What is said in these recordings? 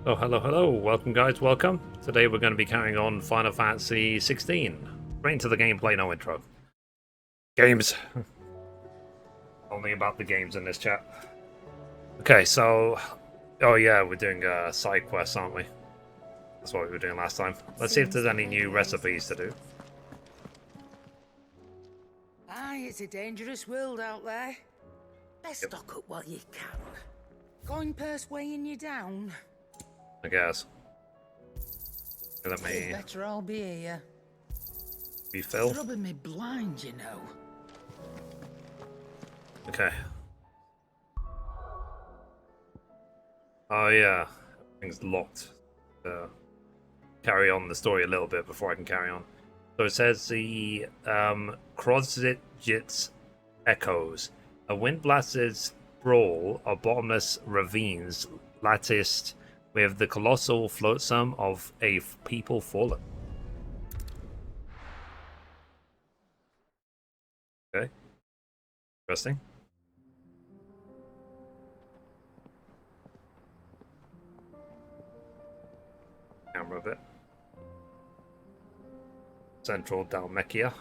Oh, hello, hello. Welcome, guys. Welcome. Today we're going to be carrying on Final Fantasy XVI. Right into the gameplay, no intro. Games. Only about the games in this chat. Okay, so... Oh yeah, we're doing side quests, aren't we? That's what we were doing last time. Let's see if there's any new recipes to do. Aye, it's a dangerous world out there. Best stock up while you can. Coin purse weighing you down. I guess. Let me It's better I'll be here. refill. It's rubbing me blind, you know. Okay. Oh yeah, everything's locked. Carry on the story a little bit before I can carry on. So it says the Krozitjit's echoes. A wind-blasted sprawl of bottomless ravines latticed with the colossal flotsam of a people fallen. Okay. Interesting. Camera of it. Central Dalmekia.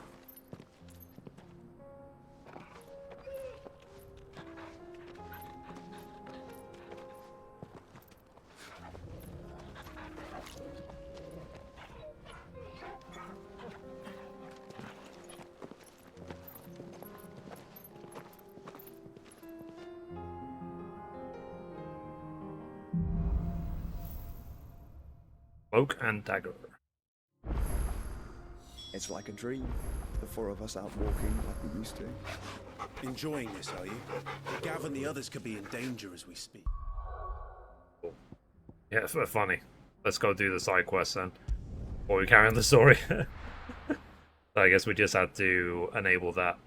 Cloak and dagger. It's like a dream. The four of us out walking like we used to. Enjoying this, are you? Gav and the others could be in danger as we speak. Cool. Yeah, it's funny. Let's go do the side quest then. Before we carry on the story. So I guess we just had to enable that.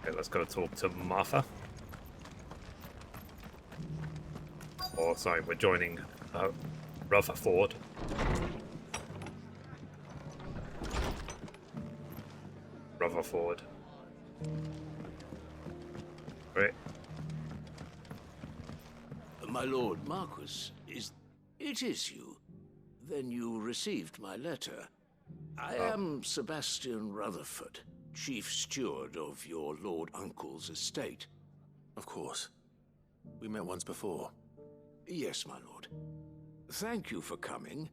Okay, let's go talk to Martha. Oh, sorry, we're joining Rutherford. Rutherford. Great. My lord Marquis, it is you? Then you received my letter. I am Sebastian Rutherford, chief steward of your lord uncle's estate. Of course. We met once before. Yes, my lord. Thank you for coming.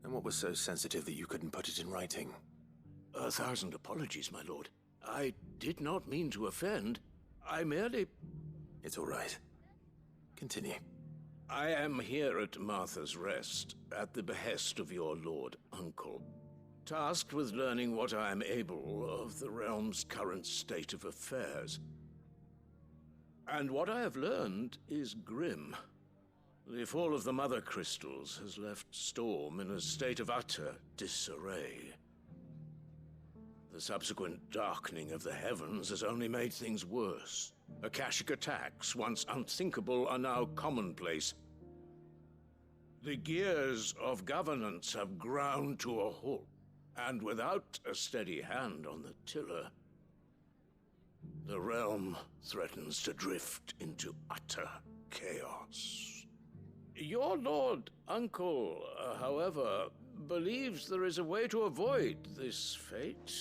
And what was so sensitive that you couldn't put it in writing? 1,000 apologies, my lord. I did not mean to offend. I merely... It's all right. Continue. I am here at Martha's Rest, at the behest of your lord uncle, tasked with learning what I am able of the realm's current state of affairs. And what I have learned is grim. The fall of the Mother Crystals has left Storm in a state of utter disarray. The subsequent darkening of the heavens has only made things worse. Akashic attacks, once unthinkable, are now commonplace. The gears of governance have ground to a halt, and without a steady hand on the tiller, the realm threatens to drift into utter chaos. Your lord uncle, however, believes there is a way to avoid this fate,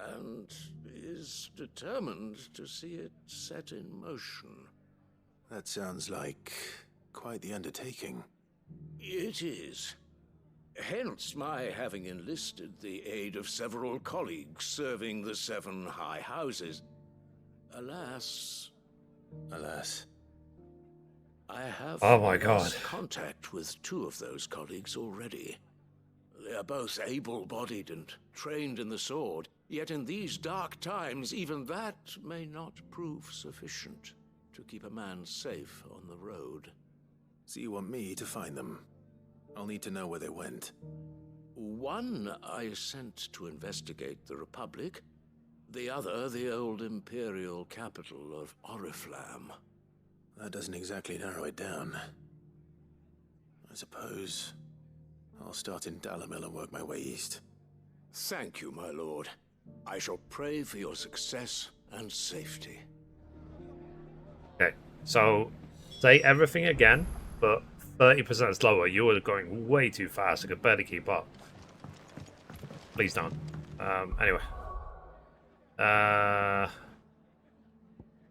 and is determined to see it set in motion. That sounds like quite the undertaking. It is. Hence my having enlisted the aid of several colleagues serving the 7 high houses. Alas... Alas. I have Oh my God. lost contact with 2 of those colleagues already. They are both able-bodied and trained in the sword, yet in these dark times, even that may not prove sufficient to keep a man safe on the road. So you want me to find them? I'll need to know where they went. One I sent to investigate the Republic, the other the old Imperial capital of Oriflamme. That doesn't exactly narrow it down. I suppose I'll start in Dalamil and work my way east. Thank you, my lord. I shall pray for your success and safety. Okay, So, say everything again, but 30% slower. You were going way too fast. I could barely keep up. Please don't. Anyway.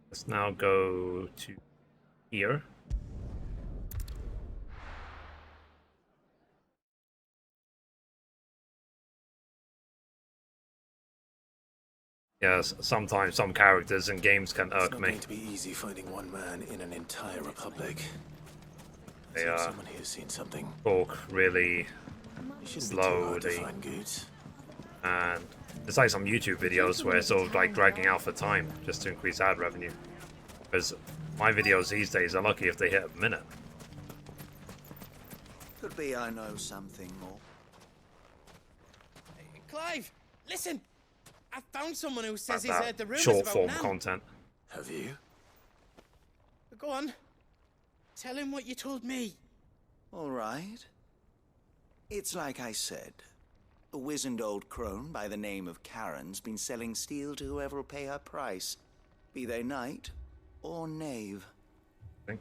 Let's now go to here. Yes, sometimes some characters in games can It's irk not me. going to be easy finding one man in an entire republic. They So someone here's seen something. talk really It shouldn't be too slow, hard to they- find goods. and there's like some YouTube videos where it's sort of like dragging out for time just to increase ad revenue. Because my videos these days are lucky if they hit a minute. Could be I know something more. Clive, listen! I found someone who says Like he's heard the that rumours short about form Nan. content. Have you? Go on. Tell him what you told me. All right. It's like I said. A wizened old crone by the name of Karen's been selling steel to whoever will pay her price, be they knight or knave. Okay.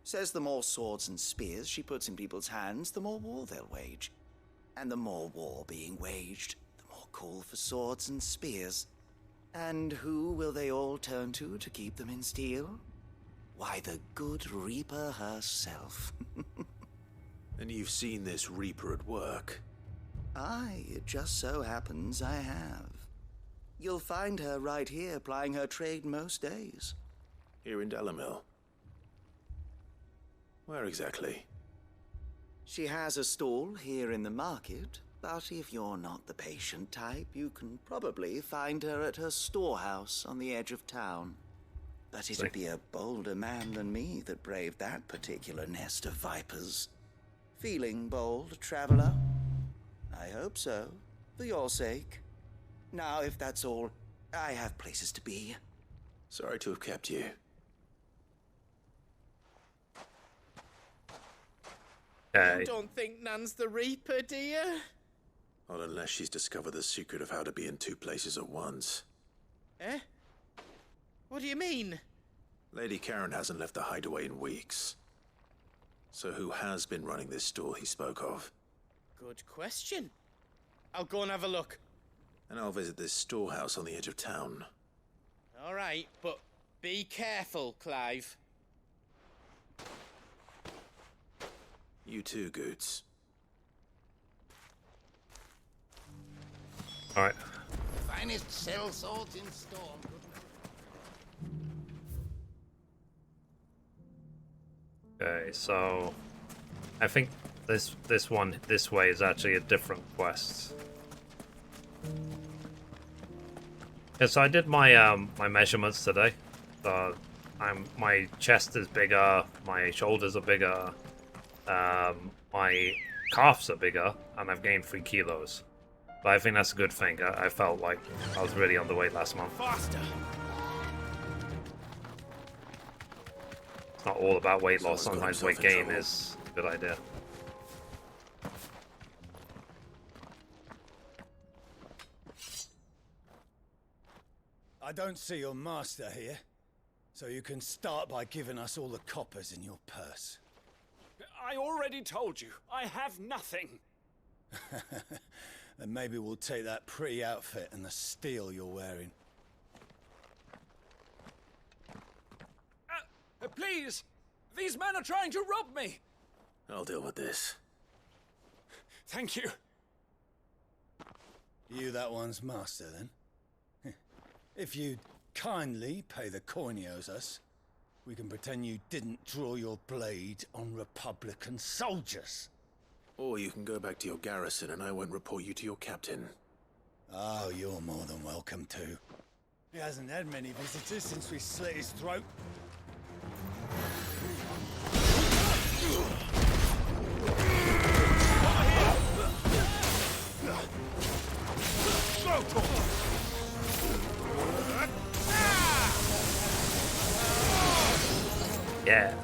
Says the more swords and spears she puts in people's hands, the more war they'll wage. And the more war being waged, the more call for swords and spears. And who will they all turn to keep them in steel? Why, the good Reaper herself. And you've seen this Reaper at work. Aye, it just so happens I have. You'll find her right here plying her trade most days. Here in Dalamil. Where exactly? She has a stall here in the market, but if you're not the patient type, you can probably find her at her storehouse on the edge of town. But it'd be a bolder man than me that braved that particular nest of vipers. Feeling bold, traveler? I hope so, for your sake. Now, if that's all, I have places to be. Sorry to have kept you. You don't think Nan's the Reaper, do you? Not unless she's discovered the secret of how to be in two places at once. Eh? What do you mean? Lady Karen hasn't left the hideaway in weeks. So who has been running this store he spoke of? Good question. I'll go and have a look. And I'll visit this storehouse on the edge of town. All right, but be careful, Clive. You too, Goots. Alright. Finest cell swords in store. Okay, so I think this one this way is actually a different quest. Yeah, so I did my my measurements today. So my chest is bigger, my shoulders are bigger, my calves are bigger, and I've gained 3 kilos. But I think that's a good thing. I felt like I was really underweight last month. Faster. It's not all about weight loss. Someone's got Sometimes weight himself in gain trouble. is a good idea. I don't see your master here, so you can start by giving us all the coppers in your purse. I already told you, I have nothing. Then maybe we'll take that pretty outfit and the steel you're wearing. Please! These men are trying to rob me! I'll deal with this. Thank you. You that one's master, then? If you'd kindly pay the coin he owes us, we can pretend you didn't draw your blade on Republican soldiers. Or you can go back to your garrison and I won't report you to your captain. Oh, you're more than welcome to. He hasn't had many visitors since we slit his throat. Yeah.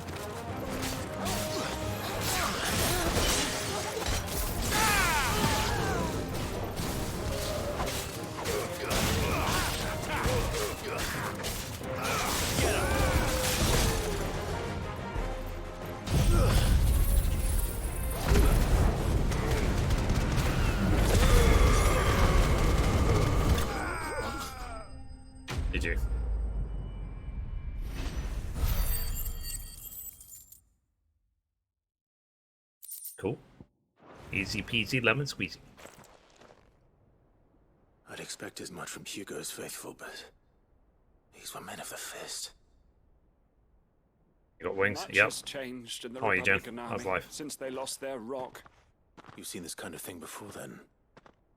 did you? Cool. Easy peasy lemon squeezy. I'd expect as much from Hugo's faithful, but these were men of the fist. You got wings? Much Yep. has changed in the How are you, Jen? Republican How's army life? since they lost their rock. You've seen this kind of thing before, then?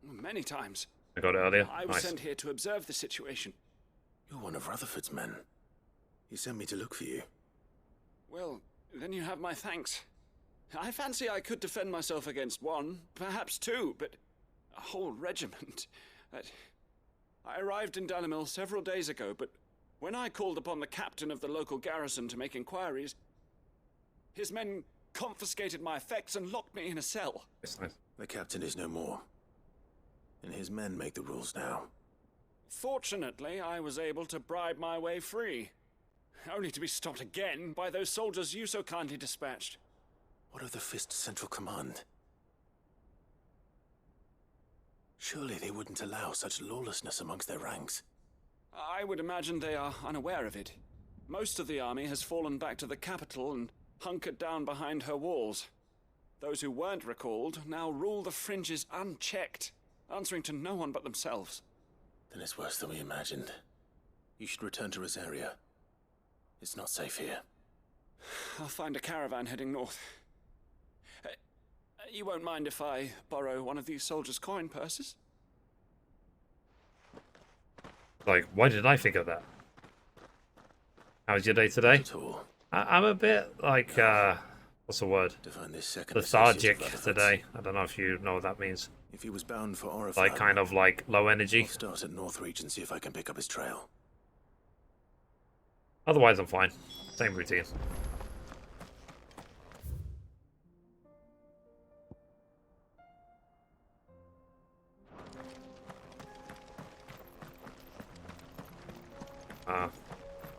Many times. I got it earlier. I was Nice. sent here to observe the situation. You're one of Rutherford's men. He sent me to look for you. Well, then you have my thanks. I fancy I could defend myself against one, perhaps two, but a whole regiment. I arrived in Dalimil several days ago, but when I called upon the captain of the local garrison to make inquiries, his men confiscated my effects and locked me in a cell. It's nice. The captain is no more, and his men make the rules now. Fortunately, I was able to bribe my way free, only to be stopped again by those soldiers you so kindly dispatched. What of the Fist's central command? Surely they wouldn't allow such lawlessness amongst their ranks. I would imagine they are unaware of it. Most of the army has fallen back to the capital and hunkered down behind her walls. Those who weren't recalled now rule the fringes unchecked, answering to no one but themselves. Then it's worse than we imagined. You should return to Rosaria. It's not safe here. I'll find a caravan heading north. You won't mind if I borrow one of these soldiers' coin purses? Like, why did I think of that? How was your day today? Not at all. I'm a bit like, what's the word? To find this second Lethargic associate of today. I don't know if you know what that means. If he was bound for Oriflamme, Like, kind of like low energy. I'll start at Northreach and see if I can pick up his trail. Otherwise, I'm fine. Same routine.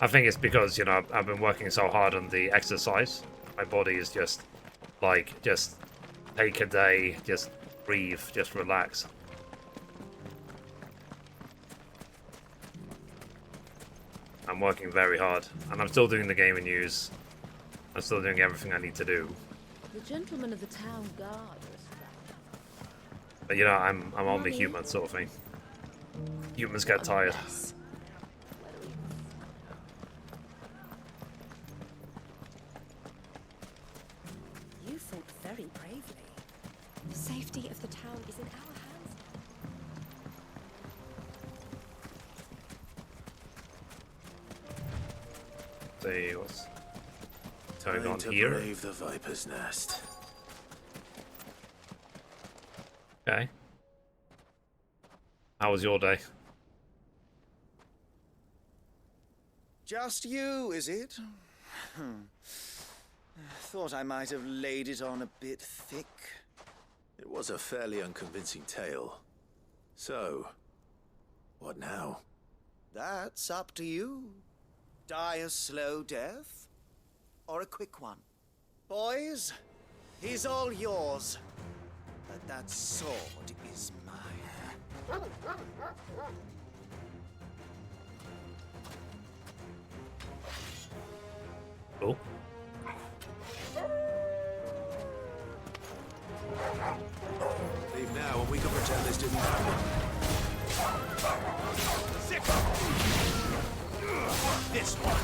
I think it's because, you know, I've been working so hard on the exercise. My body is just, like, just take a day, just breathe, just relax. I'm working very hard, and I'm still doing the gaming news. I'm still doing everything I need to do. The gentlemen of the town guard. But, you know, I'm only human, sort of thing. Humans get tired. You fought very bravely. The safety of the town is in our hands. See what's going Time on to here. brave the Viper's Nest. Okay. How was your day? Just you, is it? Thought I might have laid it on a bit thick. It was a fairly unconvincing tale. So, what now? That's up to you. Die a slow death, or a quick one. Boys, he's all yours. But that sword is mine. Cool. Leave now and we can pretend this didn't happen. This one.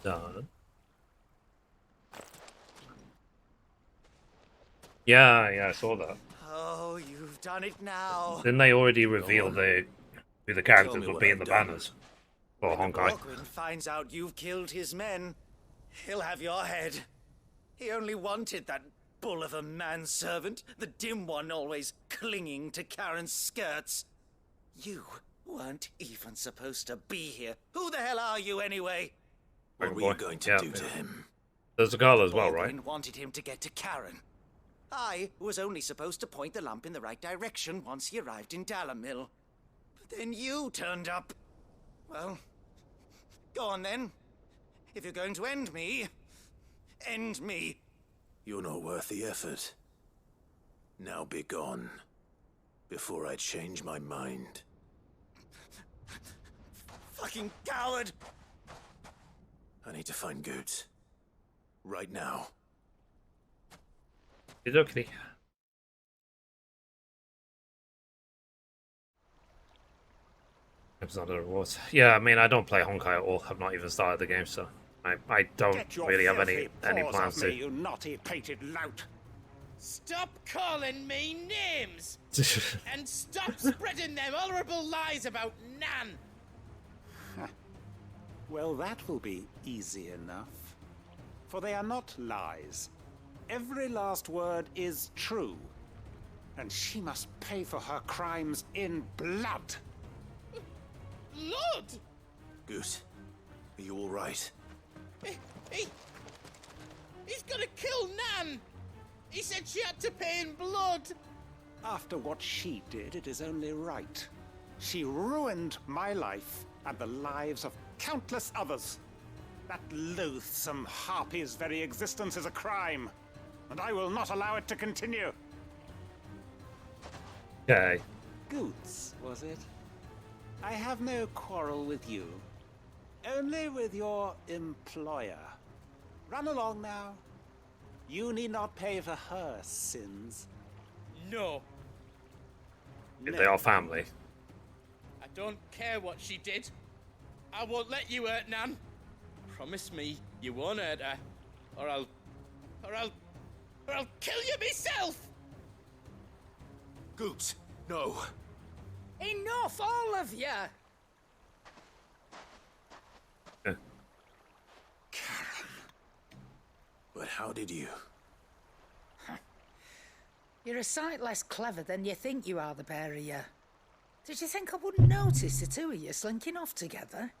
done. Yeah, I saw that. Oh, you've done it now. Didn't they already reveal who the Tell characters me will what be in I've the done. banners for When the Honkai? Borgwyn finds out you've killed his men, he'll have your head. He only wanted that bull of a manservant, the dim one always clinging to Karen's skirts. You weren't even supposed to be here. Who the hell are you anyway? What were you going to do to him? There's a girl as well, right? Borgwyn wanted him to get to Karen. I was only supposed to point the lamp in the right direction once he arrived in Dalamil. But then you turned up. Well, go on then. If you're going to end me, end me. You're not worth the effort. Now be gone, before I change my mind. Fucking coward! I need to find Goots. Right now. Okay. It's not a reward. Yeah, I mean, I don't play Honkai at all. I've not even started the game, so I don't really have any plans to. You naughty painted lout! Stop calling me names! And stop spreading them horrible lies about Nan! Well, that will be easy enough. For they are not lies. Every last word is true. And she must pay for her crimes in blood. Blood? Goose, are you all right? He's gonna kill Nan! He said she had to pay in blood! After what she did, it is only right. She ruined my life and the lives of countless others. That loathsome harpy's very existence is a crime, and I will not allow it to continue. Okay. Goots, was it? I have no quarrel with you. Only with your employer. Run along now. You need not pay for her sins. No. If they are family. I don't care what she did. I won't let you hurt Nan. Promise me you won't hurt her, or I'll kill you myself. Goots, no. Enough, all of you! But how did you? You're a sight less clever than you think you are, the pair of you. Did you think I wouldn't notice the two of you slinking off together?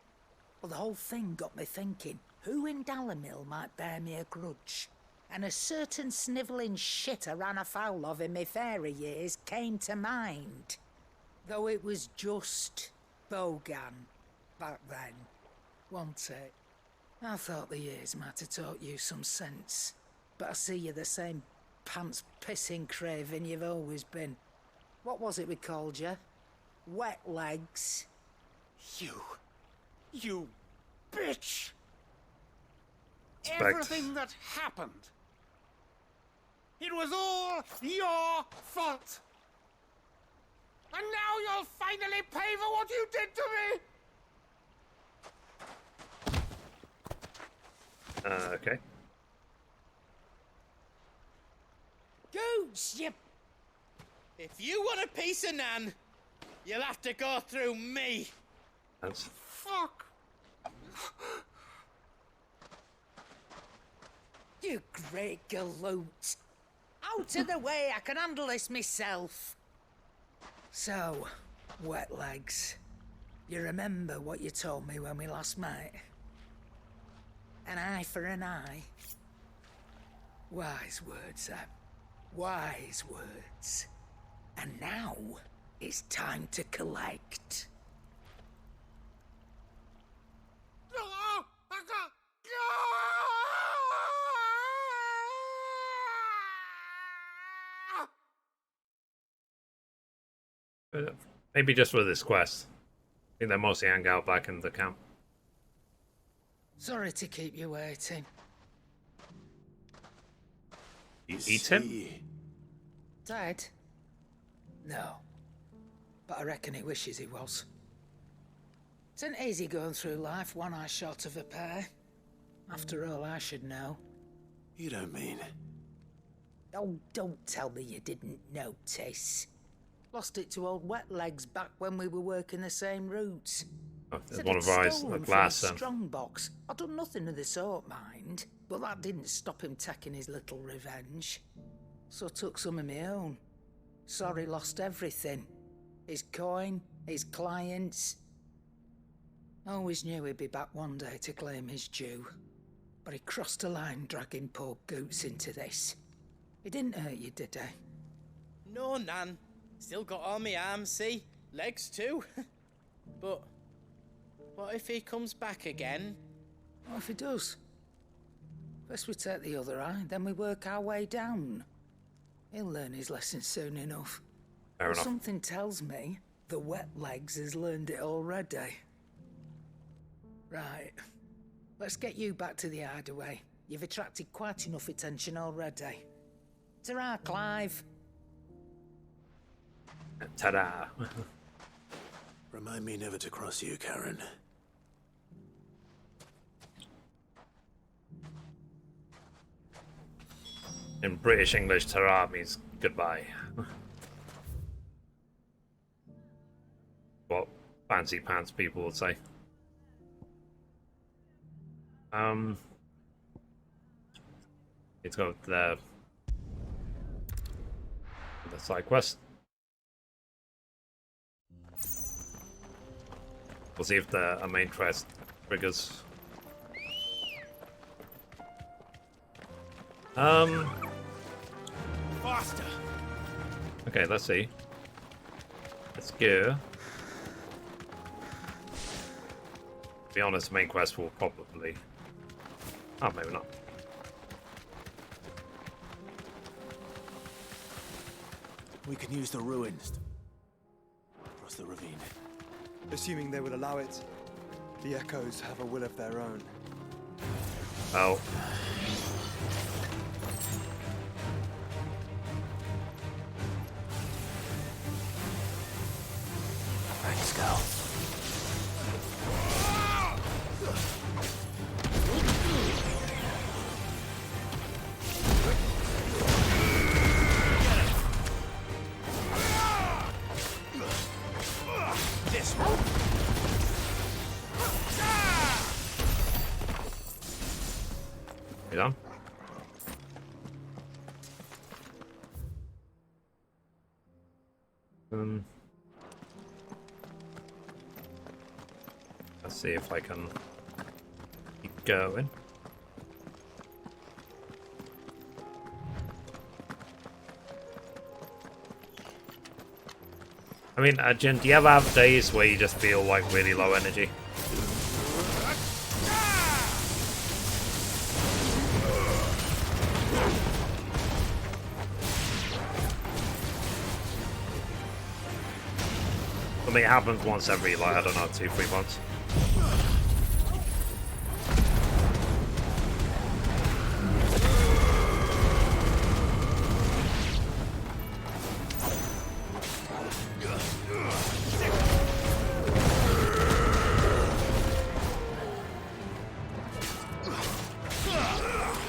Well, the whole thing got me thinking, who in Dalamil might bear me a grudge? And a certain snivelling shit I ran afoul of in my fairy years came to mind. Though it was just Bogan back then, wasn't it? I thought the years might have taught you some sense, but I see you're the same pants-pissing craven you've always been. What was it we called you? Wet legs? You bitch! Respect. Everything that happened, it was all your fault! And now you'll finally pay for what you did to me! Okay. Goots, you... If you want a piece of Nan, you'll have to go through me. That's... Fuck! You great galoot. Out of the way, I can handle this myself. So, wet legs, you remember what you told me when we last met? An eye for an eye. Wise words, Sam. Wise words. And now, it's time to collect. Maybe just for this quest. I think they mostly hang out back in the camp. Sorry to keep you waiting. You eat him? Dead? No. But I reckon he wishes he was. It's an easy going through life, one eye short of a pair. After all, I should know. You don't mean... Oh, don't tell me you didn't notice. Lost it to old Wet Legs back when we were working the same routes. Oh, there's Said one he'd of ours, stolen a from glass. his strong box. I've done nothing of the sort, mind. But that didn't stop him taking his little revenge. So took some of my own. Sorry, lost everything. His coin, his clients. Always knew he'd be back one day to claim his due. But he crossed a line dragging poor Goots into this. He didn't hurt you, did he? No, Nan. Still got all my arms, see? Legs too. But what if he comes back again? What if he does? First we take the other eye, then we work our way down. He'll learn his lesson soon enough. Fair enough. Something tells me the Wet Legs has learned it already. Right. Let's get you back to the hideaway. You've attracted quite enough attention already. Ta-ra, Clive. Ta-da. Remind me never to cross you, Karen. In British English, ta-ra means goodbye. What fancy pants people would say. Let's go to the side quest. We'll see if the main quest triggers. Faster! Okay, let's see. Let's go. To be honest, main quest will probably... Oh, maybe not. We can use the ruins across the ravine. Assuming they will allow it, the echoes have a will of their own. Oh. Thanks, Gal. You done? Let's see if I can keep going. I mean, Jen, do you ever have days where you just feel like really low energy? I mean, it happens once every, like, I don't know, 2-3 months.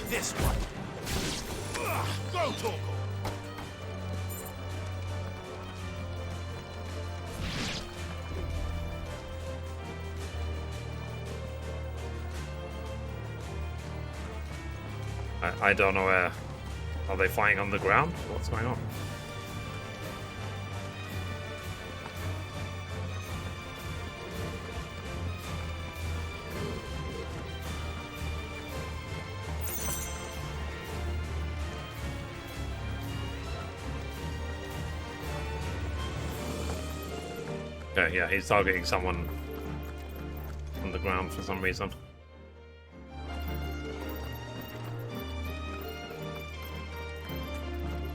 This one. Go, Torkel. I don't know where. Are they fighting on the ground? What's going on? Okay, yeah, he's targeting someone on the ground for some reason.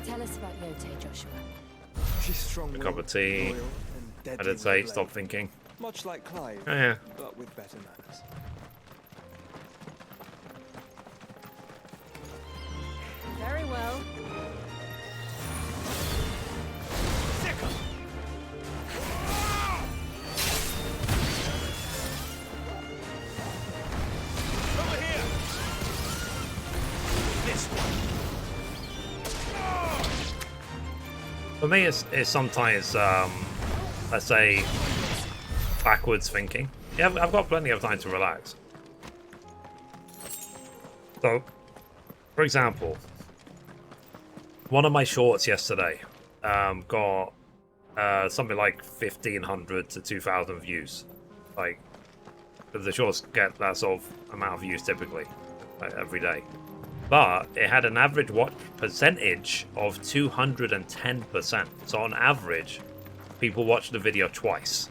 Tell us about Yote, Joshua. She's strong. A cup of tea. I did say stop thinking. Much like Clive, Yeah. but with better manners. Very well. Over here. For me, it's sometimes, let's say, backwards thinking. Yeah, I've got plenty of time to relax. So, for example, one of my shorts yesterday got something like 1,500 to 2,000 views. Like, the shorts get that sort of amount of views typically, like, every day. But it had an average watch percentage of 210%. So on average, people watch the video twice,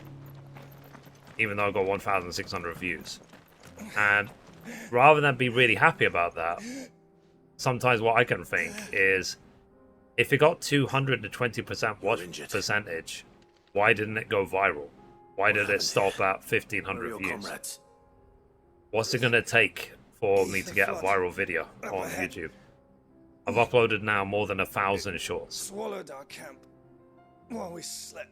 even though I got 1,600 views. And rather than be really happy about that, sometimes what I can think is, if it got 220% watch percentage, why didn't it go viral? Why did it stop at 1,500 views? What's it going to take for me to get a viral video on YouTube? I've uploaded now more than 1,000 shorts. Swallowed our camp while we slept.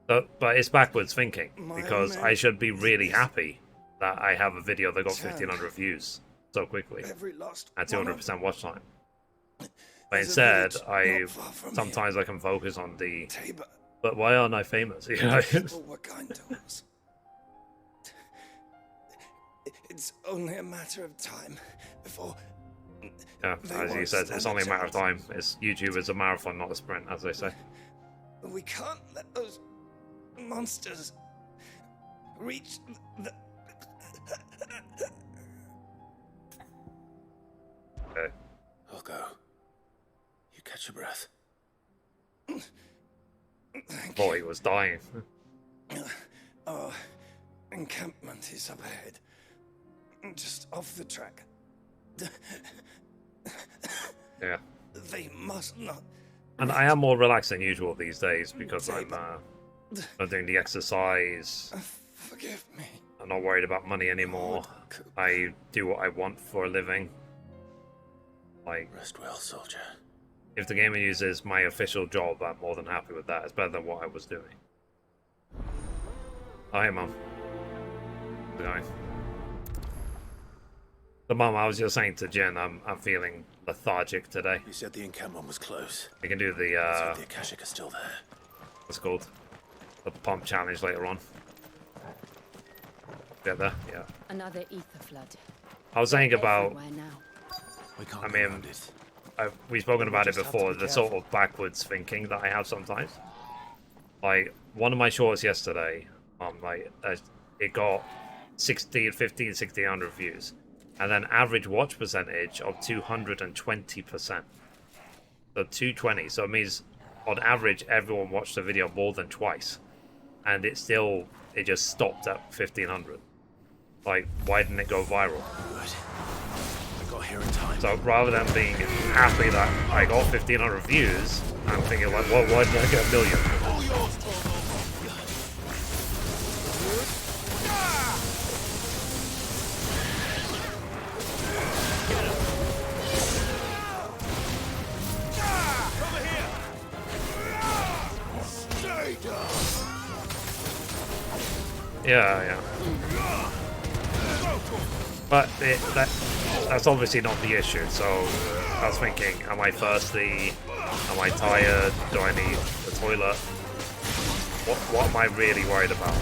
But it's backwards thinking, because I should be really happy that I have a video that got 1,500 views so quickly at 200% watch time. But instead, sometimes I can focus on the, but why aren't I famous? You know? People were kind to us. It's only a matter of time before. Yeah, as you said, it's only a matter of time. YouTube is a marathon, not a sprint, as they say. We can't let those monsters reach the... Okay. I'll go. You catch your breath. Boy, he was dying. Our encampment is up ahead. Just off the track. Yeah. They must not. And I am more relaxed than usual these days because I'm doing the exercise. Forgive me. I'm not worried about money anymore. I do what I want for a living. Like, rest well, soldier. If the game uses my official job, I'm more than happy with that. It's better than what I was doing. Hi, Mum. How's it going? So, Mum, I was just saying to Jen, I'm feeling lethargic today. You said the encampment was close. You can do the the Akashic is still there. What's it called? The pump challenge later on. Get there? Yeah. Another ether flood. I was saying about, I mean, we've spoken about it before, the sort of backwards thinking that I have sometimes. Like, one of my shorts yesterday, it got 1,600 views. And then average watch percentage of 220%. So 220. So it means on average everyone watched the video more than twice. And it just stopped at 1,500. Like, why didn't it go viral? Good. I got here in time. So rather than being happy that I got 1,500 views, I'm thinking like, well, why didn't I get 1 million? Yeah. But that's obviously not the issue, so I was thinking, am I thirsty? Am I tired? Do I need the toilet? What am I really worried about?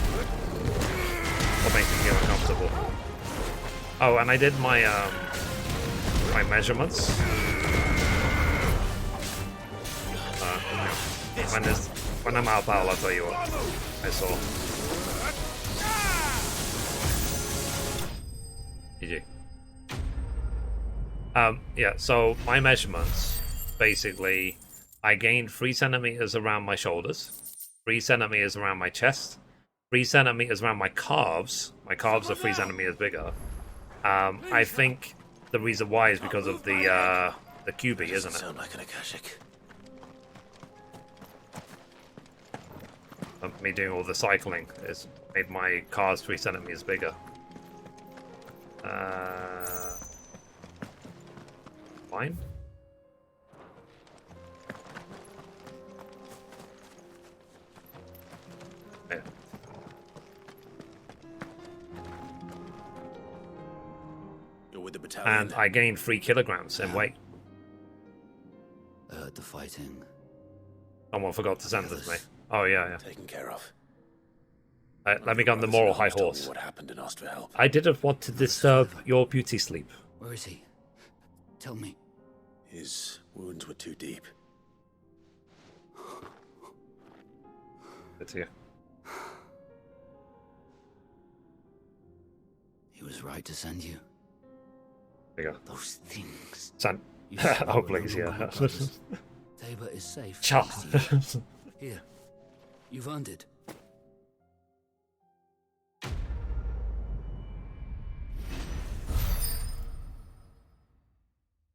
What makes me feel uncomfortable? Oh, and I did my my measurements. When I'm out of battle, I'll tell you what I saw. GG. Yeah, so my measurements, basically, I gained 3 centimeters around my shoulders, 3 centimeters around my chest, 3 centimeters around my calves. My calves are 3 centimeters bigger. I think the reason why is because of the QB, isn't it? Sound like an Akashic. Me doing all the cycling has made my calves 3 centimeters bigger. Fine. Yeah. You're with the battalion. And I gained 3 kilograms in weight. I heard the fighting. Someone forgot to sentence me. Oh, yeah. Taken care of. Let me go on the moral high horse. What happened and asked for help. I didn't want to disturb your beauty sleep. Where is he? Tell me. His wounds were too deep. Good to you. He was right to send you. There you go. Those things. Son. Oh, please, yeah. Tabor is safe. Cha. Here. You've earned it.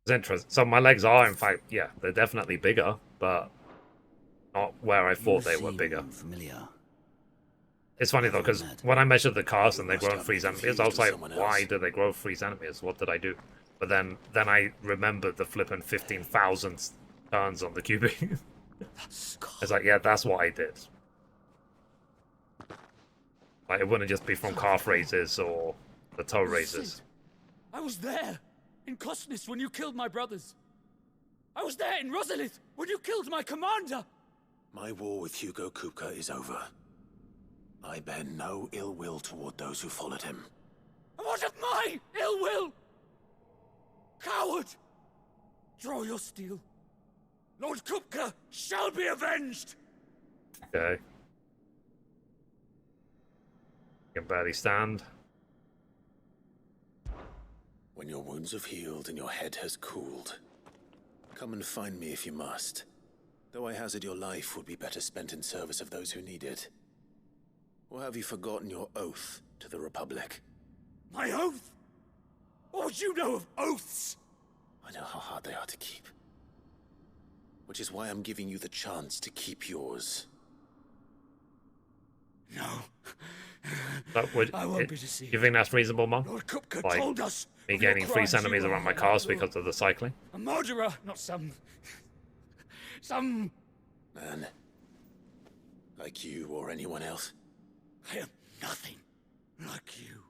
It's interesting. So my legs are, in fact, yeah, they're definitely bigger, but not where I thought they were bigger. Familiar. It's funny though, because when I measured the cast and they grow 3 centimeters, I was like, why do they grow 3 centimeters? What did I do? But then I remembered the flipping 15,000 turns on the cubing. It's like, yeah, that's what I did. Like, it wouldn't just be from calf raises or the toe raises. I was there in Cosnis when you killed my brothers. I was there in Rosalith when you killed my commander. My war with Hugo Kupka is over. I bear no ill will toward those who followed him. And what of my ill will? Coward! Draw your steel. Lord Kupka shall be avenged! Okay. Can barely stand. When your wounds have healed and your head has cooled, come and find me if you must. Though I hazard your life would be better spent in service of those who need it. Or have you forgotten your oath to the Republic? My oath? What would you know of oaths? I know how hard they are to keep. Which is why I'm giving you the chance to keep yours. No. I won't be deceived. You think that's reasonable, Mom? Lord Kupka like, told us me gaining 3 centimeters around my calves because of the cycling? A murderer, not some man. Like you or anyone else. I am nothing like you.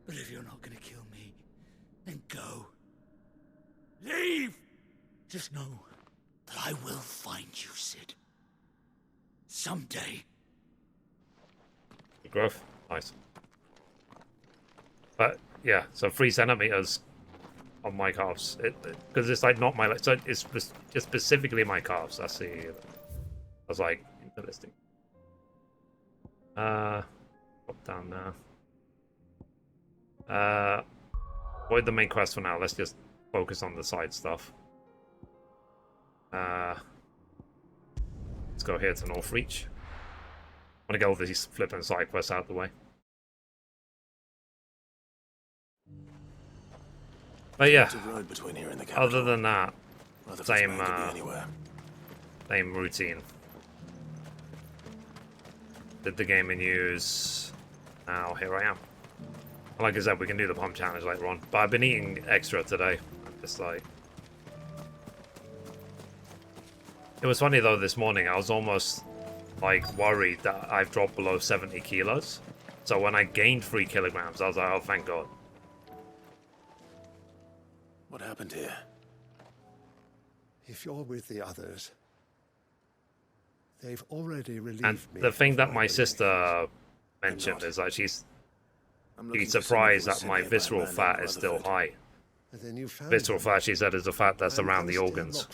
But if you're not gonna kill me, then go. Leave! Just know that I will find you, Sid. Someday. Good growth. Nice. But, yeah, so 3 centimeters on my calves. Because it's like not my legs. So it's just specifically my calves. That's the... I was like, interesting. Drop down now. Avoid the main quest for now. Let's just focus on the side stuff. Let's go here to Northreach. I'm gonna get all these flipping side quests out of the way. But yeah, other than that, same routine. Did the game in use. Now here I am. Like I said, we can do the pump challenge later on. But I've been eating extra today. I'm just like... It was funny though this morning. I was almost like worried that I've dropped below 70 kilos. So when I gained 3 kilograms, I was like, oh, thank God. What happened here? If you're with the others, they've already relieved and me. The thing that my sister mentioned is that she's surprised that my visceral fat is still high. Visceral fat, she said, is the fat that's around the organs,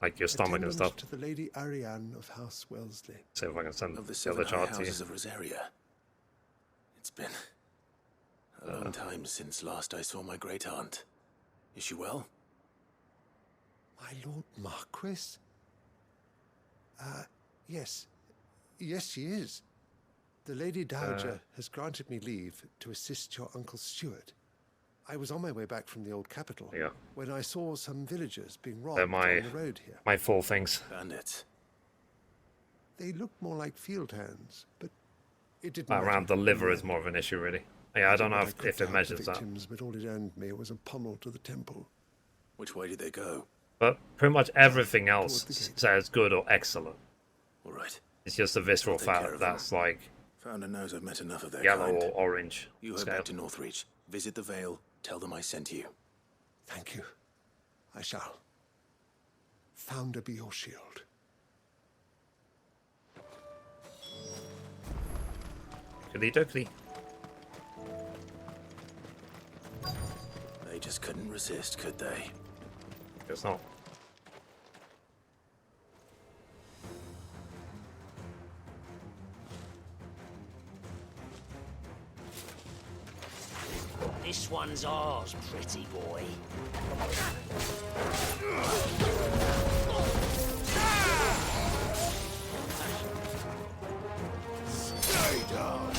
like your stomach and stuff. To the Lady Ariane of House Wellesley. See if I can send the other chart to you. Of Rosaria. It's been a long time since last I saw my great aunt. Is she well? My Lord Marquis? Yes. Yes, she is. The Lady Dowager has granted me leave to assist your Uncle Stuart. I was on my way back from the old capital when I saw some villagers being robbed on the road here. My full things. Bandits. They looked more like field hands, but it didn't around the liver is more of an issue, really. Yeah, I don't know if it measures that. But all it earned me was a pummel to the temple. Which way did they go? But pretty much everything else says good or excellent. All right. It's just the visceral fat that's like Founder knows I've met enough of their yellow kind. or orange. You head back to Northreach. Visit the Vale. Tell them I sent you. Thank you. I shall. found her be your shield. Okie dokie. They just couldn't resist, could they? Guess not. This one's ours, pretty boy. Stay down!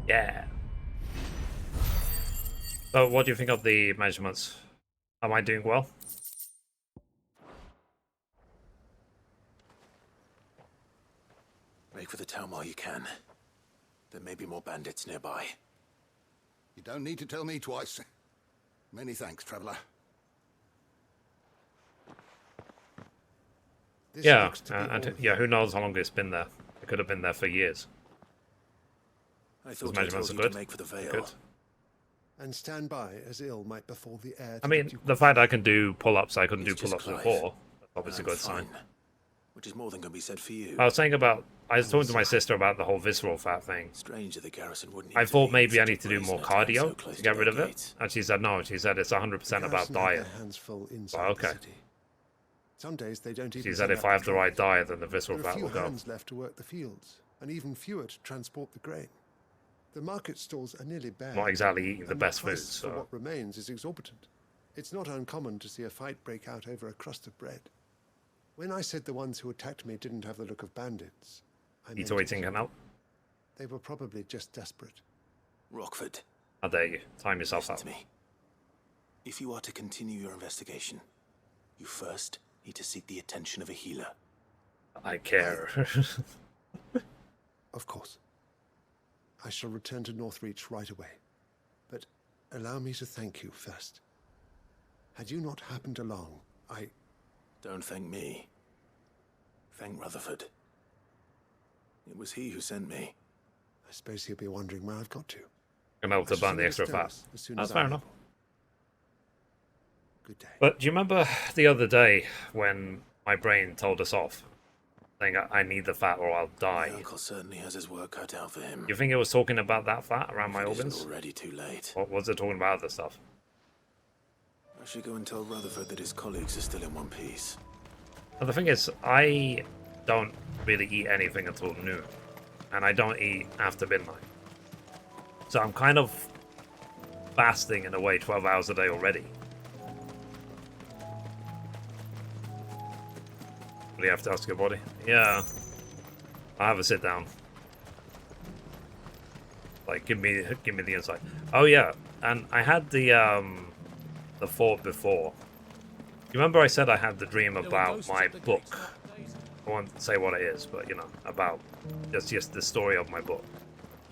Yeah. So, what do you think of the measurements? Am I doing well? Break for the town while you can. There may be more bandits nearby. You don't need to tell me twice. Many thanks, traveler. Yeah, yeah. Who knows how long it's been there? It could have been there for years. I thought measurements are good. To make for the veil. Good. And stand by as ill might befall the heir. I mean, the fact I can do pull-ups, I couldn't do pull-ups before. That's obviously a good sign. Which is more than can be said for you. I was saying about. I was talking to my sister about the whole visceral fat thing. Strange that the garrison wouldn't. I thought maybe I need to do more cardio to get rid of it, and she said no. She said it's 100% about diet. Well, okay. Some days they don't even. She said if I have the right diet, then the visceral fat will go. There are few hands left to work the fields, and even fewer to transport the grain. The market stalls are nearly bare. Not exactly eating the best food, so what remains is exorbitant. It's not uncommon to see a fight break out over a crust of bread. When I said the ones who attacked me didn't have the look of bandits, I meant it. They were probably just desperate. Rockford. How dare you? Time yourself out. To me. If you are to continue your investigation, you first need to seek the attention of a healer. I care. Of course. I shall return to Northreach right away. But allow me to thank you first. Had you not happened along, I... Don't thank me. Thank Rutherford. It was he who sent me. I suppose he'll be wondering where I've got to. I'm able to burn the extra fat. That's fair enough. Good day. But do you remember the other day when my brain told us off? Saying I need the fat or I'll die. My uncle certainly has his work cut out for him. You think it was talking about that fat around my organs? It's already too late. Or was it talking about other stuff? I should go and tell Rutherford that his colleagues are still in one piece. But the thing is, I don't really eat anything until noon. And I don't eat after midnight. So I'm kind of fasting in a way 12 hours a day already. Do you have to ask your body? Yeah. I'll have a sit down. Like, give me the insight. Oh yeah, and I had the thought before. You remember I said I had the dream about my book? I won't say what it is, but you know, about just the story of my book.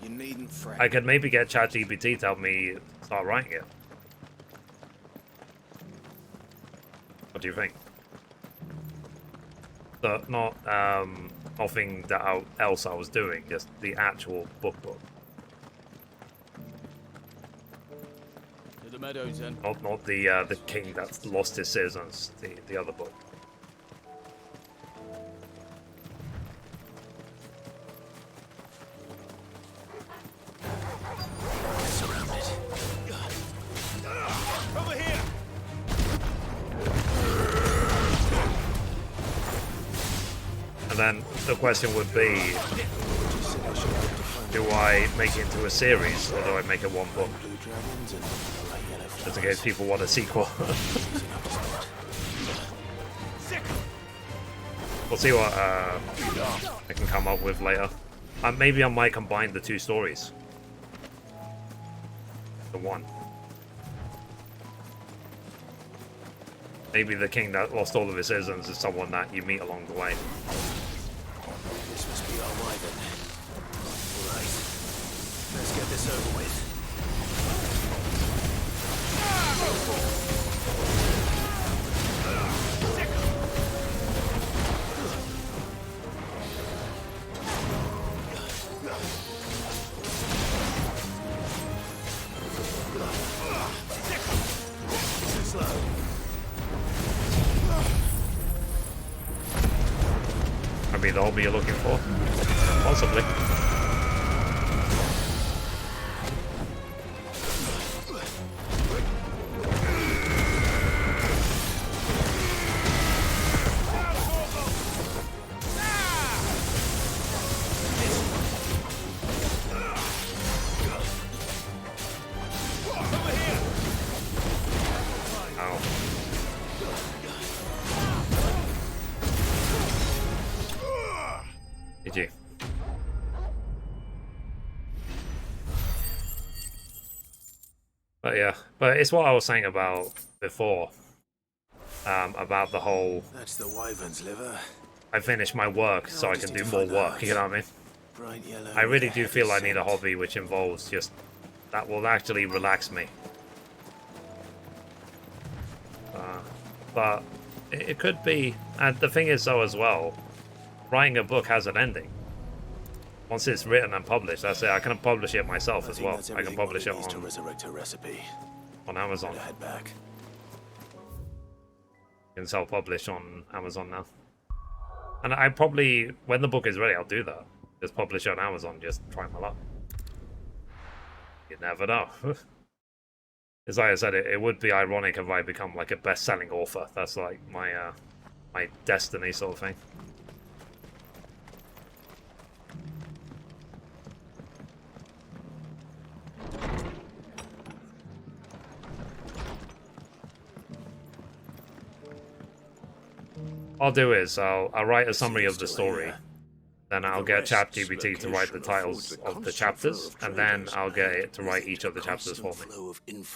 You needn't fret. I could maybe get ChatGPT to help me start writing it. What do you think? Not nothing that else I was doing, just the actual book. To the meadows, then. Not the king that lost his citizens, the other book. Surrounded. Over here! And then the question would be, do I make it into a series, or do I make it one book? Just in case people want a sequel. We'll see what I can come up with later. Maybe I might combine the two stories. The one. Maybe the king that lost all of his citizens is someone that you meet along the way. This must be our wyvern. Alright. Let's get this over with. Maybe the hobby you're looking for? Possibly. GG. But yeah, but it's what I was saying about before, about the whole. That's the wyvern's liver. I finish my work so I can do more work. You know what I mean? Bright yellow. I really do feel I need a hobby which involves just that will actually relax me. But it could be, and the thing is though as well, writing a book has an ending. Once it's written and published, that's it. I can publish it myself as well. I can publish it on to resurrect her recipe. On Amazon. Head back. You can self-publish on Amazon now. And I probably, when the book is ready, I'll do that. Just publish it on Amazon, just try my luck. You never know. As like I said, it would be ironic if I become like a best-selling author. That's like my my destiny sort of thing. I'll do is I'll write a summary of the story, then I'll get ChatGPT to write the titles of the chapters, and then I'll get it to write each of the chapters for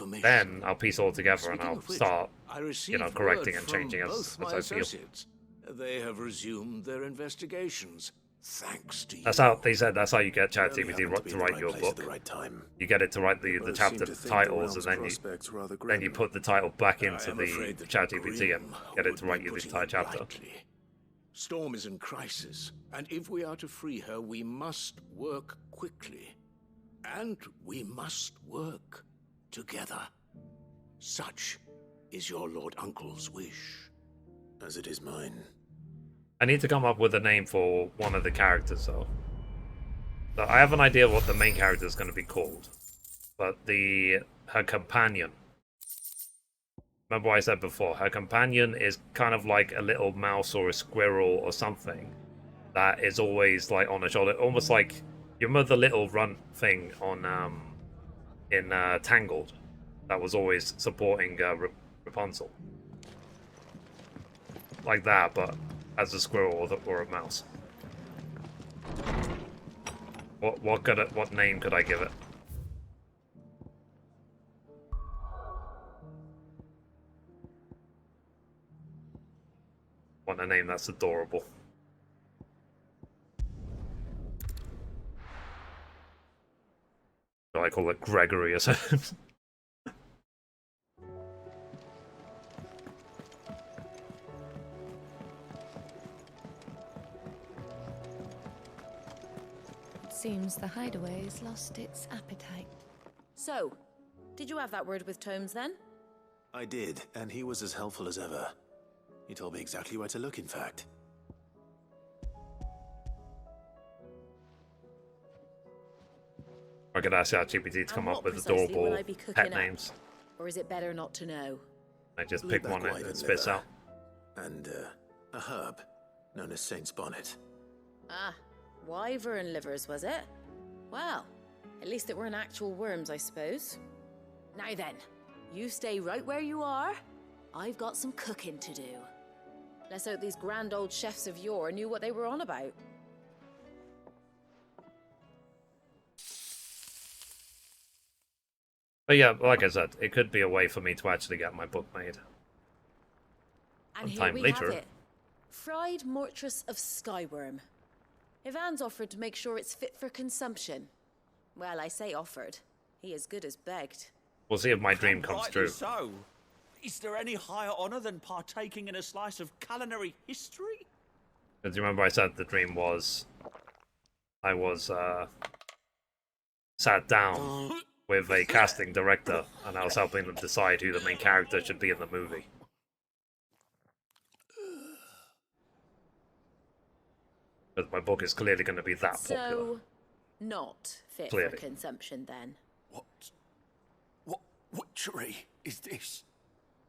me. Then I'll piece it all together and I'll start, you know, correcting and changing as I feel. They have resumed their investigations. Thanks to you. That's how they said. That's how you get ChatGPT to write your book. You get it to write the chapter titles, and then you put the title back into the ChatGPT and get it to write you the entire chapter. Storm is in crisis, and if we are to free her, we must work quickly, and we must work together. Such is your Lord Uncle's wish, as it is mine. I need to come up with a name for one of the characters, though. So I have an idea of what the main character is going to be called, but her companion. Remember what I said before? Her companion is kind of like a little mouse or a squirrel or something that is always like on her shoulder, almost like you remember the little runt thing on in Tangled that was always supporting Rapunzel, like that, but as a squirrel or a mouse. What name could I give it? Want a name that's adorable. I call it Gregory or something. Seems the hideaway's lost its appetite. So, did you have that word with Tomes then? I did, and he was as helpful as ever. He told me exactly where to look, in fact. I could ask ChatGPT to come up with adorable pet names. Or is it better not to know? I just pick one and it spits out. And a herb known as Saint's Bonnet. Ah, wyvern livers, was it? Well, at least it weren't actual worms, I suppose. Now then, you stay right where you are. I've got some cooking to do. Let's hope these grand old chefs of yore knew what they were on about. But yeah, like I said, it could be a way for me to actually get my book made. And here we have it. Fried Mortress of Skyworm. Ivan's offered to make sure it's fit for consumption. Well, I say offered. He as good as begged. We'll see if my dream comes Rightly true. So. Is there any higher honor than partaking in a slice of culinary history? Because you remember I said the dream was... I was, sat down with a casting director, and I was helping them decide who the main character should be in the movie. But my book is clearly going to be that popular. So, not fit for consumption then. What witchery is this?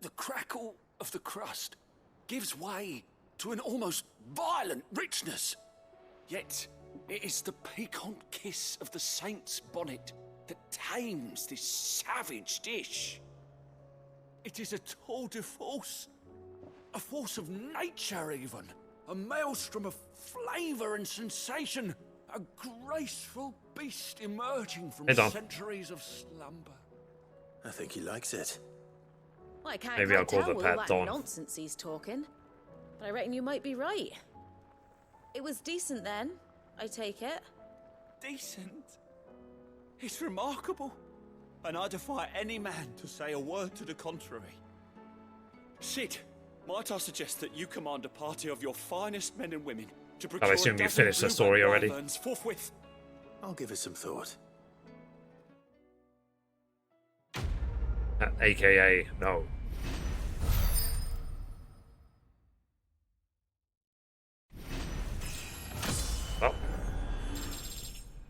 The crackle of the crust gives way to an almost violent richness. Yet, it is the piquant kiss of the saint's bonnet that tames this savage dish. It is a tour de force, a force of nature even, a maelstrom of flavour and sensation, a graceful beast emerging from centuries of slumber. I think he likes it. Well, I can't Maybe I'll call the all pet that Dawn. nonsense he's talking, but I reckon you might be right. It was decent then, I take it. Decent? It's remarkable, and I defy any man to say a word to the contrary. Sid, might I suggest that you command a party of your finest men and women to procure I assume you finished the story already. Forthwith. I'll give it some thought. AKA, no. Oh.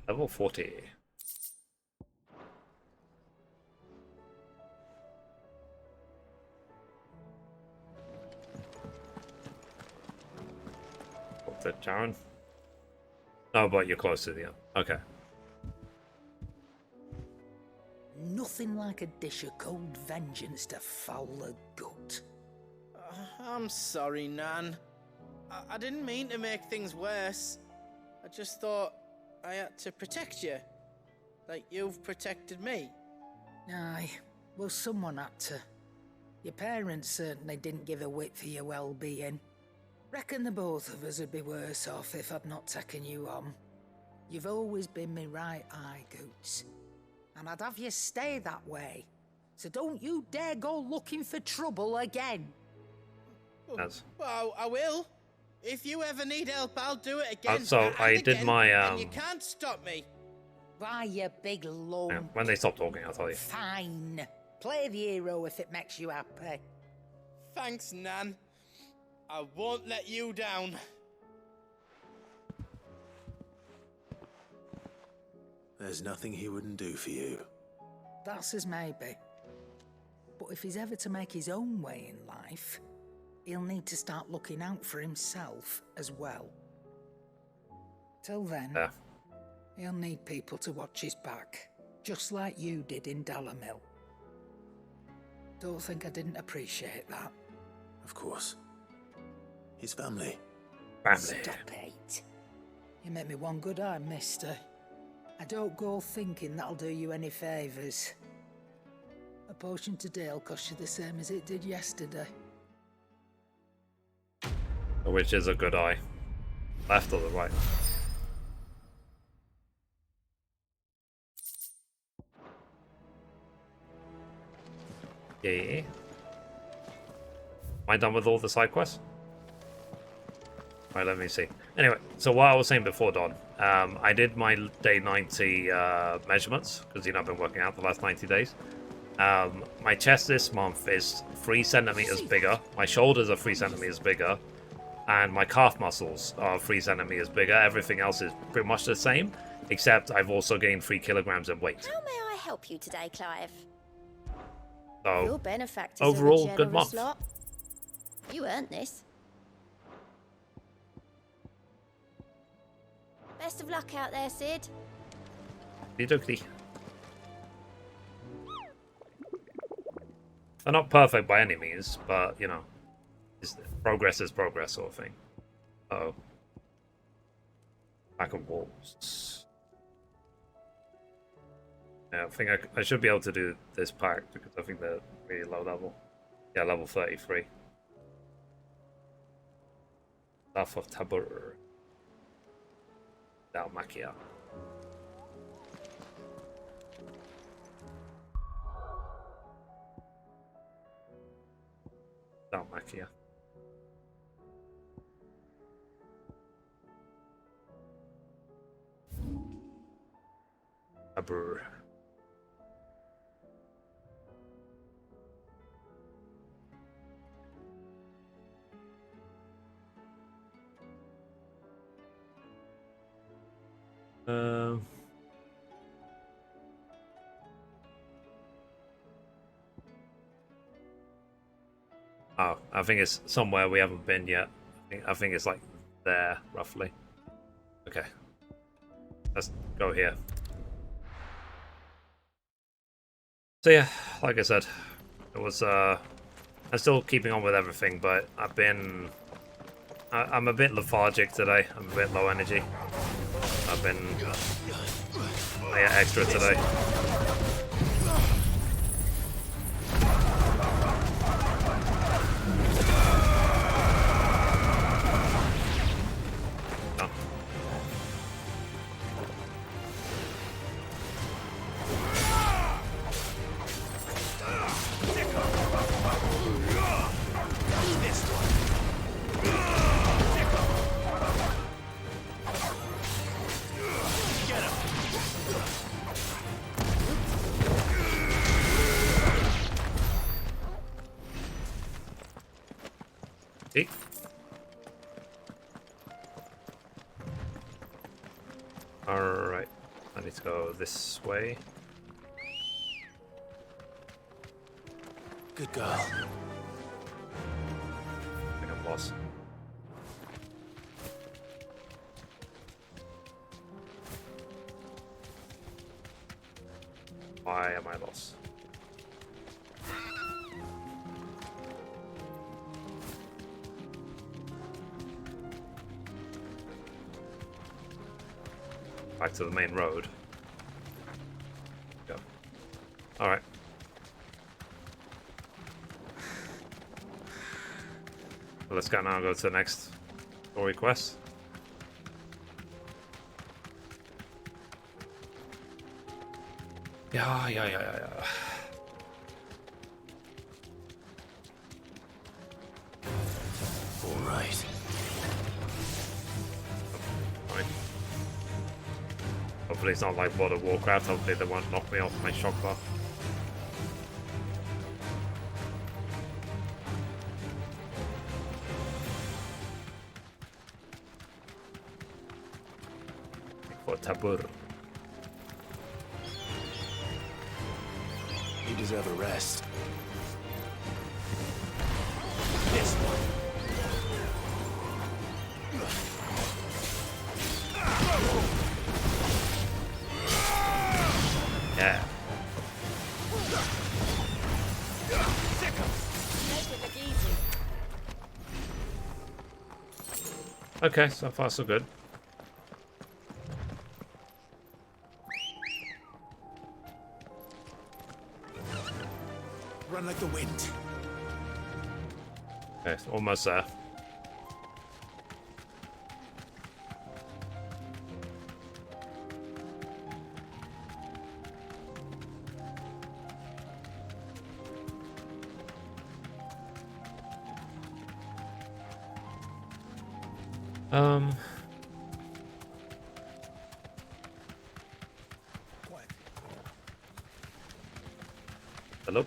Level 40. What's that, Jaren? Oh, but you're close to the end. Okay. Nothing like a dish of cold vengeance to foul the gut. I'm sorry, Nan. I didn't mean to make things worse. I just thought I had to protect you. Like you've protected me. Aye, well, someone had to. Your parents certainly didn't give a whit for your well-being. Reckon the both of us would be worse off if I'd not taken you on. You've always been me right eye, Goots. And I'd have you stay that way. So don't you dare go looking for trouble again. Yes. Well, I will. If you ever need help, I'll do it again. So I did again, my and you can't stop me. Why, you big lump. Yeah, when they stop talking, I'll tell you. Fine. Play the hero if it makes you happy. Thanks, Nan. I won't let you down. There's nothing he wouldn't do for you. That's as maybe. But if he's ever to make his own way in life, he'll need to start looking out for himself as well. Till then, he'll need people to watch his back, just like you did in Dalamil. Don't think I didn't appreciate that. Of course. His family. Stop it. You make me one good eye, mister. I don't go thinking that'll do you any favours. A potion today'll cost you the same as it did yesterday. Which is a good eye. Left or the right? Yeah. Am I done with all the side quests? Alright, let me see. Anyway, so what I was saying before, Don, I did my day 90 measurements, because, you know, I've been working out the last 90 days. My chest this month is 3 centimeters bigger, my shoulders are 3 centimeters bigger, and my calf muscles are 3 centimeters bigger. Everything else is pretty much the same, except I've also gained 3 kilograms in weight. How may I help you today, Clive? So, Your benefactors overall, are a good generous month. lot. You earned this. Best of luck out there, Sid. Okie. They're not perfect by any means, but, you know, progress is progress sort of thing. Uh-oh. Back of walls. Yeah, I think I should be able to do this pack, because I think they're really low level. Yeah, level 33. Staff of Tabur. Dalmacia. Dalmacia. Tabur. Oh, I think it's somewhere we haven't been yet. I think it's like there, roughly. Okay. Let's go here. So yeah, like I said, it was, I'm still keeping on with everything, but I'm a bit lethargic today. I'm a bit low energy. I've been extra today. Alright, I need to go this way. Good girl. I think I'm lost. Why am I lost? Back to the main road. Go. Alright. So let's now go to the next story quest. Yeah. All right. Fine. Hopefully it's not like World of Warcraft. Hopefully they won't knock me off my shock bar. For Tabur. You deserve a rest. This one. Yeah. Okay, so far so good. Run like the wind. Okay, almost there. Hello?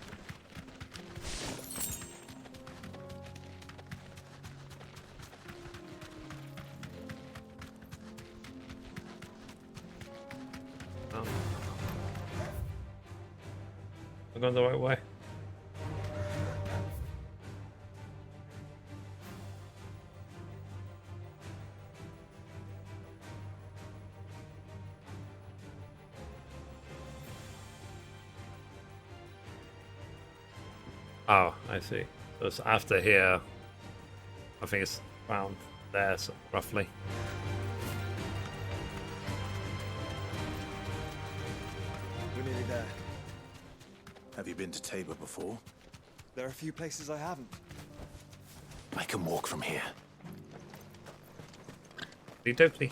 Oh. I'm going the right way. Oh, I see. So it's after here. I think it's around there, so roughly. We're nearly there. Have you been to Tabor before? There are a few places I haven't. I can walk from here. Totally.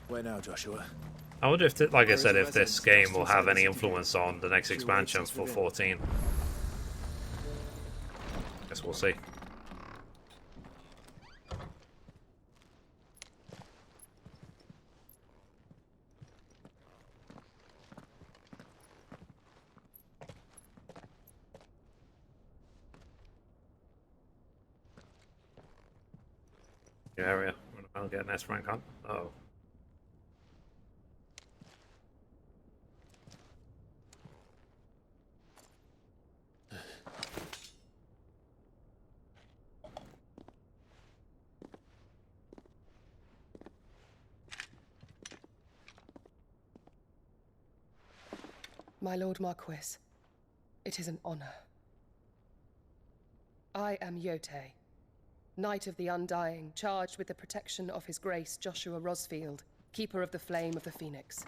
Where now, Joshua? I wonder if, like I said, if this game will have any influence on the next expansion for 14. Guess we'll see. New area. I'll get an S rank on. Oh. My Lord Marquis, it is an honor. I am Yotei, Knight of the Undying, charged with the protection of His Grace Joshua Rosfield, Keeper of the Flame of the Phoenix.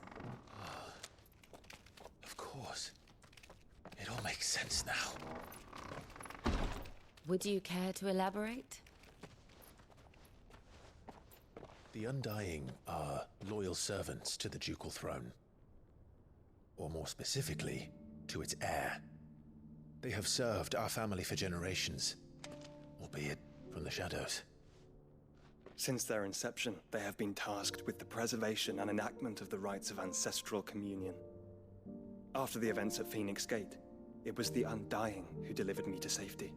Of course. It all makes sense now. Would you care to elaborate? The Undying are loyal servants to the ducal throne. Or more specifically, to its heir. They have served our family for generations, albeit from the shadows. Since their inception, they have been tasked with the preservation and enactment of the rites of ancestral communion. After the events at Phoenix Gate, it was the Undying who delivered me to safety.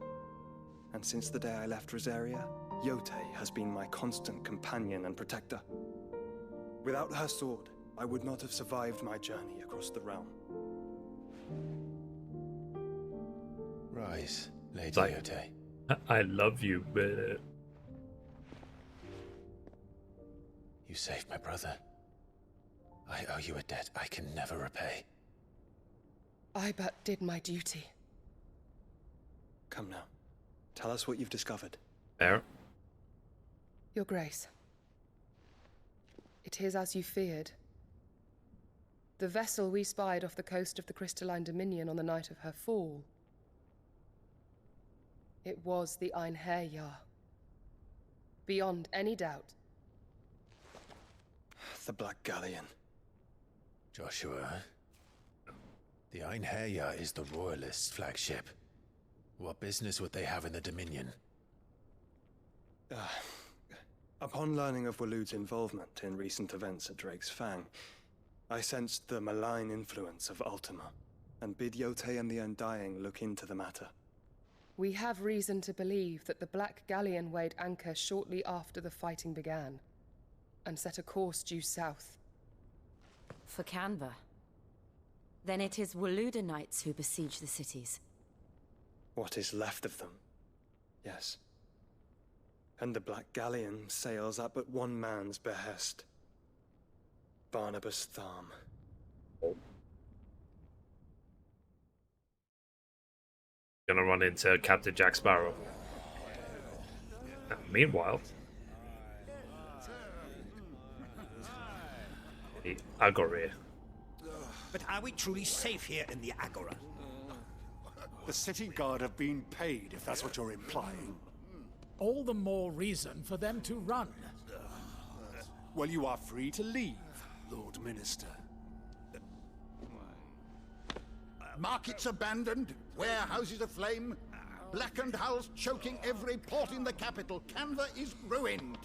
And since the day I left Rosaria, Yotei has been my constant companion and protector. Without her sword, I would not have survived my journey across the realm. Rise, Lady Like, Yotei. I love you, but... You saved my brother. I owe you a debt I can never repay. I but did my duty. Come now. Tell us what you've discovered. There. Your Grace. It is as you feared. The vessel we spied off the coast of the Crystalline Dominion on the night of her fall. It was the Einherjar. Beyond any doubt. The Black Galleon. Joshua, the Einherjar is the Royalists' flagship. What business would they have in the Dominion? Upon learning of Waloed's involvement in recent events at Drake's Fang, I sensed the malign influence of Ultima, and bid Yotei and the Undying look into the matter. We have reason to believe that the Black Galleon weighed anchor shortly after the fighting began, and set a course due south. For Canva. Then it is Waloed knights who besiege the cities. What is left of them, yes. And the Black Galleon sails at but one man's behest. Barnabas Tharm. Gonna run into Captain Jack Sparrow. Meanwhile, the Agora. But are we truly safe here in the Agora? The city guard have been paid, if that's what you're implying. All the more reason for them to run. Well, you are free to leave, Lord Minister. Markets abandoned, warehouses aflame, blackened hulls choking every port in the capital. Canva is ruined.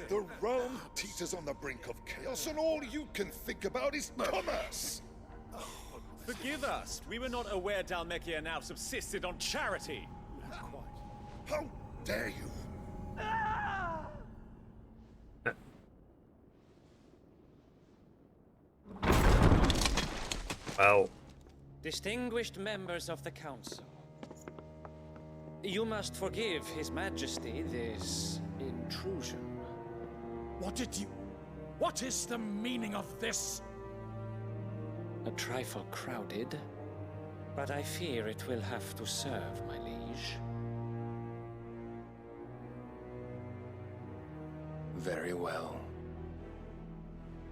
The realm teeters on the brink of chaos, and all you can think about is commerce. Forgive us. We were not aware Dhalmekia now subsisted on charity. How dare you? Well, distinguished members of the council, you must forgive His Majesty this intrusion. What is the meaning of this? A trifle crowded, but I fear it will have to serve, my liege. Very well.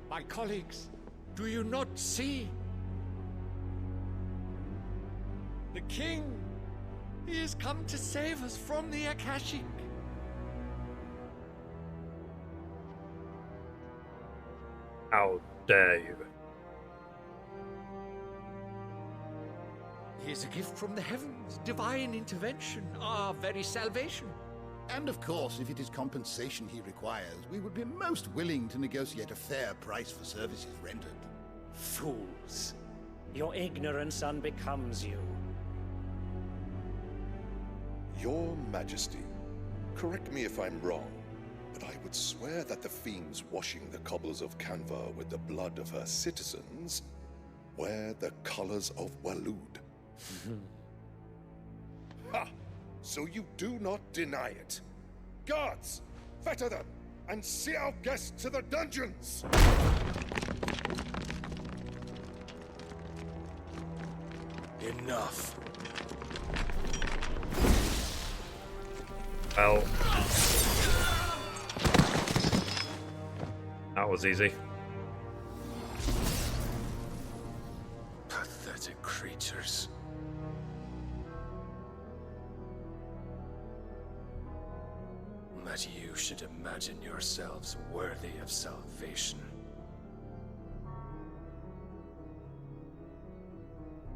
My colleagues, do you not see? The king! He has come to save us from the Akashic. how dare you? He is a gift from the heavens, divine intervention, our very salvation. And of course, if it is compensation he requires, we would be most willing to negotiate a fair price for services rendered. Fools. Your ignorance unbecomes you. Your Majesty, correct me if I'm wrong, but I would swear that the fiends washing the cobbles of Canva with the blood of her citizens wear the colors of Waloed. Ha! So you do not deny it. Guards, fetter them, and see our guests to the dungeons! Enough. Well, that was easy. Pathetic creatures. That you should imagine yourselves worthy of salvation.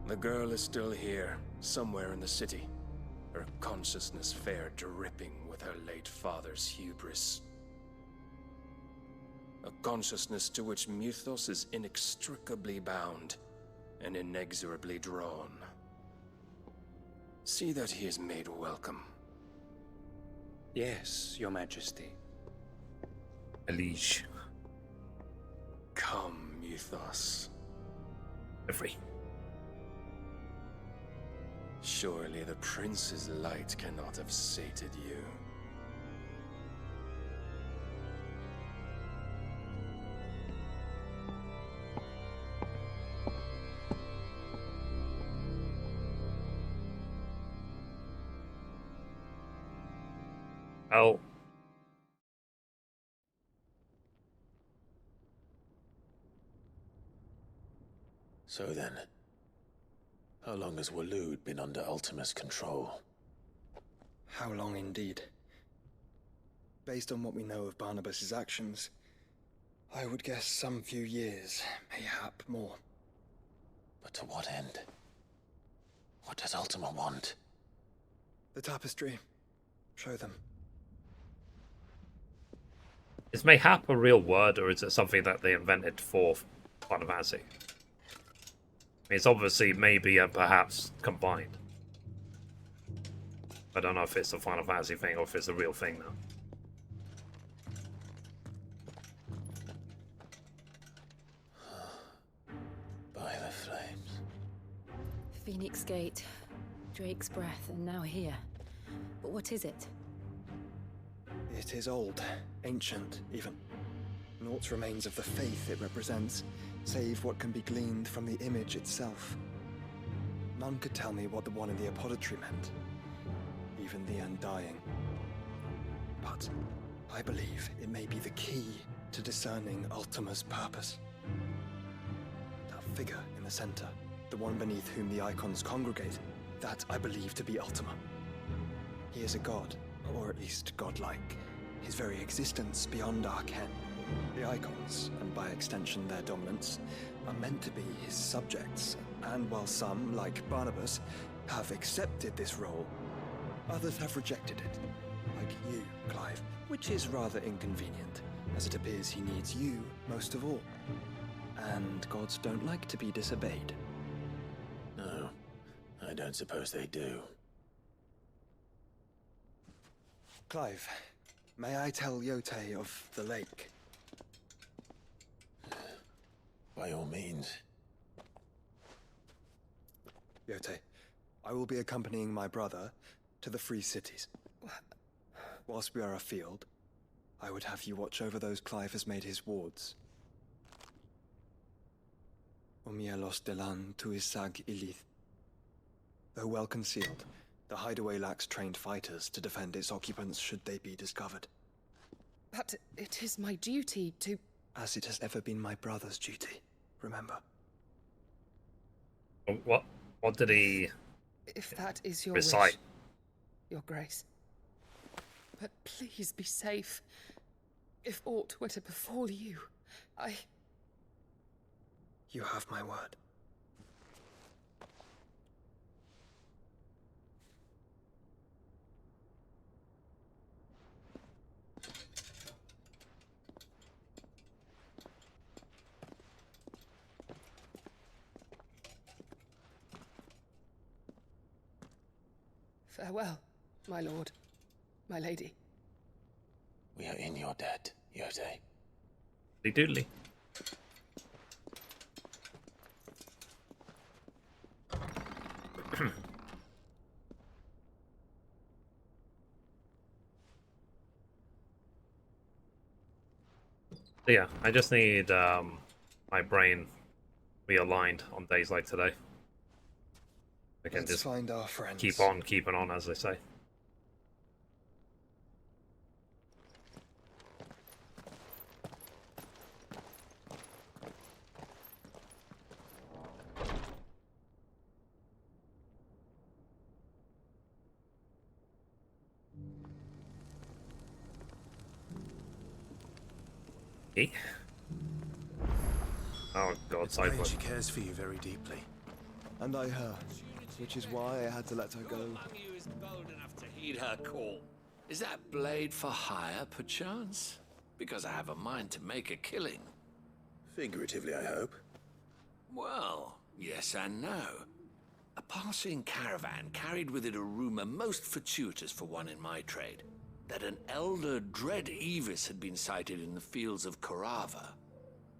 The girl is still here, somewhere in the city. Her consciousness fair dripping with her late father's hubris. A consciousness to which Mythos is inextricably bound and inexorably drawn. See that he is made welcome. Yes, Your Majesty. Liege. Come, Mythos. Mithrie. Surely the prince's light cannot have sated you. Oh. So then, how long has Waloed been under Ultima's control? How long indeed? Based on what we know of Barnabas's actions, I would guess some few years, mayhap more. But to what end? What does Ultima want? The tapestry. Show them. Is mayhap a real word, or is it something that they invented for Final Fantasy? It's obviously maybe and perhaps combined. I don't know if it's a Final Fantasy thing or if it's a real thing now. By the flames. Phoenix Gate, Drake's Breath, and now here. But what is it? It is old, ancient, even. Naught remains of the faith it represents, save what can be gleaned from the image itself. None could tell me what the one in the apothecary meant, even the Undying. But I believe it may be the key to discerning Ultima's purpose. That figure in the center, the one beneath whom the icons congregate, that I believe to be Ultima. He is a god, or at least godlike, his very existence beyond our ken. The icons, and by extension their dominance, are meant to be his subjects, and while some, like Barnabas, have accepted this role, others have rejected it, like you, Clive, which is rather inconvenient, as it appears he needs you most of all. And gods don't like to be disobeyed. I don't suppose they do. Clive, may I tell Yote of the lake? By all means. Yote, I will be accompanying my brother to the Free Cities. Whilst we are afield, I would have you watch over those Clive has made his wards. Omielos delan tuisag ilith. Though well concealed, the hideaway lacks trained fighters to defend its occupants should they be discovered. But it is my duty to... As it has ever been my brother's duty, remember. What did he If that is your recite? wish, Your Grace. But please be safe. If aught were to befall you, You have my word. Farewell, my lord, my lady. We are in your debt, Yote. Doodly. So yeah, I just need my brain realigned on days like today. I can Let's just find our friends. keep on keeping on, as they say. Oh god, Cypher. She cares for you very deeply. And I her, which is why I had to let her go. Among you is bold enough to heed her call. Is that blade for hire, perchance? Because I have a mind to make a killing. Figuratively, I hope. Well, yes and no. A passing caravan carried with it a rumor most fortuitous for one in my trade, that an elder Dread Evis had been sighted in the fields of Korava.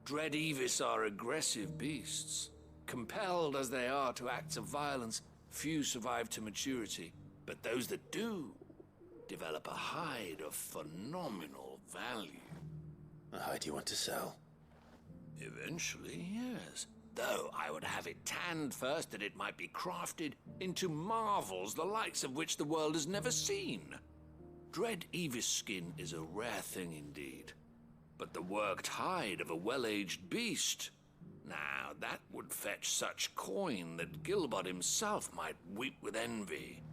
Dread Evis are aggressive beasts. Compelled as they are to acts of violence, few survive to maturity, but those that do develop a hide of phenomenal value. A hide you want to sell? Eventually, yes. Though I would have it tanned first that it might be crafted into marvels the likes of which the world has never seen. Dread Evis skin is a rare thing indeed. But the worked hide of a well-aged beast, now that would fetch such coin that Gilbert himself might weep with envy.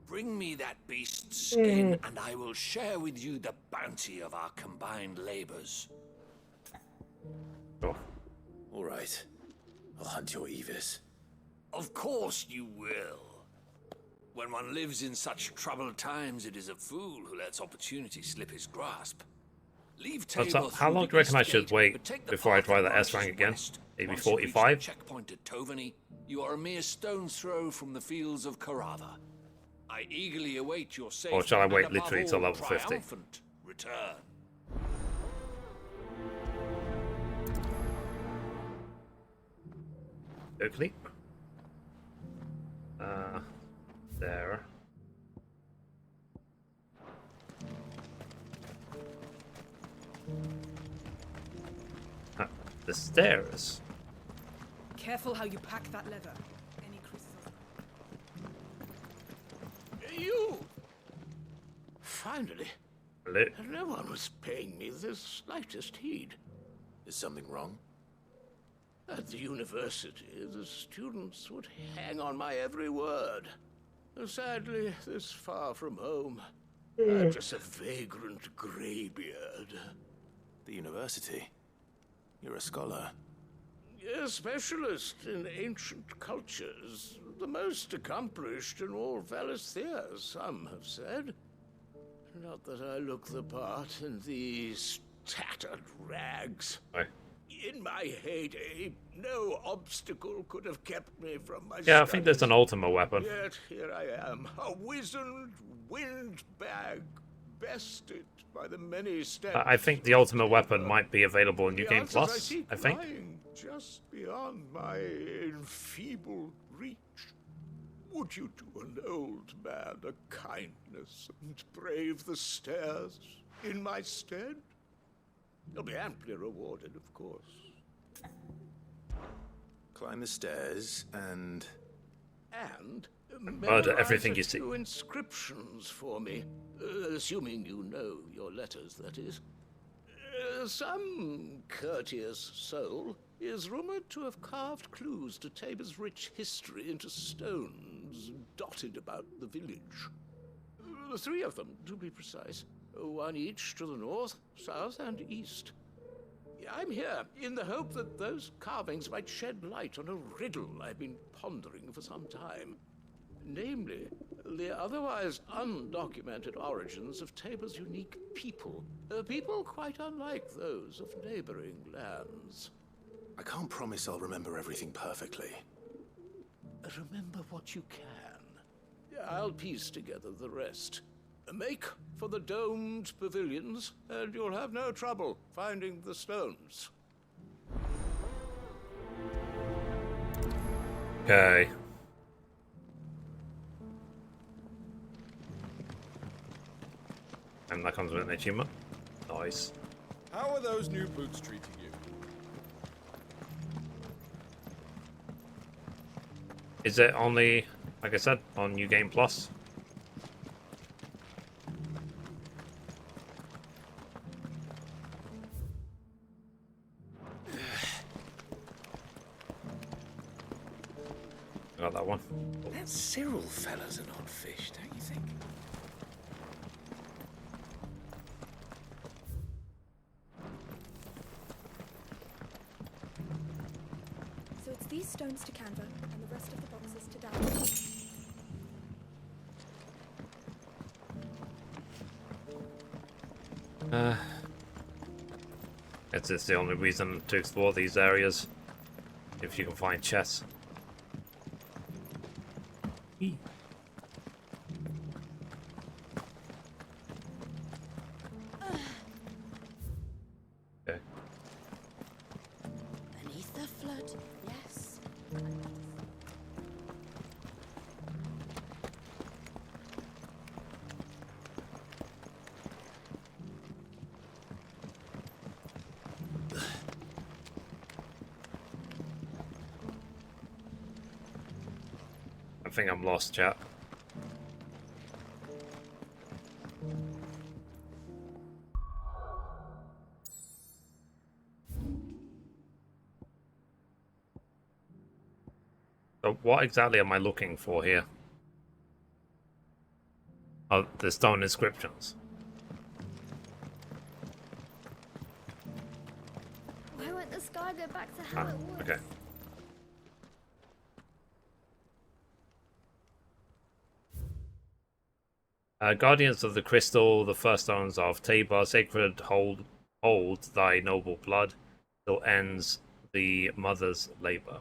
Bring me that beast's skin, and I will share with you the bounty of our combined labors. All right. I'll hunt your Evis. Of course you will. When one lives in such troubled times, it is a fool who lets opportunity slip his grasp. Leave Tabor How long do you reckon I should wait before I try the S rank again? Maybe 45? Checkpoint at Tovany, you are a mere stone's throw from the fields of Korava. I eagerly await your safe Or shall I wait and literally above till all, level 50? triumphant return. Oakley. There. The stairs. Careful how you pack that leather. Any crystals? You! Finally. Hello. No one was paying me the slightest heed. Is something wrong? At the university, the students would hang on my every word. Sadly, this far from home, I'm just a vagrant greybeard. The university? You're a scholar. A specialist in ancient cultures. The most accomplished in all Valisthea, some have said. Not that I look the part in these tattered rags. Aye. In my heyday, no obstacle could have kept me from my Yeah, I think there's an ultimate weapon. Yet here I am, a wizened windbag, bested by the many steps. I think the ultimate weapon might be available in New The Game answers Plus, seek I think. lying just beyond my enfeebled reach. Would you do an old man a kindness and brave the stairs in my stead? You'll be amply rewarded, of course. Climb the stairs and... And murder everything you see. memorize a few inscriptions for me, assuming you know your letters, that is. Some courteous soul is rumored to have carved clues to Tabor's rich history into stones dotted about the village. 3 of them, to be precise. 1 each to the north, south, and east. I'm here in the hope that those carvings might shed light on a riddle I've been pondering for some time. Namely, the otherwise undocumented origins of Tabor's unique people. People quite unlike those of neighboring lands. I can't promise I'll remember everything perfectly. Remember what you can. I'll piece together the rest. Make for the domed pavilions, and you'll have no trouble finding the stones. Okay. And that comes with an achievement. Nice. How are those new boots treating you? Is it only, like I said, on New Game Plus? Got that one. That Cyril fella's an odd fish, don't you think? So it's these stones to Canva and the rest of the boxes to download. It's the only reason to explore these areas. If you can find chests. Okay. Beneath the flood, yes. I think I'm lost, chat. So what exactly am I looking for here? Oh, the stone inscriptions. Why won't the sky go back to how it was? Okay. Guardians of the Crystal, the first stones of Tabor, sacred hold thy noble blood, till ends the mother's labor.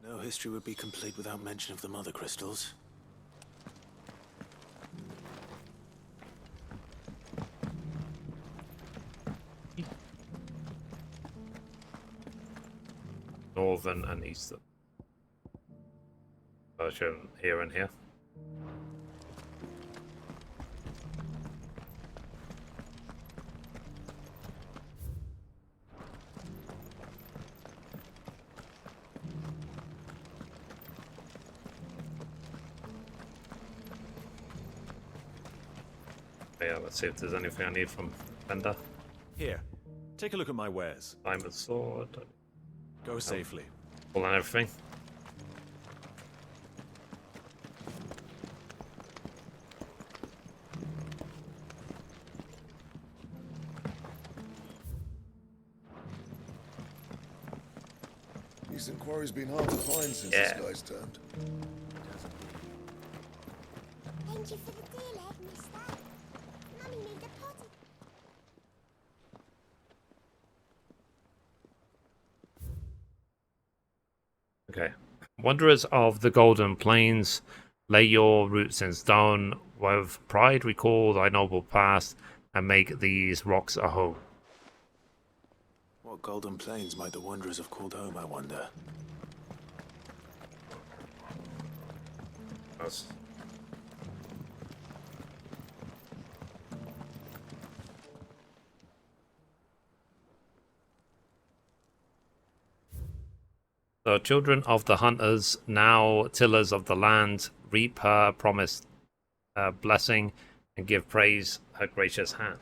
No history would be complete without mention of the mother crystals. Northern and eastern. Version here and here. Yeah, let's see if there's anything I need from vendor. Here, take a look at my wares. Diamond sword. Go safely. Pull on everything. These inquiries been hard to find since Yeah. this guy's turned. Thank you for the deal, Ed, mister. Mummy made a potty. Okay. Wanderers of the Golden Plains, lay your roots in stone. With pride recall thy noble past, and make these rocks a home. What golden plains might the wanderers have called home, I wonder? That's... The children of the hunters, now tillers of the land, reap her promised blessing and give praise her gracious hand.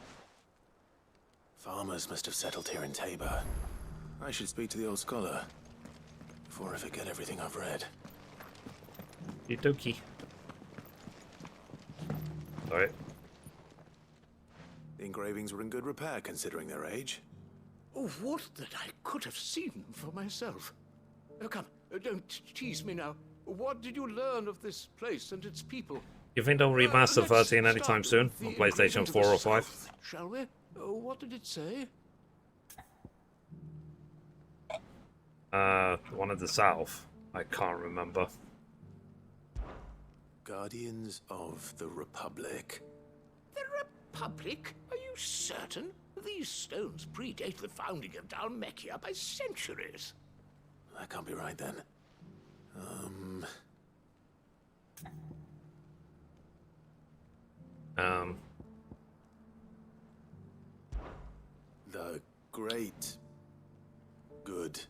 Farmers must have settled here in Tabor. I should speak to the old scholar before I forget everything I've read. Okie. Sorry. The engravings were in good repair considering their age. Oh, what that I could have seen for myself. Oh, come, don't tease me now. What did you learn of this place and its people? You think they'll remaster 13 anytime soon on PlayStation 4 or 5? Shall we? What did it say? One of the south. I can't remember. Guardians of the Republic. The Republic? Are you certain? These stones predate the founding of Dalmekia by centuries. That can't be right then. The great, good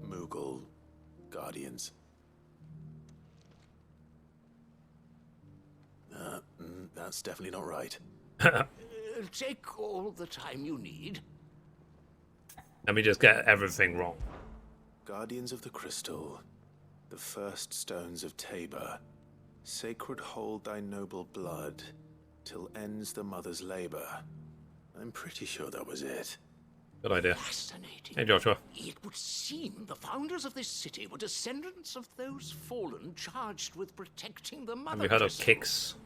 Mughal Guardians. That's definitely not right. Take all the time you need. Let me just get everything wrong. Guardians of the Crystal, the first stones of Tabor, sacred hold thy noble blood, till ends the mother's labor. I'm pretty sure that was it. Good idea. Fascinating. Hey, Joshua. It would seem the founders of this city were descendants of those fallen charged with protecting the mother. Have you heard of Kicks?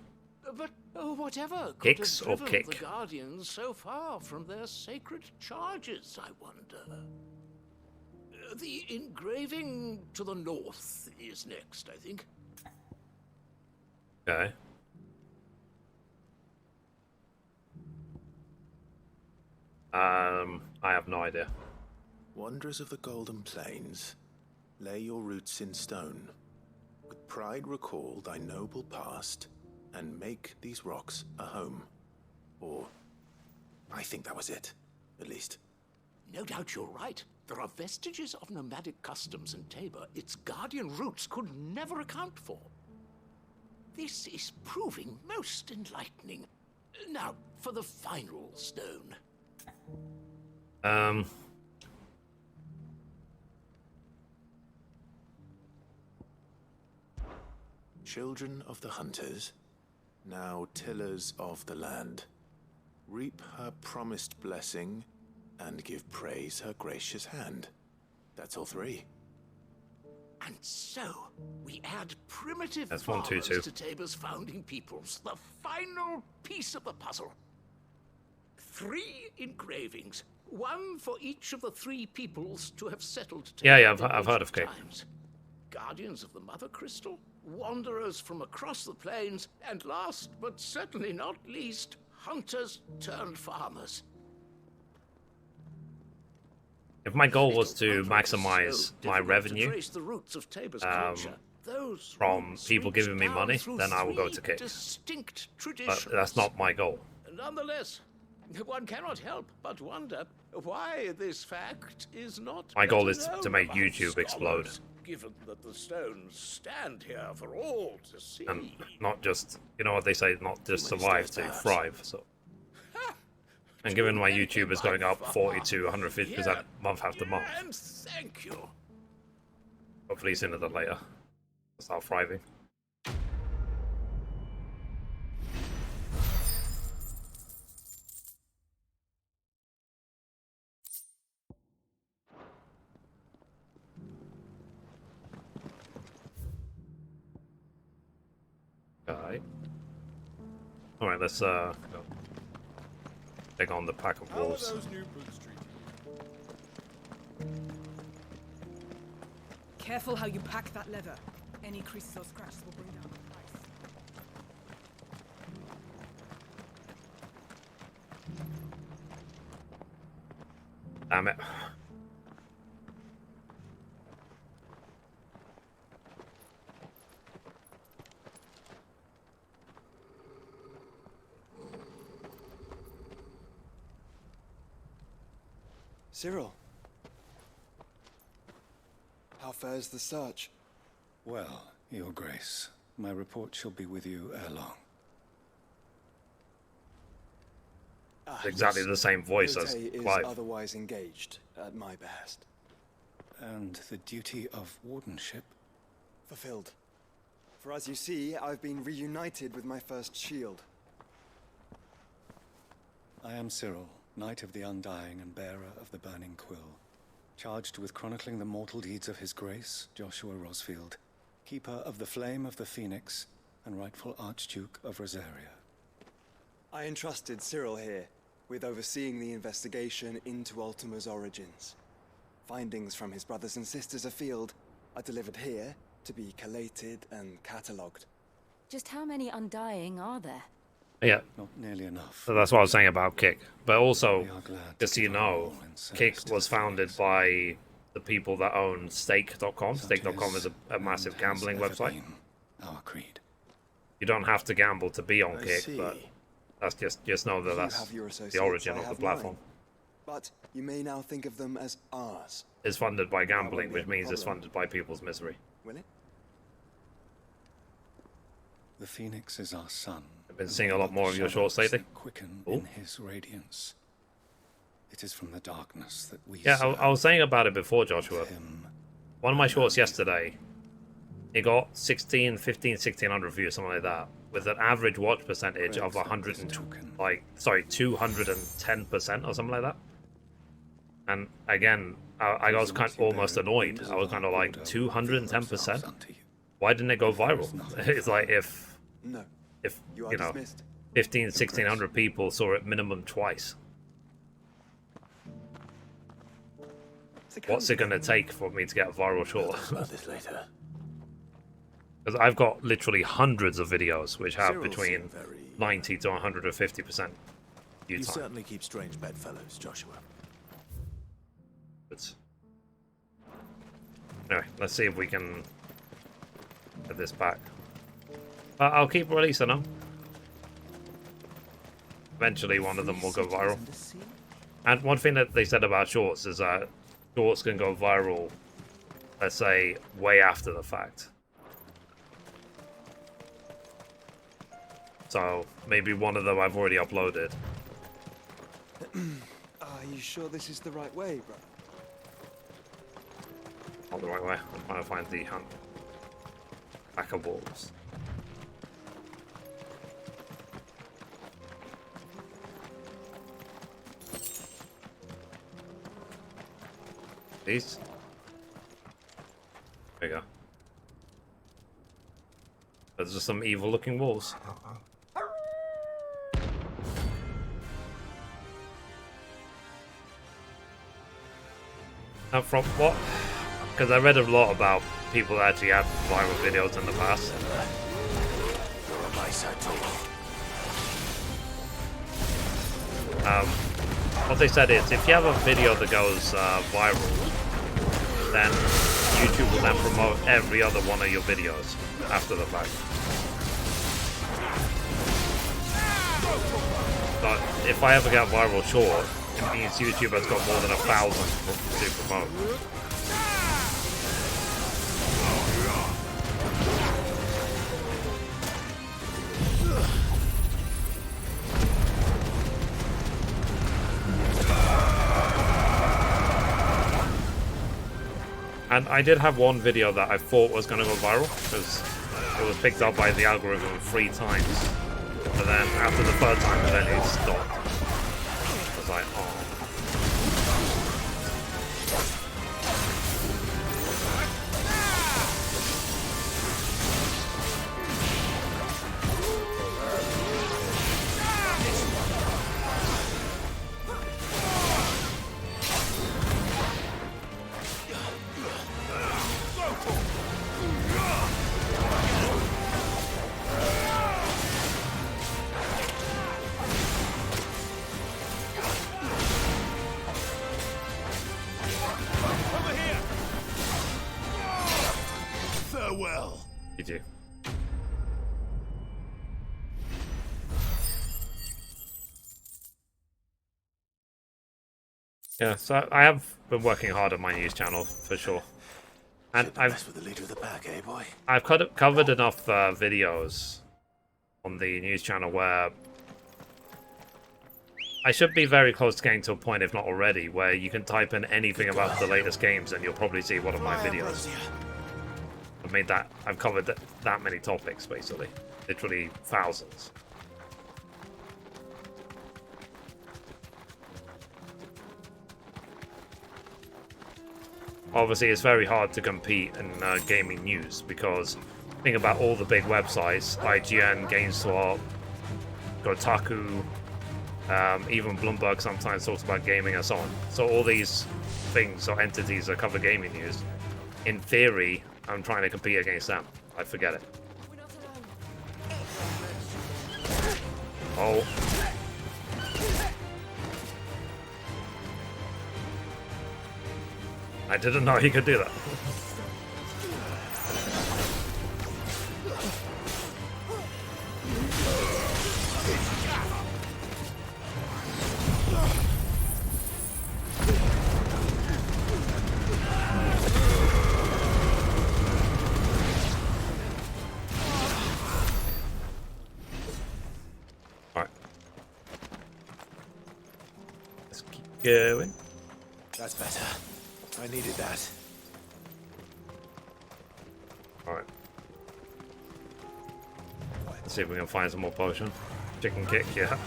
But whatever could Kicks have or driven Kick? the Guardians so far from their sacred charges, I wonder. The engraving to the north is next, I think. Okay. I have no idea. Wanderers of the Golden Plains, lay your roots in stone. With pride recall thy noble past, and make these rocks a home. Or, I think that was it, at least. No doubt you're right. There are vestiges of nomadic customs in Tabor its guardian roots could never account for. This is proving most enlightening. Now, for the final stone. Children of the hunters, now tillers of the land, reap her promised blessing and give praise her gracious hand. That's all three. And so, we add primitive That's 1, 2, farmers 2. to Tabor's founding peoples, the final piece of the puzzle. 3 engravings, one for each of the 3 peoples to have settled Tabor. Yeah, in I've heard of ancient Kick. times. Guardians of the Mother Crystal, wanderers from across the plains, and last but certainly not least, hunters turned farmers. If my goal was to maximize my revenue Trace the roots of Tabor's culture. Those from roots people reach giving me down money, through then I will go 3 to Kick. distinct But traditions. that's not my goal. Nonetheless, one cannot help but wonder why this fact is not. My goal better is to known make among YouTube explode. scholars, given that the stones stand here for all to see. And not just, you know what they say, not just survive, to thrive. So, and given my YouTube is going up 40 to 150% month after month, And thank you. hopefully sooner than later, I'll start thriving. Okay. Alright, let's go. Take on the pack of How are wolves. those new boots treating you? Careful how you pack that leather. Any creases or scratches will bring down the price. Damn it. Cyril. How fares the search? Well, Your Grace, my report shall be with you ere long. Exactly the same voice as Clive. Is otherwise engaged at my behest. And the duty of wardenship? Fulfilled. For as you see, I've been reunited with my first shield. I am Cyril, Knight of the Undying and bearer of the Burning Quill, charged with chronicling the mortal deeds of His Grace, Joshua Rosfield, keeper of the Flame of the Phoenix and rightful Archduke of Rosaria. I entrusted Cyril here with overseeing the investigation into Ultima's origins. Findings from his brothers and sisters afield are delivered here to be collated and catalogued. Just how many Undying are there? Yeah. Not nearly enough. So that's what I was saying about Kick. But also, just so you know, Kick was founded by the people that own Stake.com. Stake.com is a massive gambling website. Our creed. You don't have to gamble to be on Kick, but that's just know that that's the origin of the platform. But you may now think of them as ours. It's funded by gambling, which means it's funded by people's misery. Will it? The Phoenix is our sun. I've been seeing a lot more of your shorts lately. Quicken in his radiance. It is from the darkness that we Yeah, I was saying about it before, Joshua. One of my shorts yesterday, it got 1600 views, something like that, with an average watch percentage of 210% or something like that. And again, I was kind of almost annoyed. I was kind of like, 210%? Why didn't it go viral? It's like if you know, 1600 people saw it minimum twice. What's it going to take for me to get a viral short? Because I've got literally hundreds of videos which have between 90 to 150% view You time. certainly keep strange bedfellows, Joshua. But anyway, let's see if we can get this back. I'll keep releasing them. Eventually one of them will go viral. And one thing that they said about shorts is that shorts can go viral, let's say, way after the fact. So maybe one of them I've already uploaded. Are you sure this is the right way, bro? Not the right way. I'm trying to find the hunt. Back of wolves. These? There you go. Those are some evil looking wolves. Now from what? Because I read a lot about people that actually had viral videos in the past. What they said is, if you have a video that goes viral, then YouTube will then promote every other one of your videos after the fact. But if I ever get a viral short, it means YouTube has got more than 1,000 to promote. And I did have one video that I thought was going to go viral, because it was picked up by the algorithm 3 times. But then after the 3rd time, then it stopped. I was like, oh. You do. Yeah, so I have been working hard on my news channel for sure, and I've with the leader of the pack, eh, boy? I've covered enough videos on the news channel where I should be very close to getting to a point, if not already, where you can type in anything about the latest games and you'll probably see one of my videos. I've covered that many topics, basically. Literally thousands. Obviously, it's very hard to compete in gaming news because think about all the big websites, IGN, GameSwap, Kotaku, even Bloomberg sometimes talks about gaming and so on. So all these things or entities that cover gaming news, in theory, I'm trying to compete against them. I forget it. Oh. I didn't know he could do that. Alright. Let's keep going. That's better. I needed that. Alright. Let's see if we can find some more potion. Chicken kick, yeah.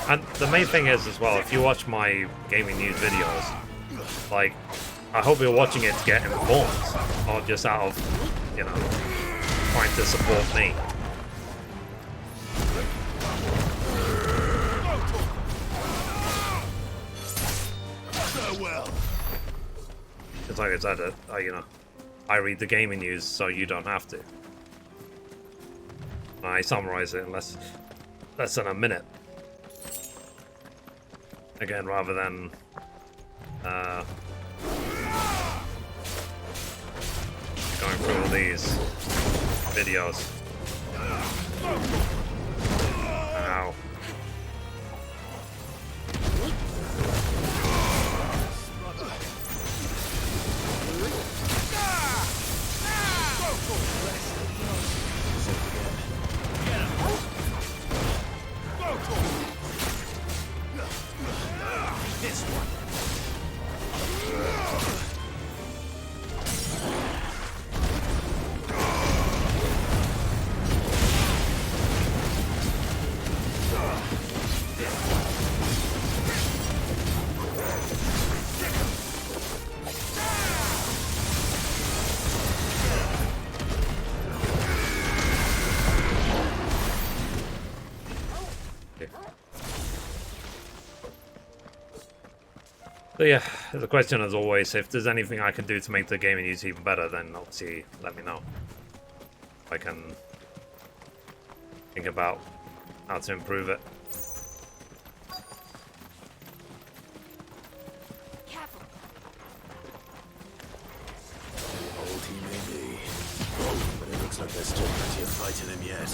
And the main thing is as well, if you watch my gaming news videos, like, I hope you're watching it to get informed, or just out of, you know, trying to support me. It's like I said, you know, I read the gaming news so you don't have to. I summarize it in less than a minute. Again, rather than going through all these videos. Ow. So yeah, the question as always, if there's anything I can do to make the gaming news even better, then obviously let me know. I can think about how to improve it. Old he may be, but it looks like there's still plenty of fight in him yet.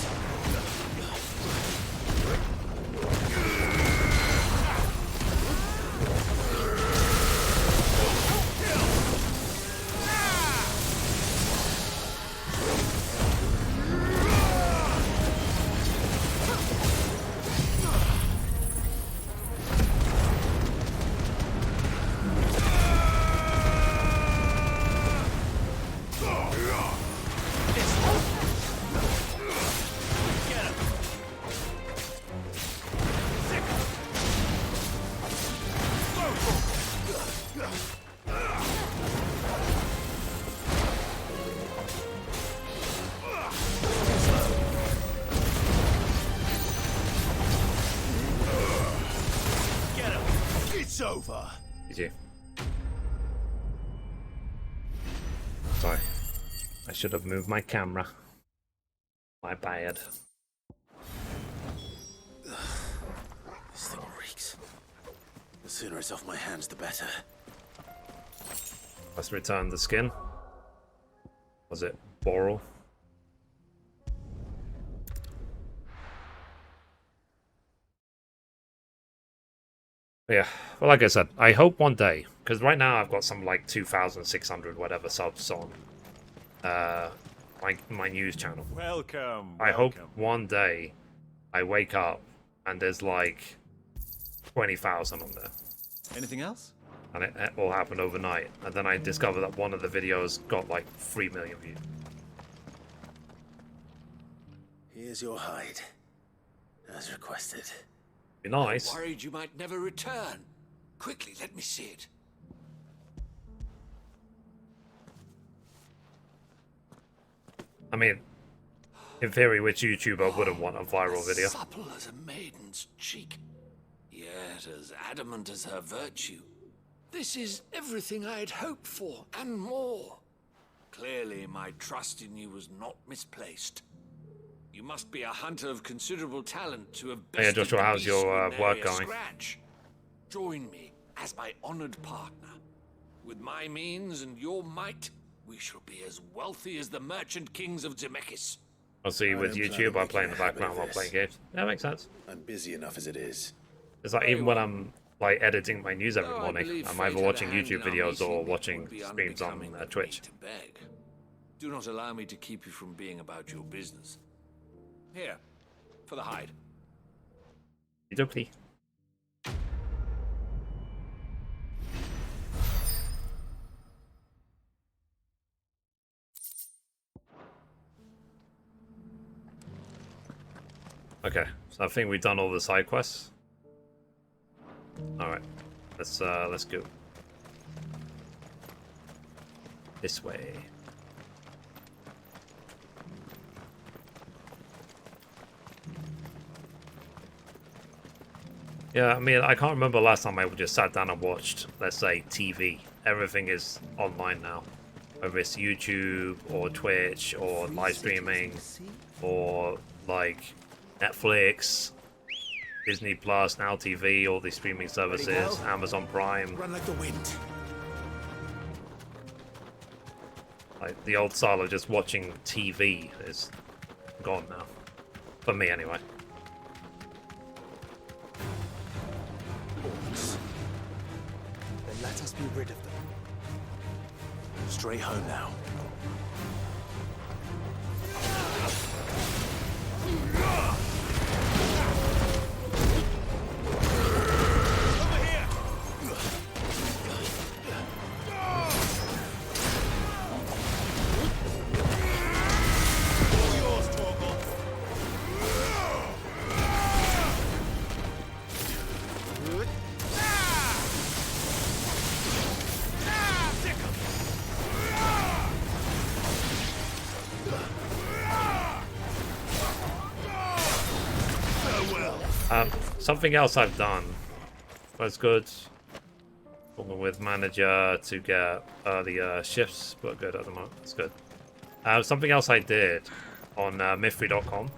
It's over. Easy. Sorry. I should have moved my camera. My bad. This thing reeks. The sooner it's off my hands, the better. Let's return the skin. Was it Boral? Yeah, well, like I said, I hope one day, because right now I've got some like 2,600 whatever subs on my news channel. Welcome. I hope one day I wake up and there's like 20,000 on there. Anything else? And it all happened overnight, and then I discovered that one of the videos got like 3 million views. Here's your hide, as requested. Be nice. I worried you might never return. Quickly, let me see it. I mean, in theory, which YouTuber wouldn't want a viral video? Supple as a maiden's cheek, yet as adamant as her virtue. This is everything I had hoped for, and more. Clearly, my trust in you was not misplaced. You must be a hunter of considerable talent to have bested Yeah, Joshua, how's the your beast with work nary a going? scratch. Join me as my honored partner. With my means and your might, we shall be as wealthy as the merchant kings of Zemeckis. I'll see you with YouTube. I play in the background while playing games. Yeah, that makes sense. I'm busy enough as it is. It's like even when I'm like editing my news every Though I morning, believe I'm either fate had a watching hand YouTube in our videos or meeting, it watching would be streams on unbecoming of Twitch. me to beg. Do not allow me to keep you from being about your business. Here, for the hide. Okie Okay, so I think we've done all the side quests. All right, let's go this way. Yeah, I mean, I can't remember last time I just sat down and watched, let's say, TV. Everything is online now, whether it's YouTube or Twitch or live streaming or like Netflix, Disney Plus, Now TV, all these streaming services, Amazon Prime. Run like the wind. Like the old style of just watching TV is gone now, for me anyway. Then let us be rid of them. Straight home now. Something else I've done was good. Talking with manager to get earlier shifts, but good at the moment. It's good. Something else I did on Mithrie.com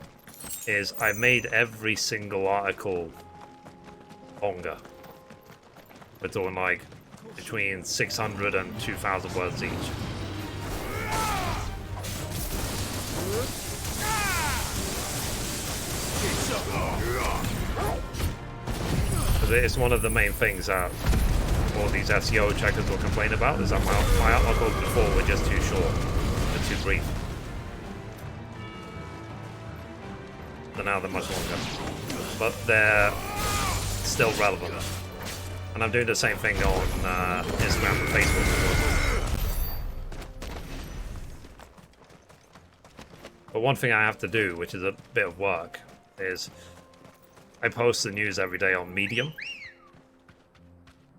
is I made every single article longer. We're talking like between 600 and 2,000 words each. It's one of the main things that all these SEO checkers will complain about, is that my articles before were just too short and too brief. But now they're much longer. But they're still relevant. And I'm doing the same thing on Instagram and Facebook as well. But one thing I have to do, which is a bit of work, is I post the news every day on Medium,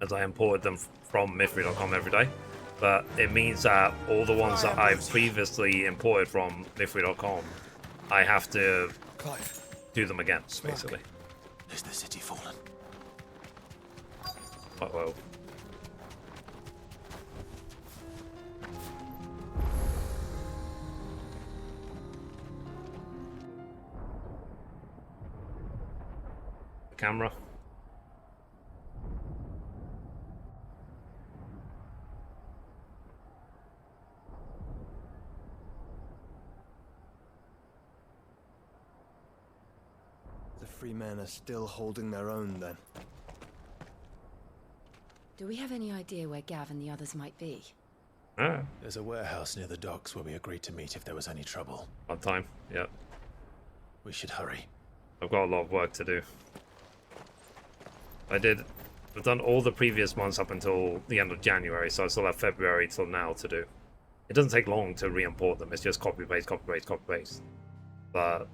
as I imported them from Mithrie.com every day. But it means that all the ones that I've previously imported from Mithrie.com, I have to do them again, basically. Is the city fallen? Uh-oh. Camera. Mithrie men are still holding their own, then. Do we have any idea where Gav and the others might be? There's a warehouse near the docks where we agreed to meet if there was any trouble. On time, yeah. We should hurry. I've got a lot of work to do. I've done all the previous months up until the end of January, so I still have February till now to do. It doesn't take long to re-import them, it's just copy paste, copy paste, copy paste. But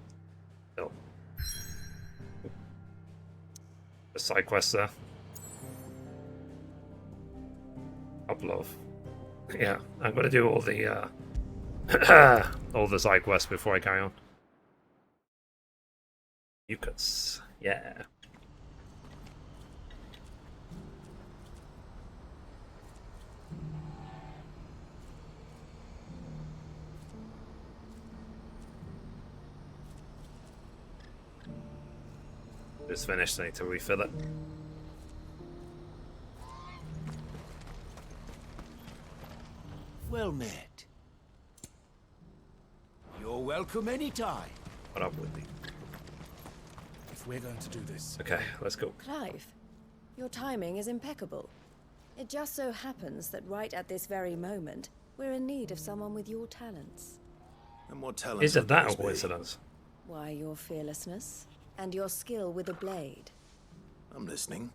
still. A side quest there. Couple of. Yeah, I'm gonna do all the all the side quests before I carry on. Mucus, yeah. Just finished, I need to refill it. Well met. You're welcome anytime. What up, Woodley? If we're going to do this... Okay, let's go. Clive, your timing is impeccable. It just so happens that right at this very moment, we're in need of someone with your talents. And what talents Is it would that those a be? coincidence? Why, your fearlessness and your skill with a blade. I'm listening.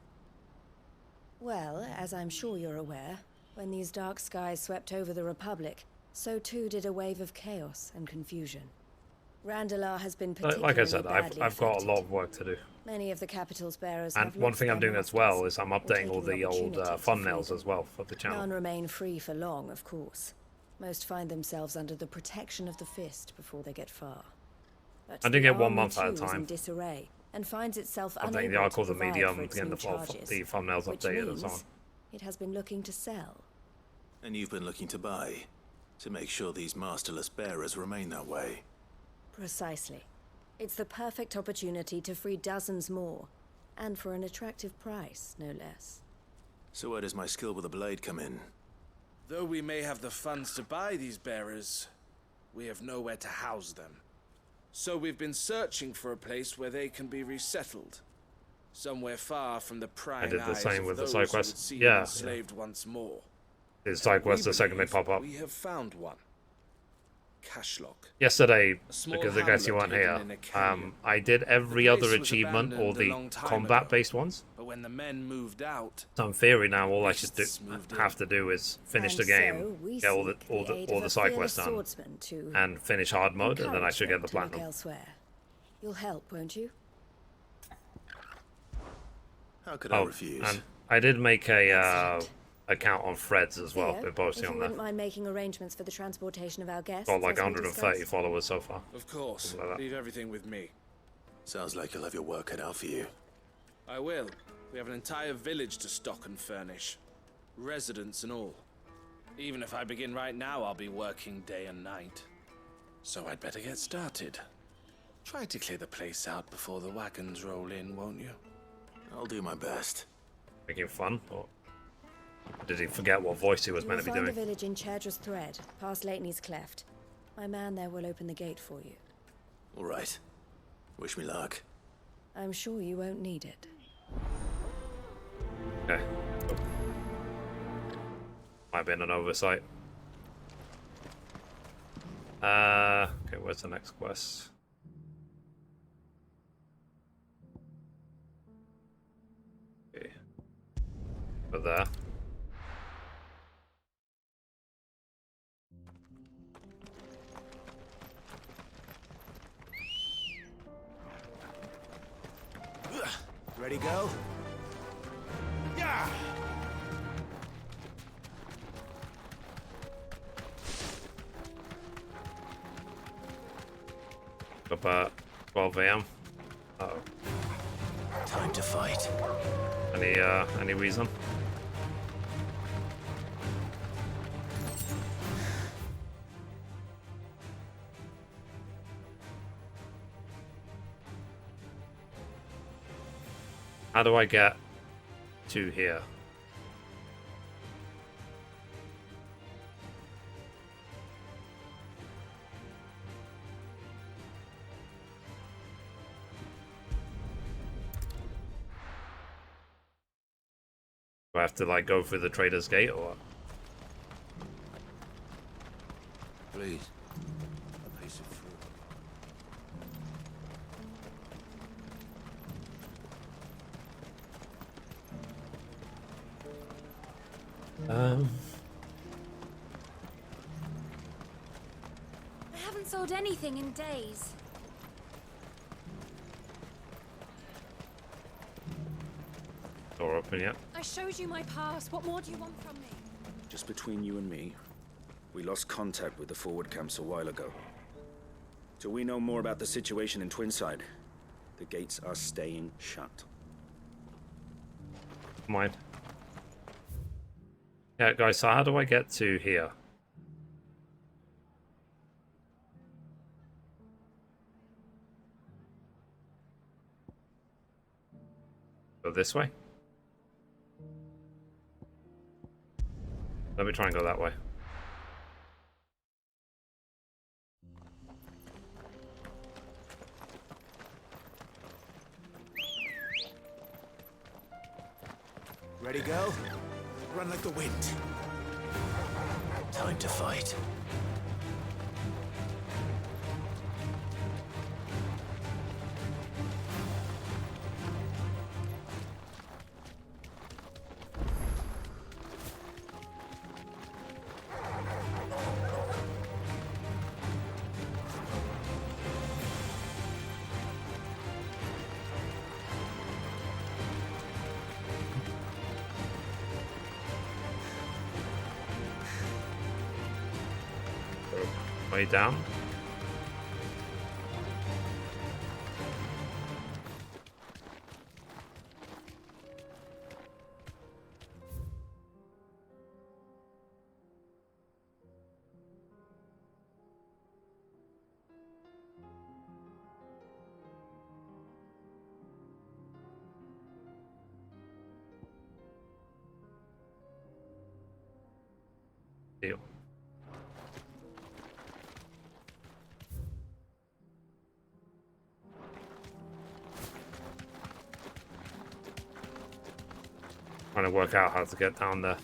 Well, as I'm sure you're aware, when these dark skies swept over the Republic, so too did a wave of chaos and confusion. Randalar has been particularly Like I said, badly I've got a affected. lot of work to do. Many of the capital's bearers And have one lost thing I'm their doing as masters well is I'm or updating all taking the old opportunity to thumbnails free as well for the channel. None remain free for long, of course. Most find themselves under the protection of the Fist before they get far. But I do the get 1 army month at a too is in time. disarray and finds itself Updating unable the articles to of provide Medium, for its getting new the charges, thumbnails which updated and so on. means it has been looking to sell. And you've been looking to buy, to make sure these masterless bearers remain that way. Precisely. It's the perfect opportunity to free dozens more, and for an attractive price, no less. So where does my skill with a blade come in? Though we may have the funds to buy these bearers, we have nowhere to house them. So we've been searching for a place where they can be resettled. Somewhere far from the prying did the eyes same of with the those side who would quests. see Yeah, them enslaved once more. It's side quests We the second they believe pop up. We have found one. Cashlock. Yesterday, small because I guess you weren't hamlet here, hidden in a canyon. I did every The other place was achievement, all abandoned a the long time combat-based ones. But when the men moved out, So in theory now, all I should moved have to do is finish the And game, so we get all seek the aid all of the a side fearless quests done, swordsman to and finish hard mode, and then I encourage should get them the to look platinum. elsewhere. You'll help, won't you? How could I refuse? And I did make a account on Threads as well. Theo, Been if posting you on wouldn't there. mind making arrangements for the transportation of our guests. Got like as we 130 discussed. followers so far. of course, Something like that. leave everything with me. Sounds like you'll have your work cut out for you. I will. We have an entire village to stock and furnish. Residents and all. Even if I begin right now, I'll be working day and night. So I'd better get started. Try to clear the place out before the wagons roll in, won't you? I'll do my best. Making fun? Or did he forget what voice he was You meant will to be find a doing? village in Chedra's Thread, past Lateney's Cleft. My man there will open the gate for you. All right. Wish me luck. I'm sure you won't need it. Okay. Might have been an oversight. Okay, where's the next quest? Okay. Over there. Ready, go? Yeah! Up at 12 AM. Uh-oh. Time to fight. Any reason? How do I get to here? I have to like go through the trader's gate or what? Please. A piece of fruit. I haven't sold anything in days. Door open yet? I showed you my pass. What more do you want from me? Just between you and me, we lost contact with the forward camps a while ago. Till we know more about the situation in Twinside, the gates are staying shut. Mind. Yeah, guys, so how do I get to here? Go this way? Let me try and go that way. Ready, girl? Run like the wind. Time to fight. Way down. Deal. Trying to work out how to get down there.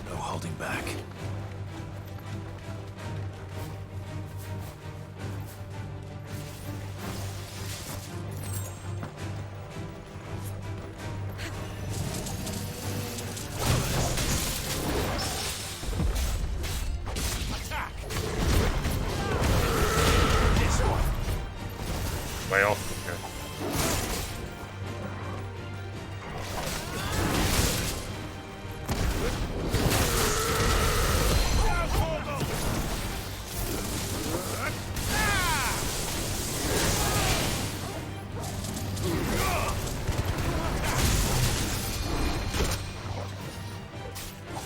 No holding back. Way off. Okay.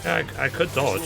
Yeah, I could dodge.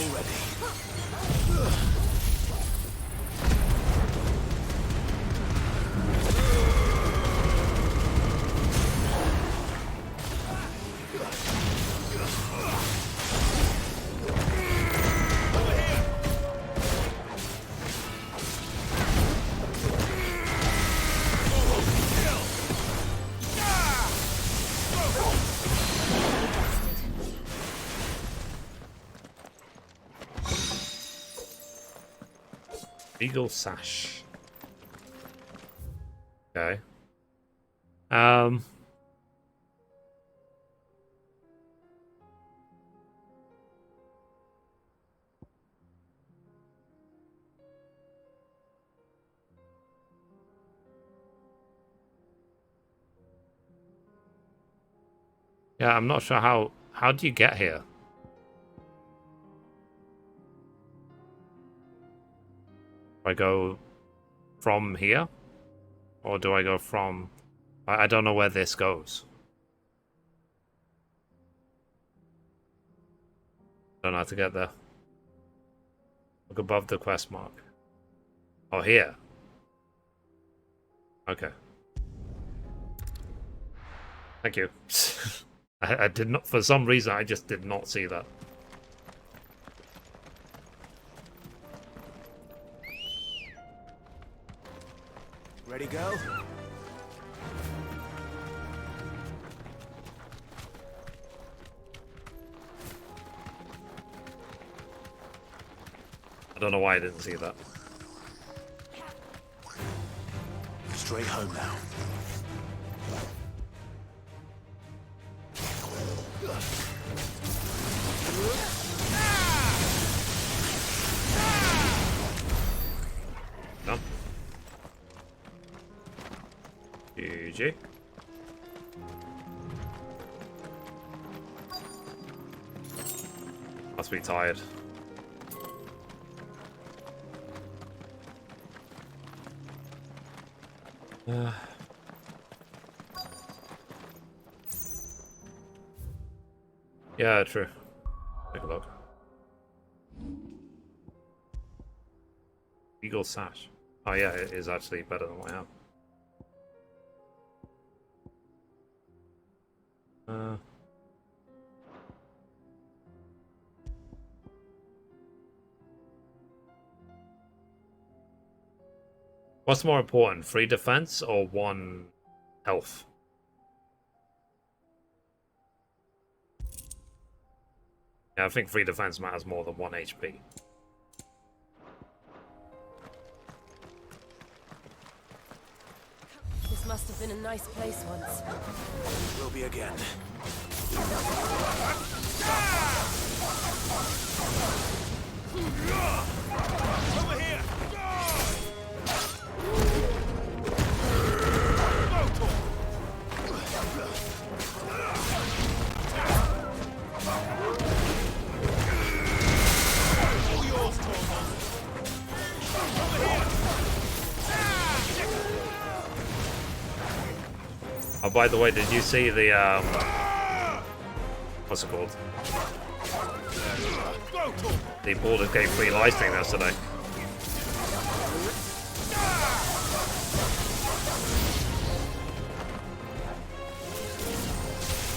Eagle sash. Okay. Yeah, I'm not sure how do you get here? Do I go from here? Or do I go from... I don't know where this goes. Don't know how to get there. Look above the quest mark. Oh, here. Okay. Thank you. I did not, for some reason, I just did not see that. Ready, go? I don't know why I didn't see that. Straight home now. Done. GG. Must be tired. Yeah, true. Take a look. Eagle Sash. Oh yeah, it is actually better than what I have. What's more important, free defense or 1 health? Yeah, I think free defense matters more than 1 HP. This must have been a nice place once. Will be again. Over here! All yours, Tormund. Over here! Oh, by the way, did you see the what's it called? The Baldur's Gate 3 live stream yesterday.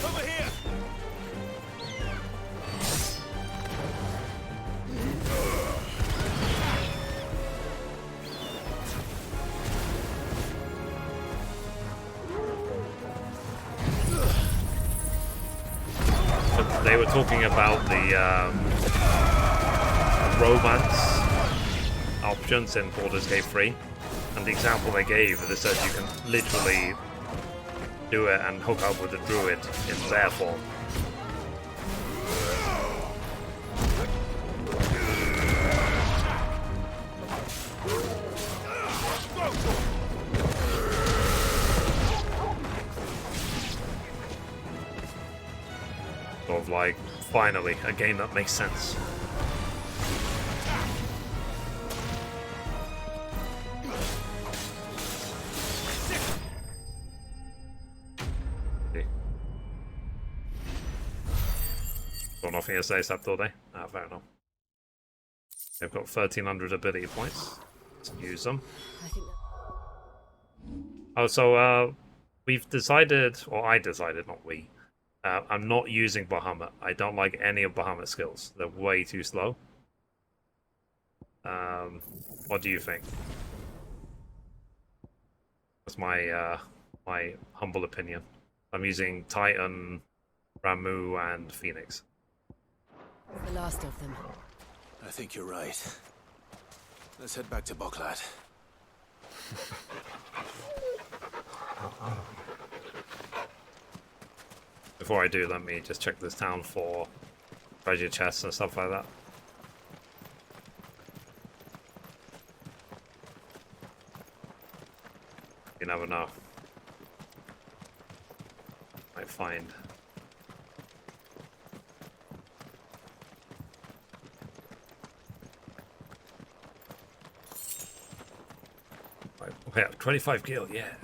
Over here! They were talking about the romance options in Baldur's Gate 3, and the example they gave, they said you can literally do it and hook up with a druid in bear form. Sort of like, finally, a game that makes sense. Got nothing to say except all day? Ah, fair enough. They've got 1,300 ability points. Let's use them. Oh, so, we've decided, or I decided, not we. I'm not using Bahamut. I don't like any of Bahamut's skills. They're way too slow. What do you think? That's my my humble opinion. I'm using Titan, Ramu, and Phoenix. The last of them. I think you're right. Let's head back to Boklad. Before I do, let me just check this town for treasure chests and stuff like that. You never know. Might find. Yeah, 25 gil, yeah.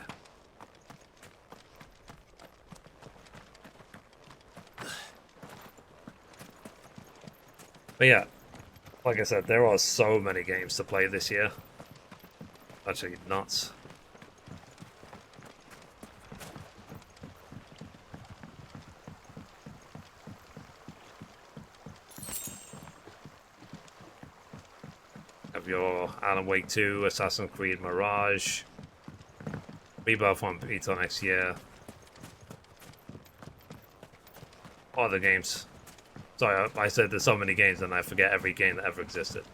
But yeah, like I said, there are so many games to play this year. Actually, nuts. Have your Alan Wake 2, Assassin's Creed Mirage, Rebirth won't be till next year. Other games. Sorry, I said there's so many games and I forget every game that ever existed.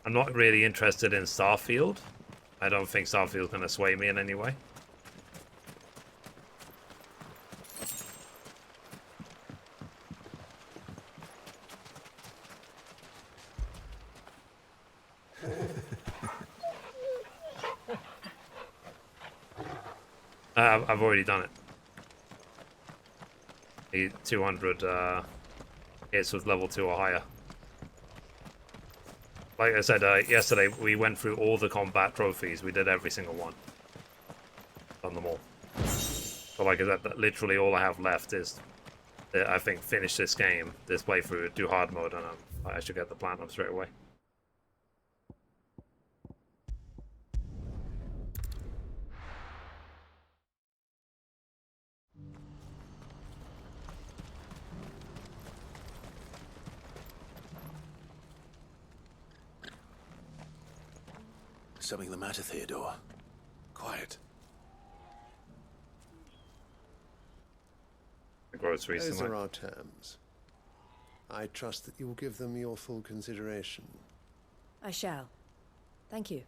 I'm not really interested in Starfield. I don't think Starfield's going to sway me in any way. I've already done it. The 200 hits with level 2 or higher. Like I said yesterday, we went through all the combat trophies. We did every single one. Done them all. So like I said, literally all I have left is, I think, finish this game, this playthrough, do hard mode, and I should get the platinum straight away. Something the matter, Theodore? Quiet. The groceries. Those are our terms. I trust that you will give them your full consideration. I shall. Thank you.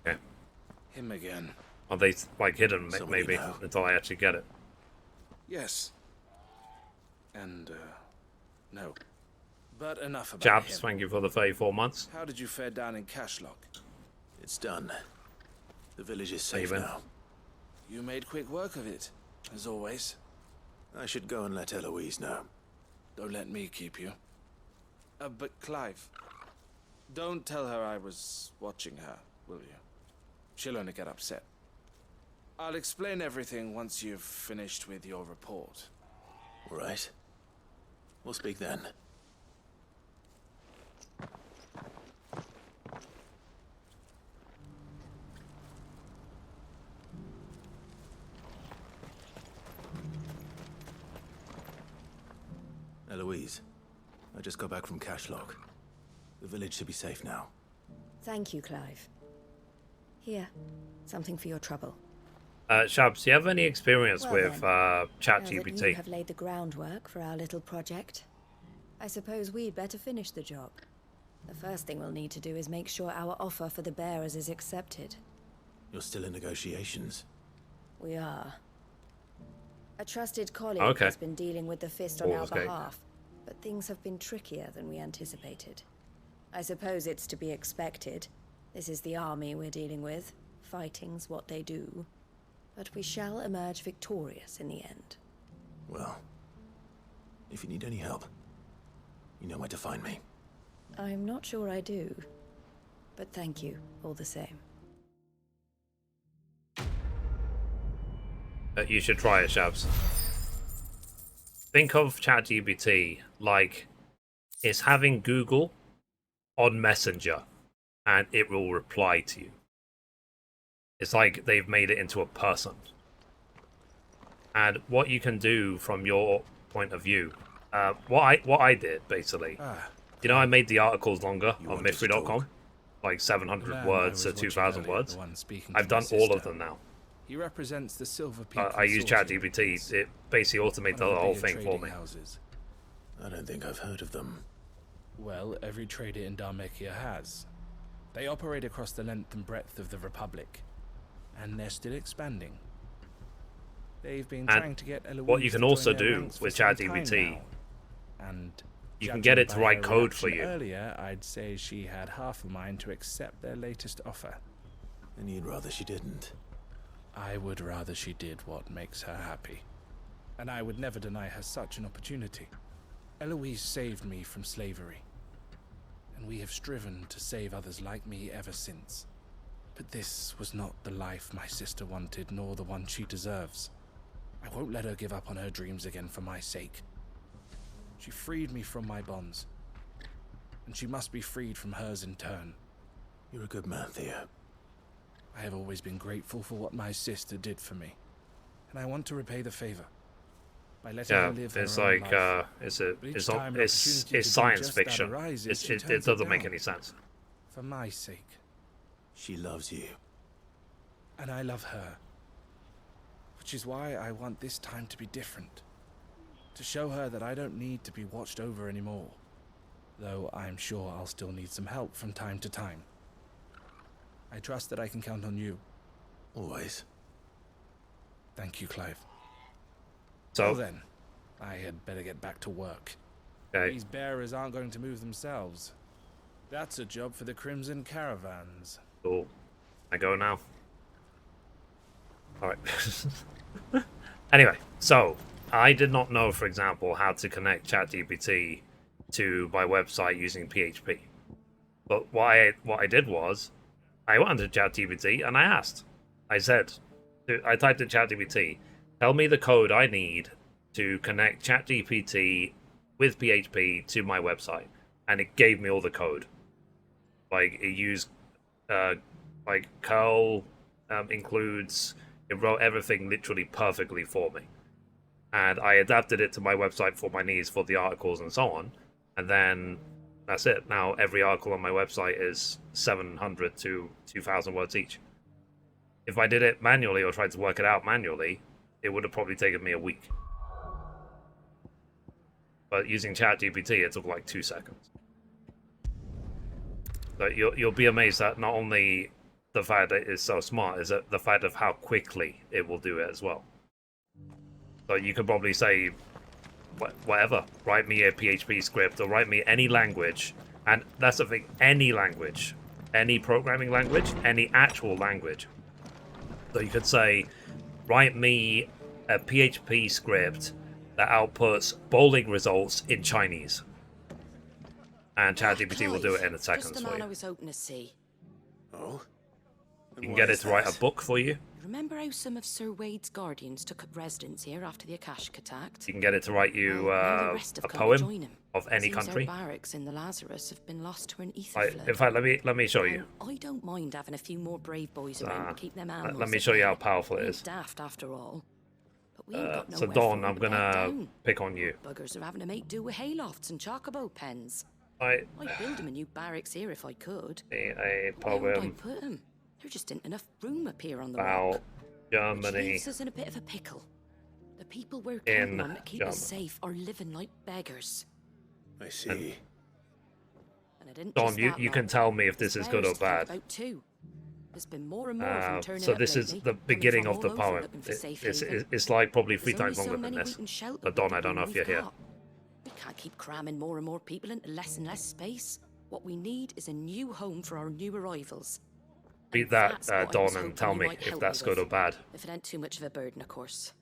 Okay. Him again. Are they like hidden maybe until I actually get it? Yes. And, no. But enough about Chaps, him. thank you for the 34 months. How did you fare down in Cashlock? It's done. The village is safe now. You made quick work of it, as always. I should go and let Eloise know. Don't let me keep you. But Clive, don't tell her I was watching her, will you? She'll only get upset. I'll explain everything once you've finished with your report. All right. We'll speak then. Eloise, I just got back from Cashlock. The village should be safe now. Thank you, Clive. Here, something for your trouble. Shabs, do you have any experience Well with Now that ChatGPT? you have laid the groundwork for our little project, I suppose we'd better finish the job. The first thing we'll need to do is make sure our offer for the bearers is accepted. You're still in negotiations. We are. A trusted colleague Okay. has been dealing with the Fist on our Balls Gate. behalf, but things have been trickier than we anticipated. I suppose it's to be expected. This is the army we're dealing with. Fighting's what they do. But we shall emerge victorious in the end. Well, if you need any help, you know where to find me. I'm not sure I do. But thank you, all the same. You should try it, Shabs. Think of ChatGPT like it's having Google on Messenger, and it will reply to you. It's like they've made it into a person. And what you can do from your point of view, what I did basically, you know, I made the articles longer on Mithrie.com, like 700 words to 2,000 words. I've done all of them now. He represents the Silver Peak. I use ChatGPT. It basically automates the whole thing for me. Houses. I don't think I've heard of them. Well, every trader in Dharmekia has. They operate across the length and breadth of the Republic, and they're still expanding. They've been trying to get Eloise what you can to also join their do ranks with for some time ChatGPT, now. And you can judging get it to by write her code for reaction you. Earlier, I'd say she had half a mind to accept their latest offer. And you'd rather she didn't. I would rather she did what makes her happy. And I would never deny her such an opportunity. Eloise saved me from slavery. And we have striven to save others like me ever since. But this was not the life my sister wanted, nor the one she deserves. I won't let her give up on her dreams again for my sake. She freed me from my bonds, and she must be freed from hers in turn. You're a good man, Theo. I have always been grateful for what my sister did for me, and I want to repay the favor by letting her live her it's own like life. it's science fiction. It doesn't make any sense. For my sake. She loves you. And I love her. Which is why I want this time to be different. To show her that I don't need to be watched over anymore. Though I'm sure I'll still need some help from time to time. I trust that I can count on you. Always. Thank you, Clive. So Well then, I had better get back to work. Okay. These bearers aren't going to move themselves. That's a job for the Crimson Caravans. Cool. I go now. Alright. Anyway, so I did not know, for example, how to connect ChatGPT to my website using PHP. But what I did was, I went into ChatGPT and I asked. I typed in ChatGPT, tell me the code I need to connect ChatGPT with PHP to my website. And it gave me all the code. Like, it used, like, curl includes, it wrote everything literally perfectly for me. And I adapted it to my website for my needs for the articles and so on. And then that's it. Now every article on my website is 700 to 2,000 words each. If I did it manually or tried to work it out manually, it would have probably taken me a week. But using ChatGPT, it took like 2 seconds. So you'll be amazed at not only the fact that it's so smart, is that the fact of how quickly it will do it as well. So you could probably say, whatever, write me a PHP script or write me any language, and that's the thing, any language, any programming language, any actual language. So you could say, write me a PHP script that outputs bowling results in Chinese. And ChatGPT will do it in a second Just the for man you. I was hoping to see. Oh? You can get it to write a book for you. Remember how some of Sir Wade's guardians took up residence here after the Akashic attacked? You can get it to write you Now the rest have a come to join poem him. of any Seems country. Our barracks in the Lazarus have been lost to an ether Right, flood. in fact, let me show you. I don't mind having a few more brave boys around to keep them animals. Let me at show you bay. how powerful it Ain't is. daft after all. But we ain't got So nowhere Dawn, for 'em I'm to bed gonna down. pick on you. Buggers are having to make do with haylofts and chocobo pens. Right. I'd build them a new barracks here if I could. A Where would I poem put them? There just ain't enough room up here on the about rock. Which Germany leaves us in a bit of a pickle. The people we're counting in on to keep us Germany. safe are living like beggars. I see. And it ain't Dawn, just that you lot. can tell me if this There's is good or bears to think bad. about too. There's been more and more of them turning So up this is lately, the coming beginning from of the all over poem. looking for safe haven. It's like probably 3 There's only times longer so than many this. we can shelter But with Dawn, the I don't know room if you're we've here. got. We can't keep cramming more and more people into less and less space. What we need is a new home for our new arrivals. Read that, That's what I Dawn, was and hoping tell you me might if help that's me good or with. bad. If it ain't too much of a burden, of course.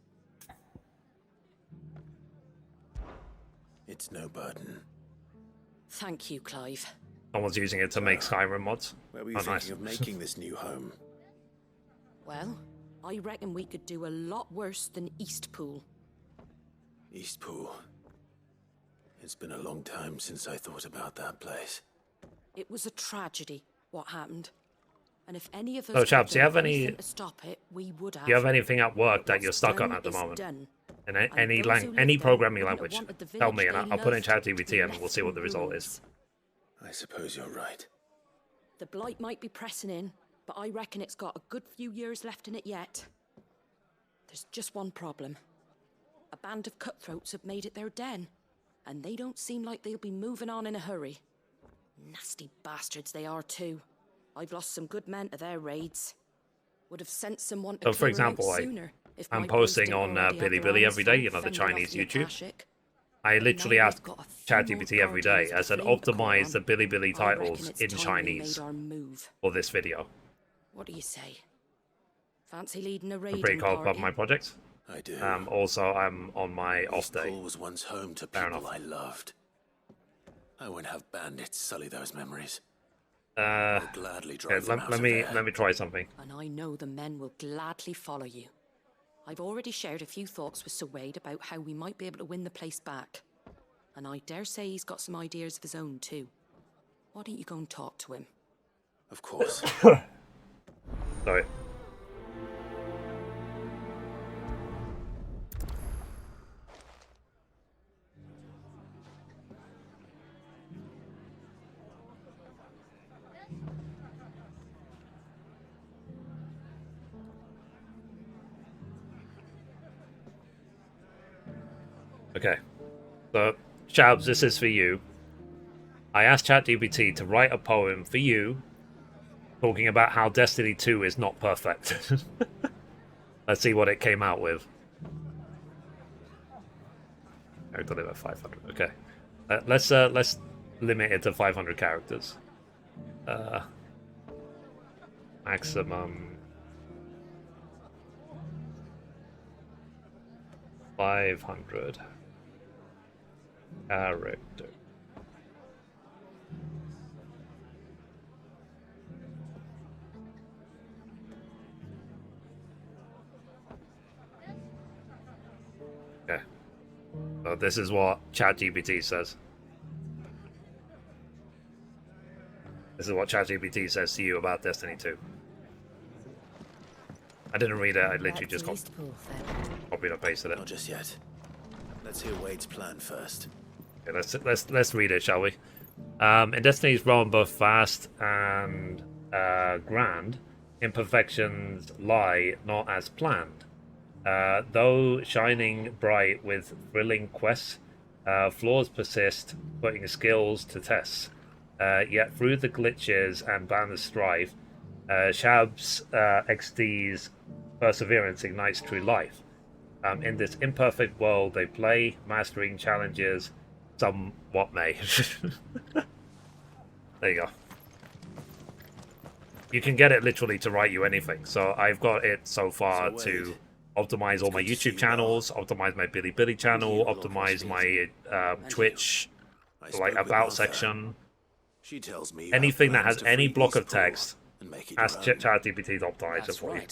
It's no burden. Thank you, Clive. Someone's using it to make Skyrim mods. Where were you Oh, thinking nice. of making this new home? Well, I reckon we could do a lot worse than Eastpool. Eastpool. It's been a long time since I thought about that place. It was a tragedy, what happened. And if any of us So, could chaps, do you done have any- anything to stop it, we would have. Do you have anything at work that you're What's stuck on done at the is moment? done. And And any those who live any there programming wouldn't have language. wanted the Tell me, village and they I'll put in loved to be ChatGPT and we'll left see what in the result ruins. is. I suppose you're right. The blight might be pressing in, but I reckon it's got a good few years left in it yet. There's just one problem. A band of cutthroats have made it their den, and they don't seem like they'll be moving on in a hurry. Nasty bastards they are too. I've lost some good men to their raids. Would have sent someone to So, for clear 'em out example, sooner if I'm my boys posting didn't on already have their Bilibili hands every day, full you know, the fending off Chinese the YouTube. Akashic. I literally Now ask we've got a few ChatGPT more every day. guardians I to said, flame the optimize core the on. Bilibili I reckon titles it's in time we Chinese made our move. for this video. What do you say? Fancy leading a I'm raiding pretty cold party? about my project. I do. Also, I'm on my off day. Eastpool was once home to Fair people enough. I loved. I won't have bandits sully those memories. Uh, I'll gladly okay, drive them out let of me there. let me try something. And I know the men will gladly follow you. I've already shared a few thoughts with Sir Wade about how we might be able to win the place back. And I dare say he's got some ideas of his own too. Why don't you go and talk to him? Of course. Sorry. Okay, so Shabs, this is for you. I asked ChatGPT to write a poem for you talking about how Destiny 2 is not perfect. Let's see what it came out with. I got it at 500. Okay, let's limit it to 500 characters. Maximum 500 character. Okay. So this is what ChatGPT says. This is what ChatGPT says to you about Destiny 2. I didn't read it, I literally just copied and pasted it. Not just yet. Let's hear Wade's plan first. Okay, let's read it, shall we? In Destiny's realm, both fast and grand, imperfections lie not as planned. Though shining bright with thrilling quests, flaws persist, putting skills to tests. Yet through the glitches and boundless strife, Shab's XD's perseverance ignites true life. In this imperfect world they play, mastering challenges somewhat may. There you go. You can get it literally to write you anything. So I've got it so far to optimize all my YouTube channels, optimize my Bilibili channel, optimize my Twitch, like about section. She tells me anything that has any block of text, ask ChatGPT to optimize it for you.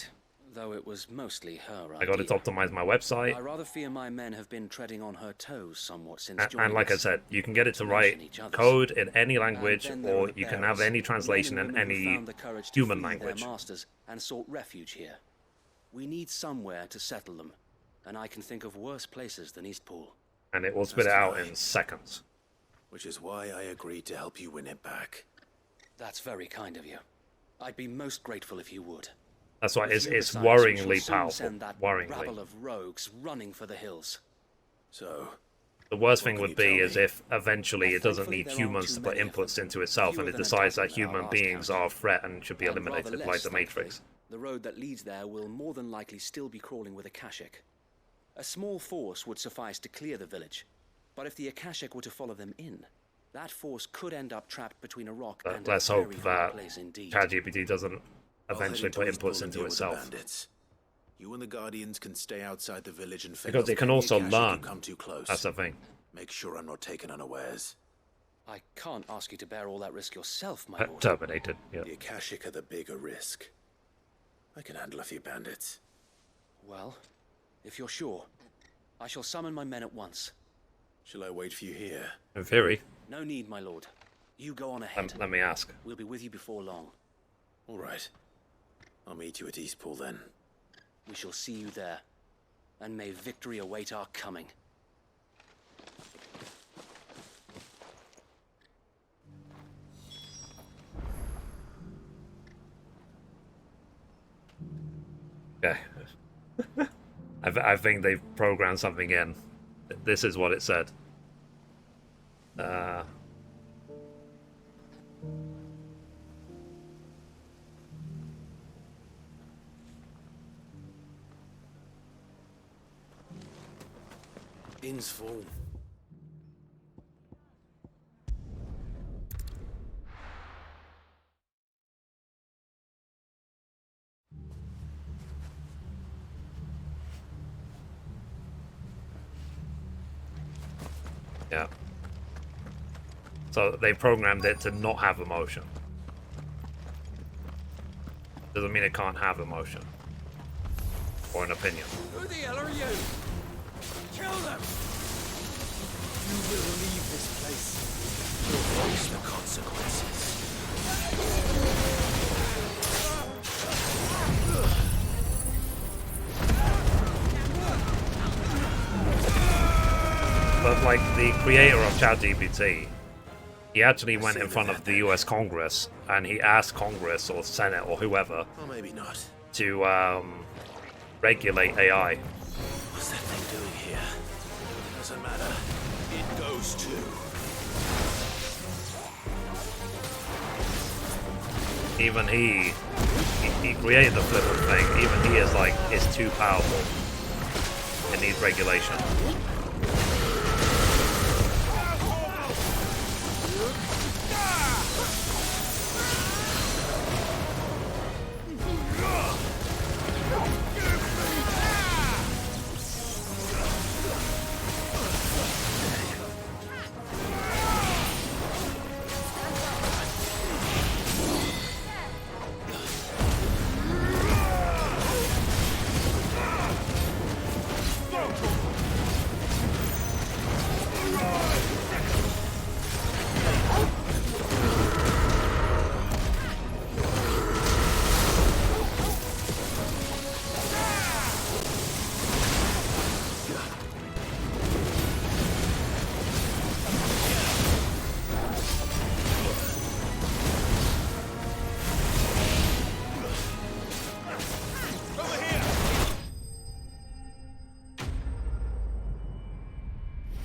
Though it was mostly her idea. I got it to optimize my website. I rather fear my men have been treading on her toes somewhat since and like I said, you can get it to write code in any language, or you can have any translation in any human language. Their masters and sought refuge here. We need somewhere to settle them, and I can think of worse places than Eastpool. And it will spit it out in seconds. Which is why I agreed to help you win it back. That's very kind of you. I'd be most grateful if you would. That's why it's worryingly powerful. Worryingly. Rabble of rogues running for the hills. So, the worst thing would be is if eventually it doesn't need humans to put inputs into itself, and it decides that human beings are a threat and should be eliminated, like the Matrix. The road that leads there will more than likely still be crawling with Akashic. A small force would suffice to clear the village, but if the Akashic were to follow them in, that force could end up trapped between a rock and let's a hope very that hard place indeed. ChatGPT doesn't eventually put inputs into itself. You and the Guardians can stay outside the village and because it can also learn. Come too close. That's the thing. Make sure I'm not taken unawares. I can't ask you to bear all that risk yourself, my lord. Terminated, yeah. The Akashic are the bigger risk. I can handle a few bandits. Well, if you're sure, I shall summon my men at once. Shall I wait for you here? In theory. No need, my lord. You go on ahead. Let me ask. We'll be with you before long. All right. I'll meet you at Eastpool then. We shall see you there. And may victory await our coming. Okay. I think they've programmed something in. This is what it said. Inn's full. Yeah. So they programmed it to not have emotion. Doesn't mean it can't have emotion. Or an opinion. Who the hell are you? Kill them! You will leave this place. You'll face the consequences. like the creator of ChatGPT, he actually went in front of the US Congress and he asked Congress or Senate or whoever Or maybe not. to regulate AI. What's that thing doing here? Doesn't matter. It goes too. Even he created the flippant thing. Even he is like, it's too powerful. It needs regulation.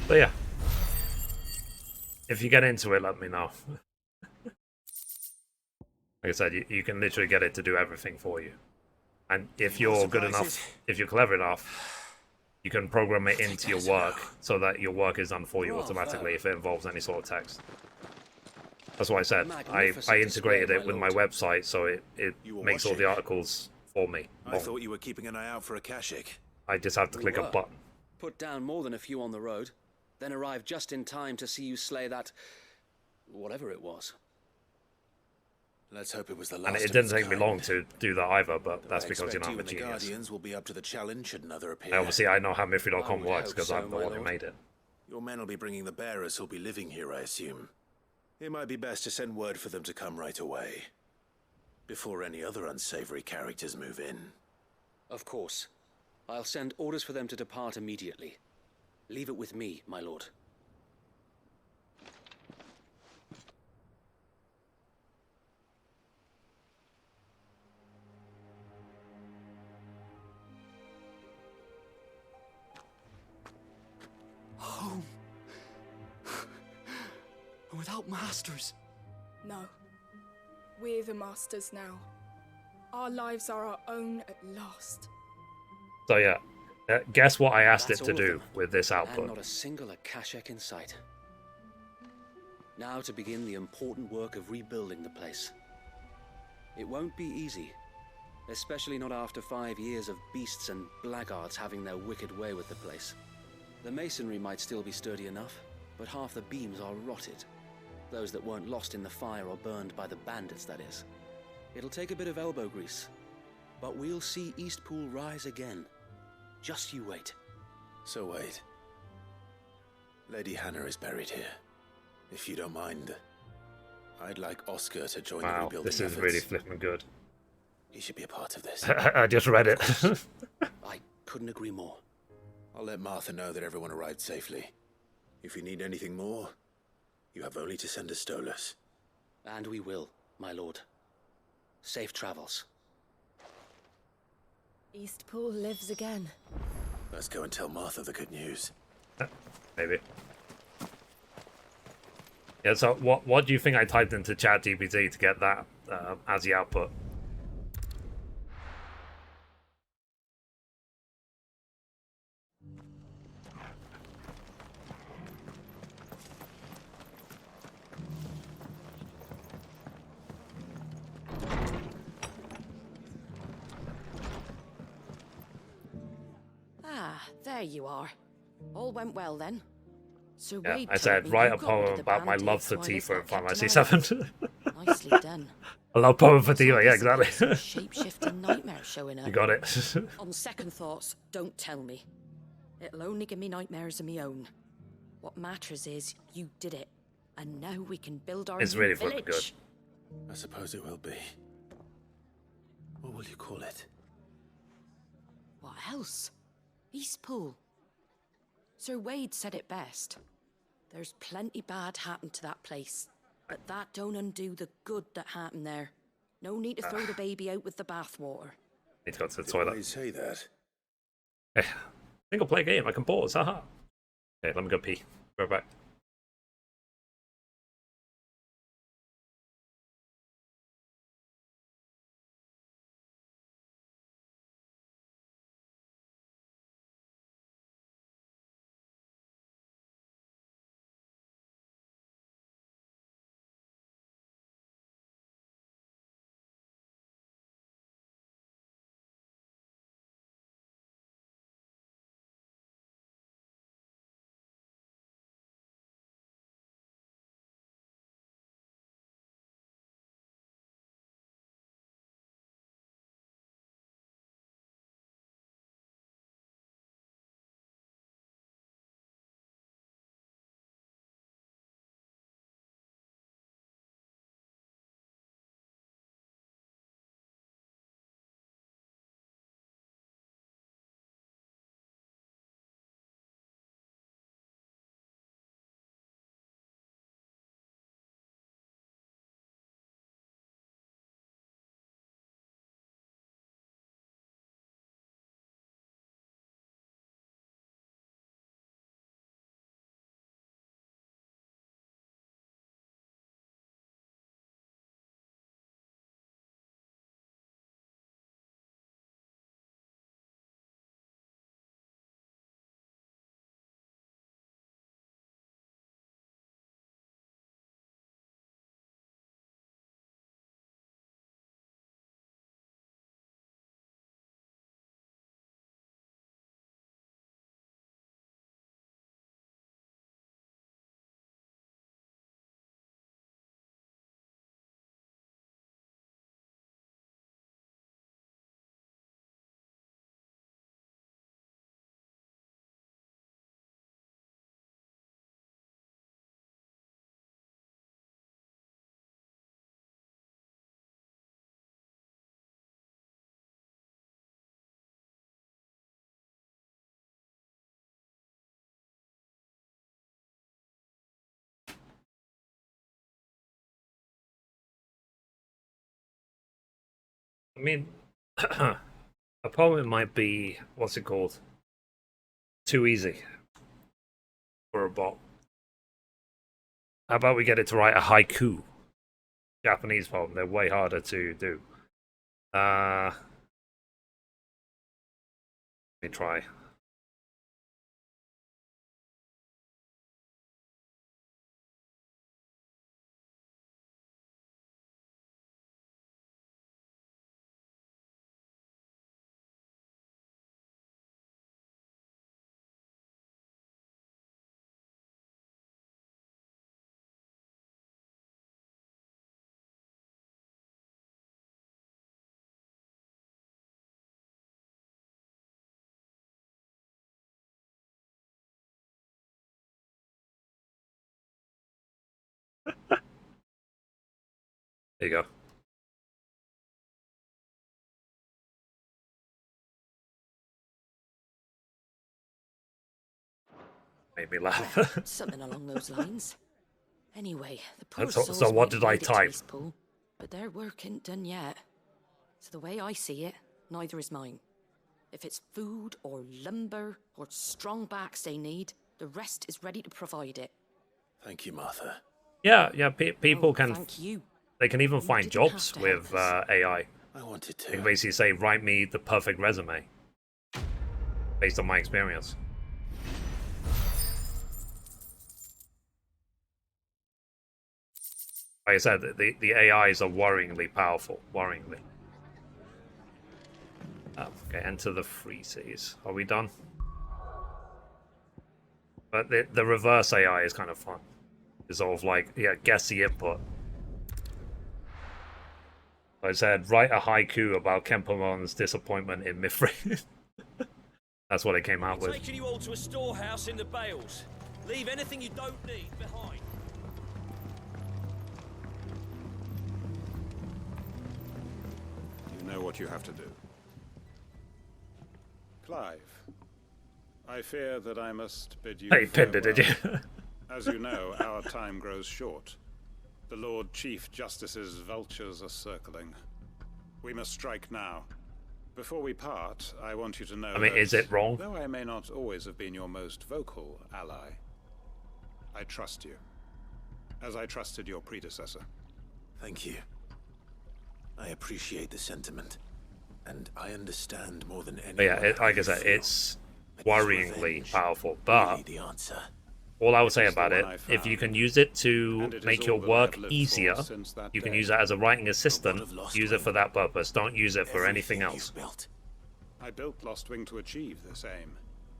So yeah, if you get into it, let me know. Like I said, you can literally get it to do everything for you. And if you're good enough, if you're clever enough, you can program it into your work so that your work is done for you automatically if it involves any sort of text. That's what I said. I integrated it with my website so it makes all the articles for me. I thought you were keeping an eye out for a Kashik. I just have to click a button. Put down more than a few on the road, then arrived just in time to see you slay that... whatever it was. Let's hope it was the last. And it didn't take me long to do that either, but that's because, you know, I'm a the genius. Guardians will be up to the challenge should another appear. And obviously I know how Mithrie.com works because I'm the one who made it. Your men will be bringing the bearers who'll be living here, I assume. It might be best to send word for them to come right away, before any other unsavory characters move in. Of course. I'll send orders for them to depart immediately. Leave it with me, my lord. Home. Without masters. No. We're the masters now. Our lives are our own at last. So yeah, guess what I asked That's it to all of do them. with this And output. not a single Akashek in sight. Now to begin the important work of rebuilding the place. It won't be easy, especially not after 5 years of beasts and blackguards having their wicked way with the place. The masonry might still be sturdy enough, but half the beams are rotted. Those that weren't lost in the fire or burned by the bandits, that is. It'll take a bit of elbow grease, but we'll see Eastpool rise again. Just you wait. So wait. Lady Hannah is buried here. If you don't mind, I'd like Oscar to join the Wow, rebuilding this is efforts. really flipping good. He should be a part of this. I just read it. I couldn't agree more. I'll let Martha know that everyone arrived safely. If you need anything more, you have only to send a Stolas. And we will, my lord. Safe travels. Eastpool lives again. Let's go and tell Martha the good news. Maybe. Yeah, so what do you think I typed into ChatGPT to get that as the output? Ah, there you are. All went well then. Sir Yeah, Wade I told said, me write you a got rid of poem the about my love bandits for while his Tifa in lot Final kept Fantasy an eye on VII. you. Nicely done. I love poem for Looks like Tifa, yeah, there's a exactly. case of shape-shifting nightmare showing up. You got it. On second thoughts, don't tell me. It'll only give me nightmares of my own. What matters is you did it, and now we can build our It's new really village. flipping good. I suppose it will be. What will you call it? What else? Eastpool. Sir Wade said it best. There's plenty bad happened to that place, but that don't undo the good that happened there. No need to throw the baby out with the bathwater. Need to go to the toilet. Why say that? Hey, single player game, I can pause, haha. Okay, let me go pee. Right back. I mean, a problem might be, what's it called? Too easy for a bot. How about we get it to write a haiku? Japanese poem, they're way harder to do. Let me try. There you go. Made me laugh. Something along those lines. Anyway, the poor So souls what might did I made it to type? this pool, but their work ain't done yet. So the way I see it, neither is mine. If it's food or lumber or strong backs they need, the rest is ready to provide it. Thank you, Martha. Yeah, people can. Thank you. They can even You find didn't jobs have to help with us. AI. I wanted to. They can basically say, write me the perfect resume. Based on my experience. Like I said, the AIs are worryingly powerful. Worryingly. Oh, okay, enter the free seas. Are we done? But the reverse AI is kind of fun. It's sort of like, yeah, guess the input. I said, write a haiku about Kempomon's disappointment in Mithrie. That's what it came out with. Taking you all to a storehouse in the Bales. Leave anything you don't need behind. You know what you have to do. Clive, I fear that I must bid you Hey, pinned it, farewell. did you? As you know, our time grows short. The Lord Chief Justice's vultures are circling. We must strike now. Before we part, I want you to know I mean, that, is it wrong? though I may not always have been your most vocal ally, I trust you, as I trusted your predecessor. Thank you. I appreciate the sentiment, and I understand more than anyone. But yeah, like I said, it's worryingly powerful, but all I would say about it, if you can use it to make your work easier, you can use it as a writing assistant, use it for that purpose. Don't use it for anything else. I built Lostwing to achieve this aim.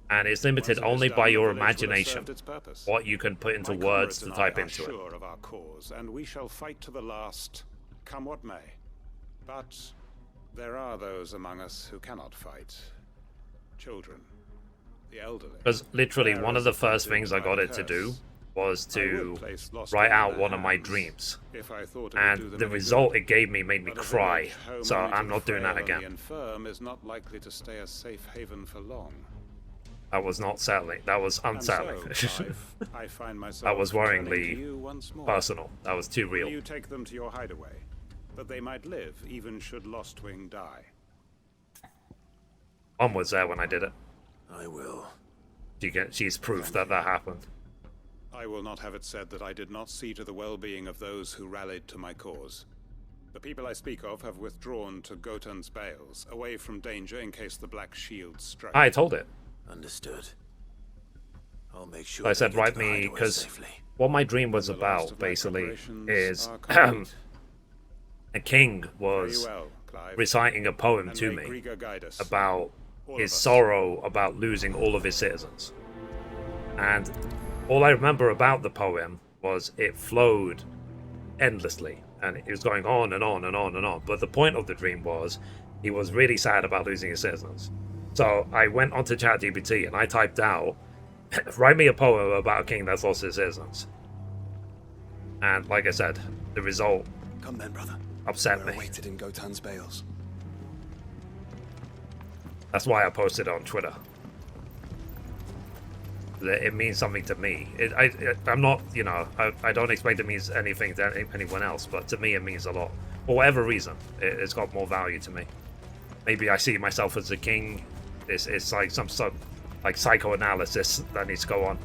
And it's limited only by your imagination, what you can put into words to type into it. Sure of our cause, and we shall fight to the last, come what may. But there are those among us who cannot fight. Children. The elderly. Because literally one of the first things I got it to do was to write out one of my dreams. And the result it gave me made me cry. So I'm not doing that again. The infirm is not likely to stay a safe haven for long. That was not settling. That was unsettling. I find myself That was turning to worryingly you once more. personal. That was too real. Will you take them to your hideaway, that they might live even should Lostwing die? Mom was there when I did it. I will. She's proof that that happened. I will not have it said that I did not see to the well-being of those who rallied to my cause. The people I speak of have withdrawn to Gotan's Bales, away from danger in case the Black Shield strike. I told it. Understood. I'll make sure. I said, write me, because what my dream was about, basically, is a king was reciting a poem to me about his sorrow about losing all of his citizens. And all I remember about the poem was it flowed endlessly, and it was going on and on and on and on. But the point of the dream was he was really sad about losing his citizens. So I went onto ChatGPT and I typed out, write me a poem about a king that's lost his citizens. And like I said, the result Come then, brother. upset We're me. awaited in Gotan's Bales. That's why I posted it on Twitter. It means something to me. I'm not, you know, I don't expect it means anything to anyone else, but to me it means a lot. For whatever reason, it's got more value to me. Maybe I see myself as a king. It's like some sort of like psychoanalysis that needs to go on.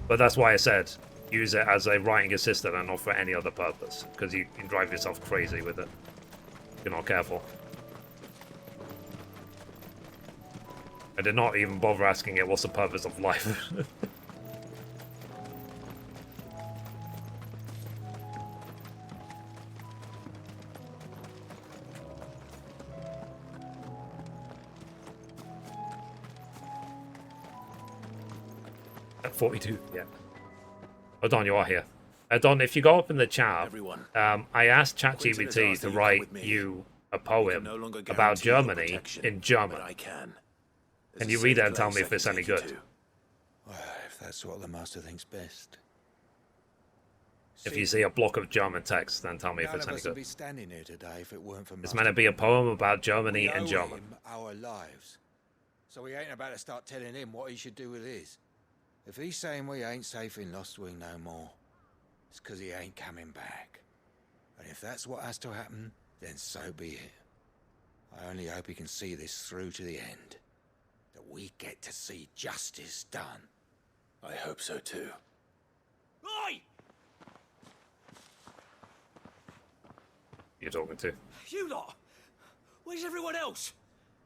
But that's why I said use it as a writing assistant and not for any other purpose, because you can drive yourself crazy with it if you're not careful. I did not even bother asking it what's the purpose of life. At 42, yeah. Oh, Don, you are here. Don, if you go up in the chat, I asked ChatGPT to write you a poem about Germany in German. Can you read it and tell me if it's any good? Well, if that's what the master thinks best. If you see a block of German text, then tell me if None it's of any us would good. be standing here today if it weren't for It's Master meant to be a poem about Germany We in owe German. him our lives. So we ain't about to start telling him what he should do with his. If he's saying we ain't safe in Lostwing no more, it's 'cause he ain't coming back. And if that's what has to happen, then so be it. I only hope he can see this through to the end. That we get to see justice done. I hope so too. Oi! You're talking to? You lot! Where's everyone else?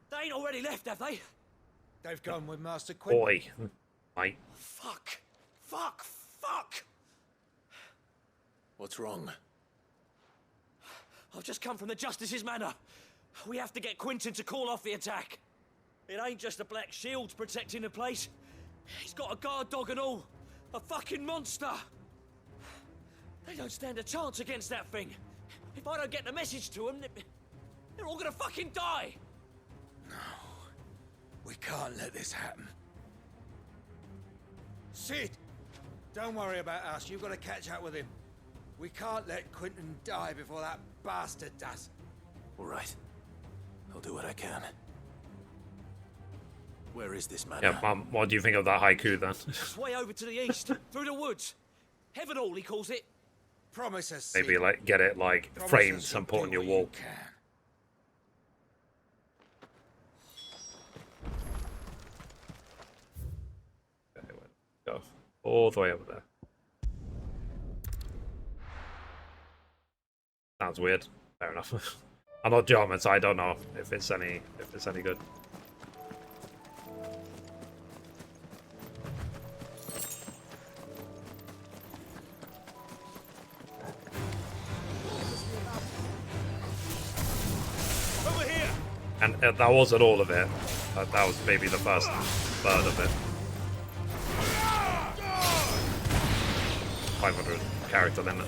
They ain't already left, have they? They've gone with Master Quinn. Boy. Mate. Fuck! Fuck! Fuck! What's wrong? I've just come from the Justice's manor. We have to get Quinton to call off the attack. It ain't just the Black Shields protecting the place. He's got a guard dog and all. A fucking monster. They don't stand a chance against that thing. If I don't get the message to them, they're all gonna fucking die. We can't let this happen. Sid! Don't worry about us. You've got to catch up with him. We can't let Quinton die before that bastard does. All right. I'll do what I can. Where is this man? Yeah, what do you think of that haiku then? It's way over to the east, through the woods. Heaven all, he calls it. Promise us. Maybe like get it like framed and put on your wall. Okay, go all the way over there. Sounds weird. Fair enough. I'm not German, so I don't know if it's any good. Over here. And that wasn't all of it. That was maybe the first third of it. 500 character limit.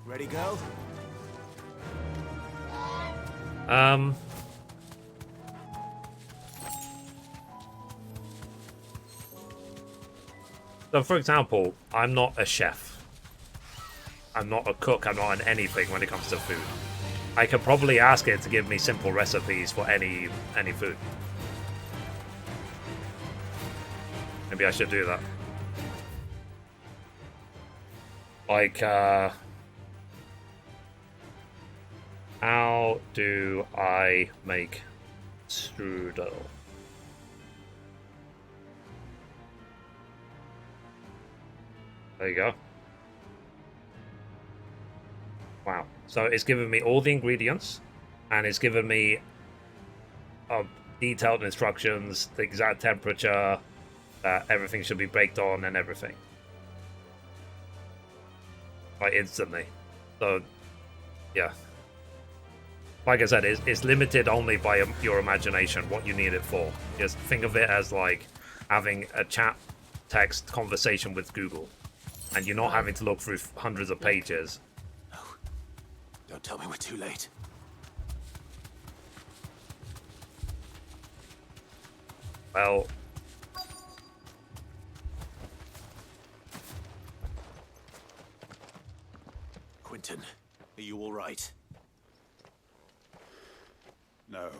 Ready, go? So for example, I'm not a chef. I'm not a cook, I'm not an anything when it comes to food. I could probably ask it to give me simple recipes for any food. Maybe I should do that. Like, how do I make strudel? There you go. Wow. So it's given me all the ingredients, and it's given me detailed instructions, the exact temperature, that everything should be baked on and everything. Like instantly. So, yeah. Like I said, it's limited only by your imagination, what you need it for. Just think of it as like having a chat text conversation with Google. And you're not having to look through hundreds of pages. No. Don't tell me we're too late. Well... Quentin, are you all right? No.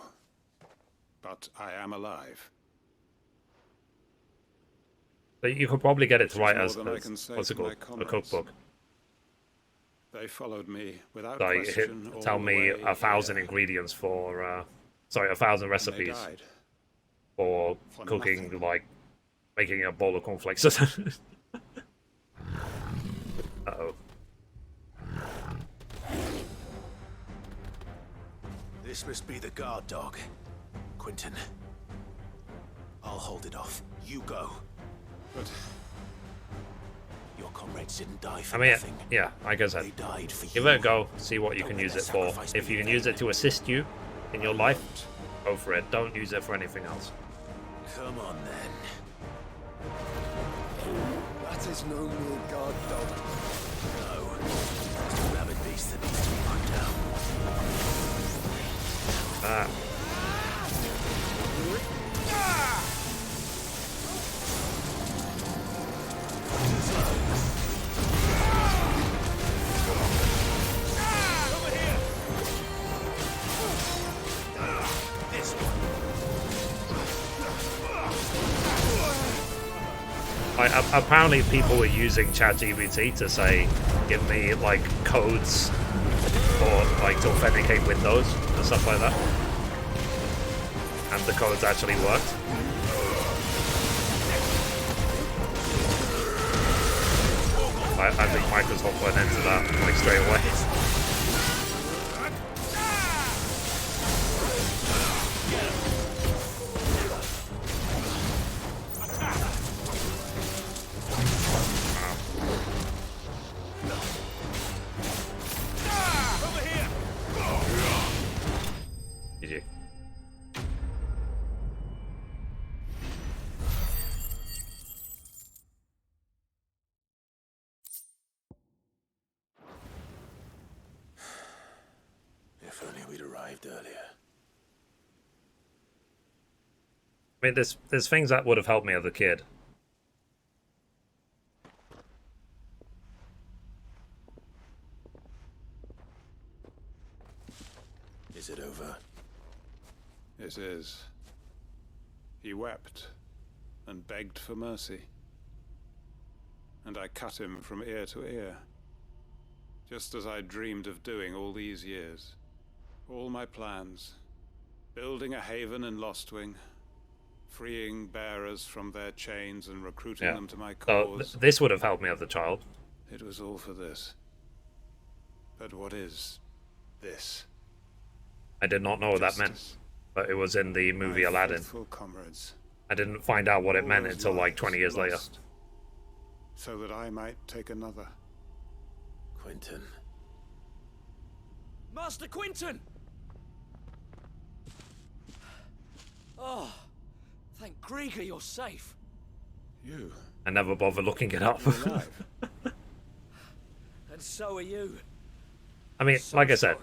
But I am alive. But you could probably get it to write as what's it called? A cookbook. They followed me without Like, question. tell me 1,000 ingredients for, sorry, 1,000 recipes for cooking, nothing. like, making a bowl of cornflakes or something. Uh-oh. This must be the guard dog. Quentin. I'll hold it off. You go. But your comrades didn't die for I mean, nothing. yeah, like I said, They died for give you. it a go, see what you can use it for. If you can use it to assist you in your life, go for it. Don't use it for anything else. Come on, then. That is no mere guard dog. No. It's a rabid beast that needs to be put down. Like, apparently people were using ChatGPT to say, give me, like, codes or, like, to authenticate Windows and stuff like that. And the codes actually worked. I think Microsoft went into that, like, straight away. GG. If only we'd arrived earlier. I mean, there's things that would have helped me as a kid. Is it over? It is. He wept and begged for mercy. And I cut him from ear to ear. Just as I dreamed of doing all these years. All my plans. Building a haven in Lostwing. Freeing bearers from their chains and recruiting them to my cause. So this would have helped me as a child. It was all for this. But what is this? I did not know what that meant, but it was in the movie Aladdin. Comrades, I didn't find out what it meant until like 20 years later. So that I might take another. Quentin. Master Quentin! Oh, thank Grieger you're safe. You? I never bothered looking it up. And so are you. I mean, like I said,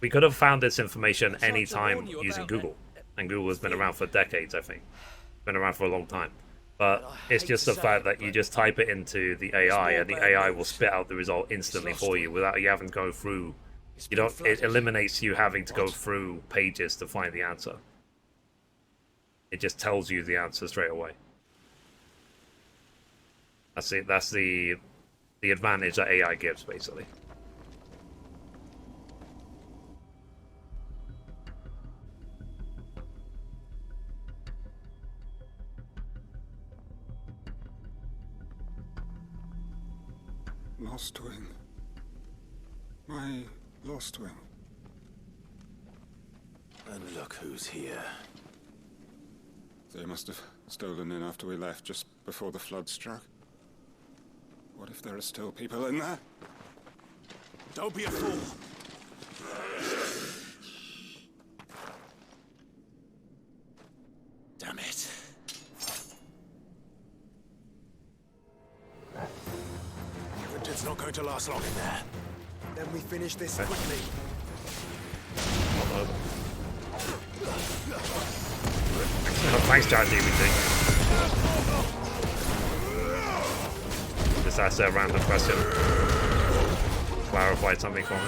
we could have found this information anytime using Google. And Google has been around for decades, I think. Been around for a long time. But it's just the fact that you just type it into the AI and the AI will spit out the result instantly for you without you having to go through. You don't. It eliminates you having to go through pages to find the answer. It just tells you the answer straight away. That's it. That's the advantage that AI gives, basically. Lostwing. My Lostwing. And look who's here. They must have stolen in after we left, just before the flood struck. What if there are still people in there? Don't be a fool. Damn it. Quentin's not going to last long in there. Then we finish this quickly. Thanks, ChatGPT. Just asked a random question. Clarified something for me.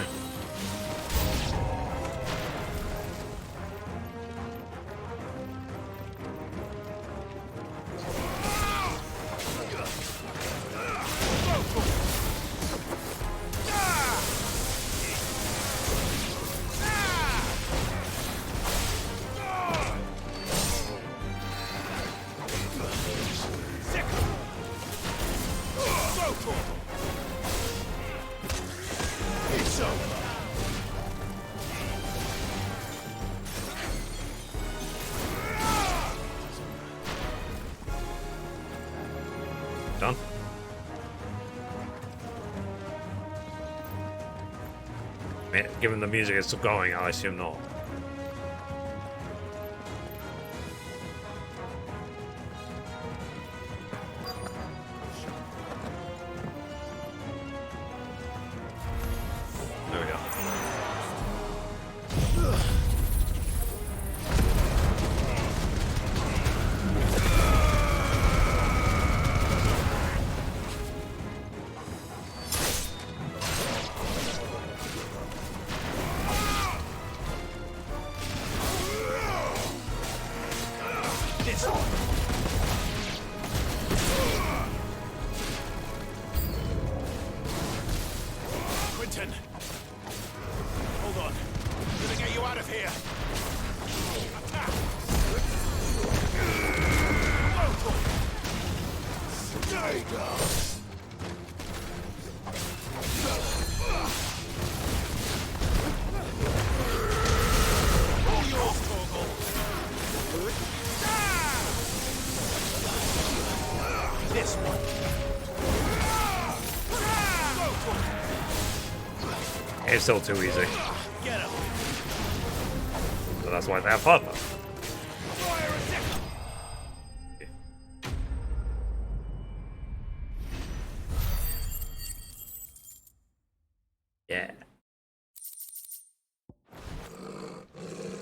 Done. I mean, given the music is still going, I assume not. There we go. Quentin! Hold on. I'm gonna get you out of here. Attack! Stay down! All yours, Torgal! This one! It's still too easy. Get him! So that's why they have fun. Yeah.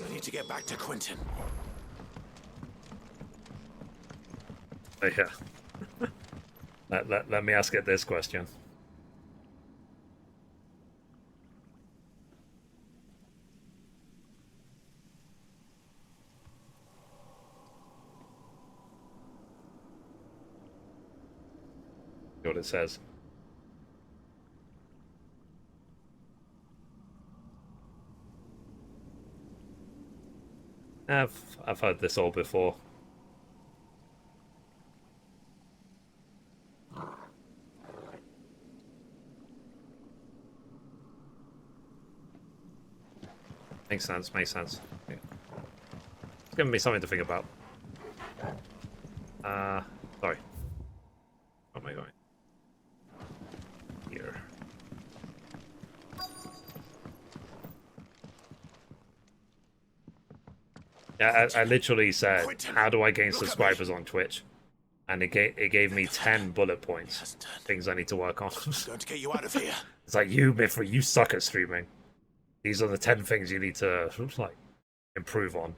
I need to get back to Quentin. Yeah. Let me ask it this question. See what it says. I've heard this all before. Makes sense, makes sense. Yeah. It's giving me something to think about. Sorry. Where am I going? Here. Yeah, I literally said, how do I gain subscribers on Twitch? And it gave me 10 bullet points. Things I need to work on. Going to get you out of here. It's like, you, Mithrie, you suck at streaming. These are the 10 things you need to, like, improve on.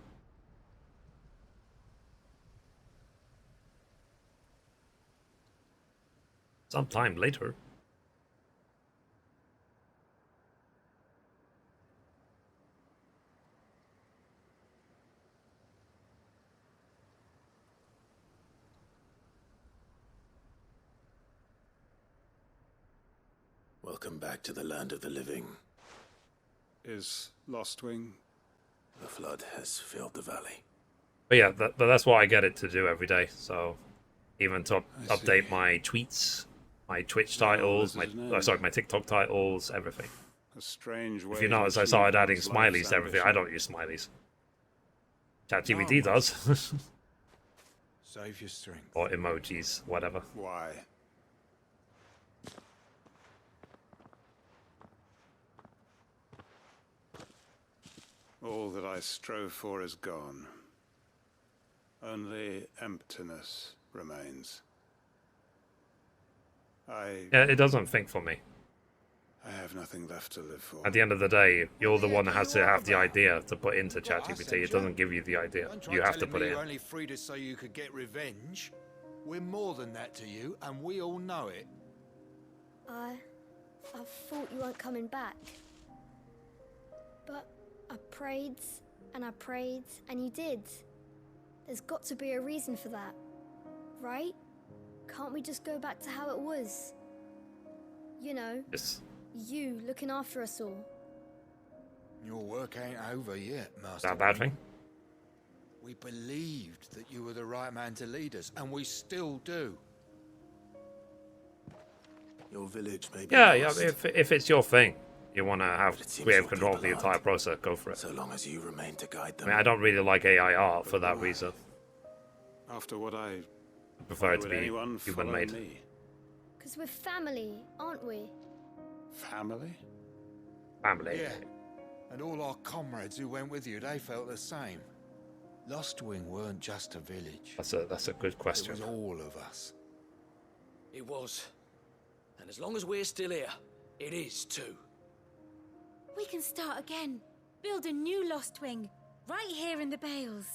Sometime later. Welcome back to the land of the living. Is Lostwing? The flood has filled the valley. But yeah, but that's what I get it to do every day. So even to update my tweets, my Twitch titles, my TikTok titles, everything. A strange way. If you notice, I started adding smileys to everything. I don't use smileys. ChatGPT does. Save your strength. Or emojis, whatever. Why? All that I strove for is gone. Only emptiness remains. Yeah, it doesn't think for me. I have nothing left to live for. At the end of the day, you're the one that has to have the idea to put into ChatGPT. It doesn't give you the idea. You have to put it in. You only freed us so you could get revenge. We're more than that to you, and we all know it. I thought you weren't coming back. But I prayed, and you did. There's got to be a reason for that, right? Can't we just go back to how it was? You know, yes. You looking after us all. Your work ain't over yet, Master. Is that a bad thing? We believed that you were the right man to lead us, and we still do. Your village may be lost. If it's your thing, you want to have creative control of the entire process, go for it. So long as you remain to guide them. I mean, I don't really like AI art for that reason. After what I prefer it to be human-made. Because we're family, aren't we? Family? Family. Yeah. And all our comrades who went with you, they felt the same. Lostwing weren't just a village. That's a good question. It was all of us. It was. And as long as we're still here, it is too. We can start again. Build a new Lostwing. Right here in the Bales.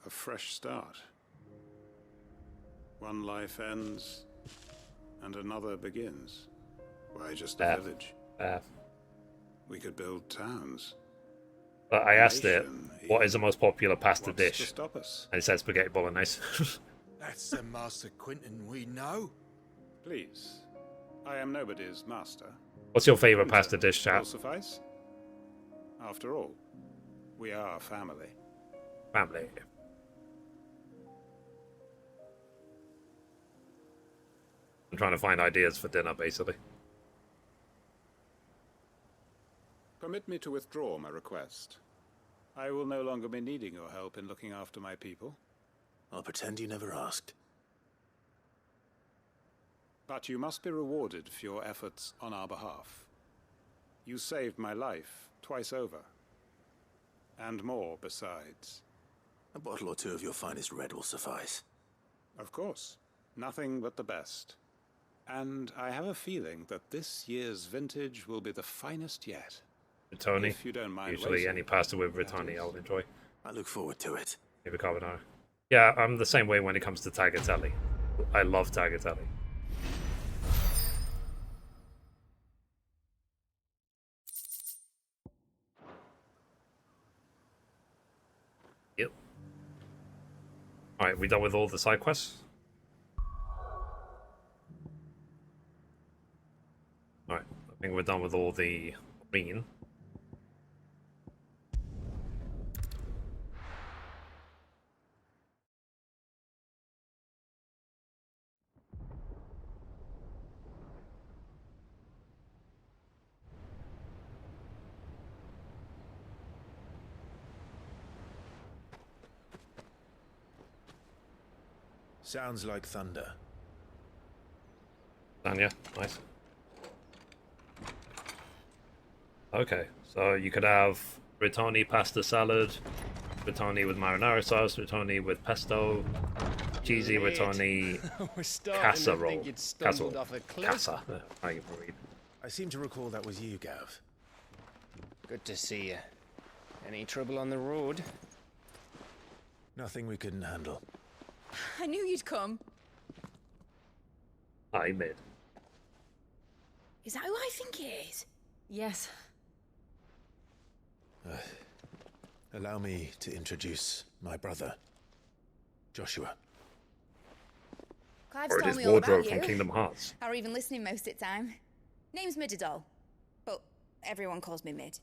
A fresh start. One life ends, and another begins. Why just a village? We could build towns. But I asked it, what is the most popular pasta dish? To stop us? And it said spaghetti bolognese. That's the Master Quentin we know. Please, I am nobody's master. What's your favourite pasta dish, Will chat? suffice. After all, we are family. Family. I'm trying to find ideas for dinner, basically. Permit me to withdraw my request. I will no longer be needing your help in looking after my people. I'll pretend you never asked. But you must be rewarded for your efforts on our behalf. You saved my life twice over. And more besides. A bottle or two of your finest red will suffice. Of course. Nothing but the best. And I have a feeling that this year's vintage will be the finest yet. Ritoni. If you don't mind Usually waiting, any pasta with Ritoni I'll enjoy. I look forward to it. Maybe carbonara. Yeah, I'm the same way when it comes to tagliatelle. I love tagliatelle. Yep. Alright, we done with all the side quests? Alright, I think we're done with all the green. Sounds like thunder. Danya, nice. Okay, so you could have Ritoni pasta salad, Ritoni with marinara sauce, Ritoni with pesto, cheesy Ritoni casserole. Casserole. Casa. How you read. I seem to recall that was you, Gav. Good to see you. Any trouble on the road? Nothing we couldn't handle. I knew you'd come. I mid. Is that who I think it is? Yes. Allow me to introduce my brother, Joshua. Clive's Or it told is me all about Wardrobe you. from Kingdom Hearts. Or even listening most of the time. Name's Midadol, but everyone calls me Mid.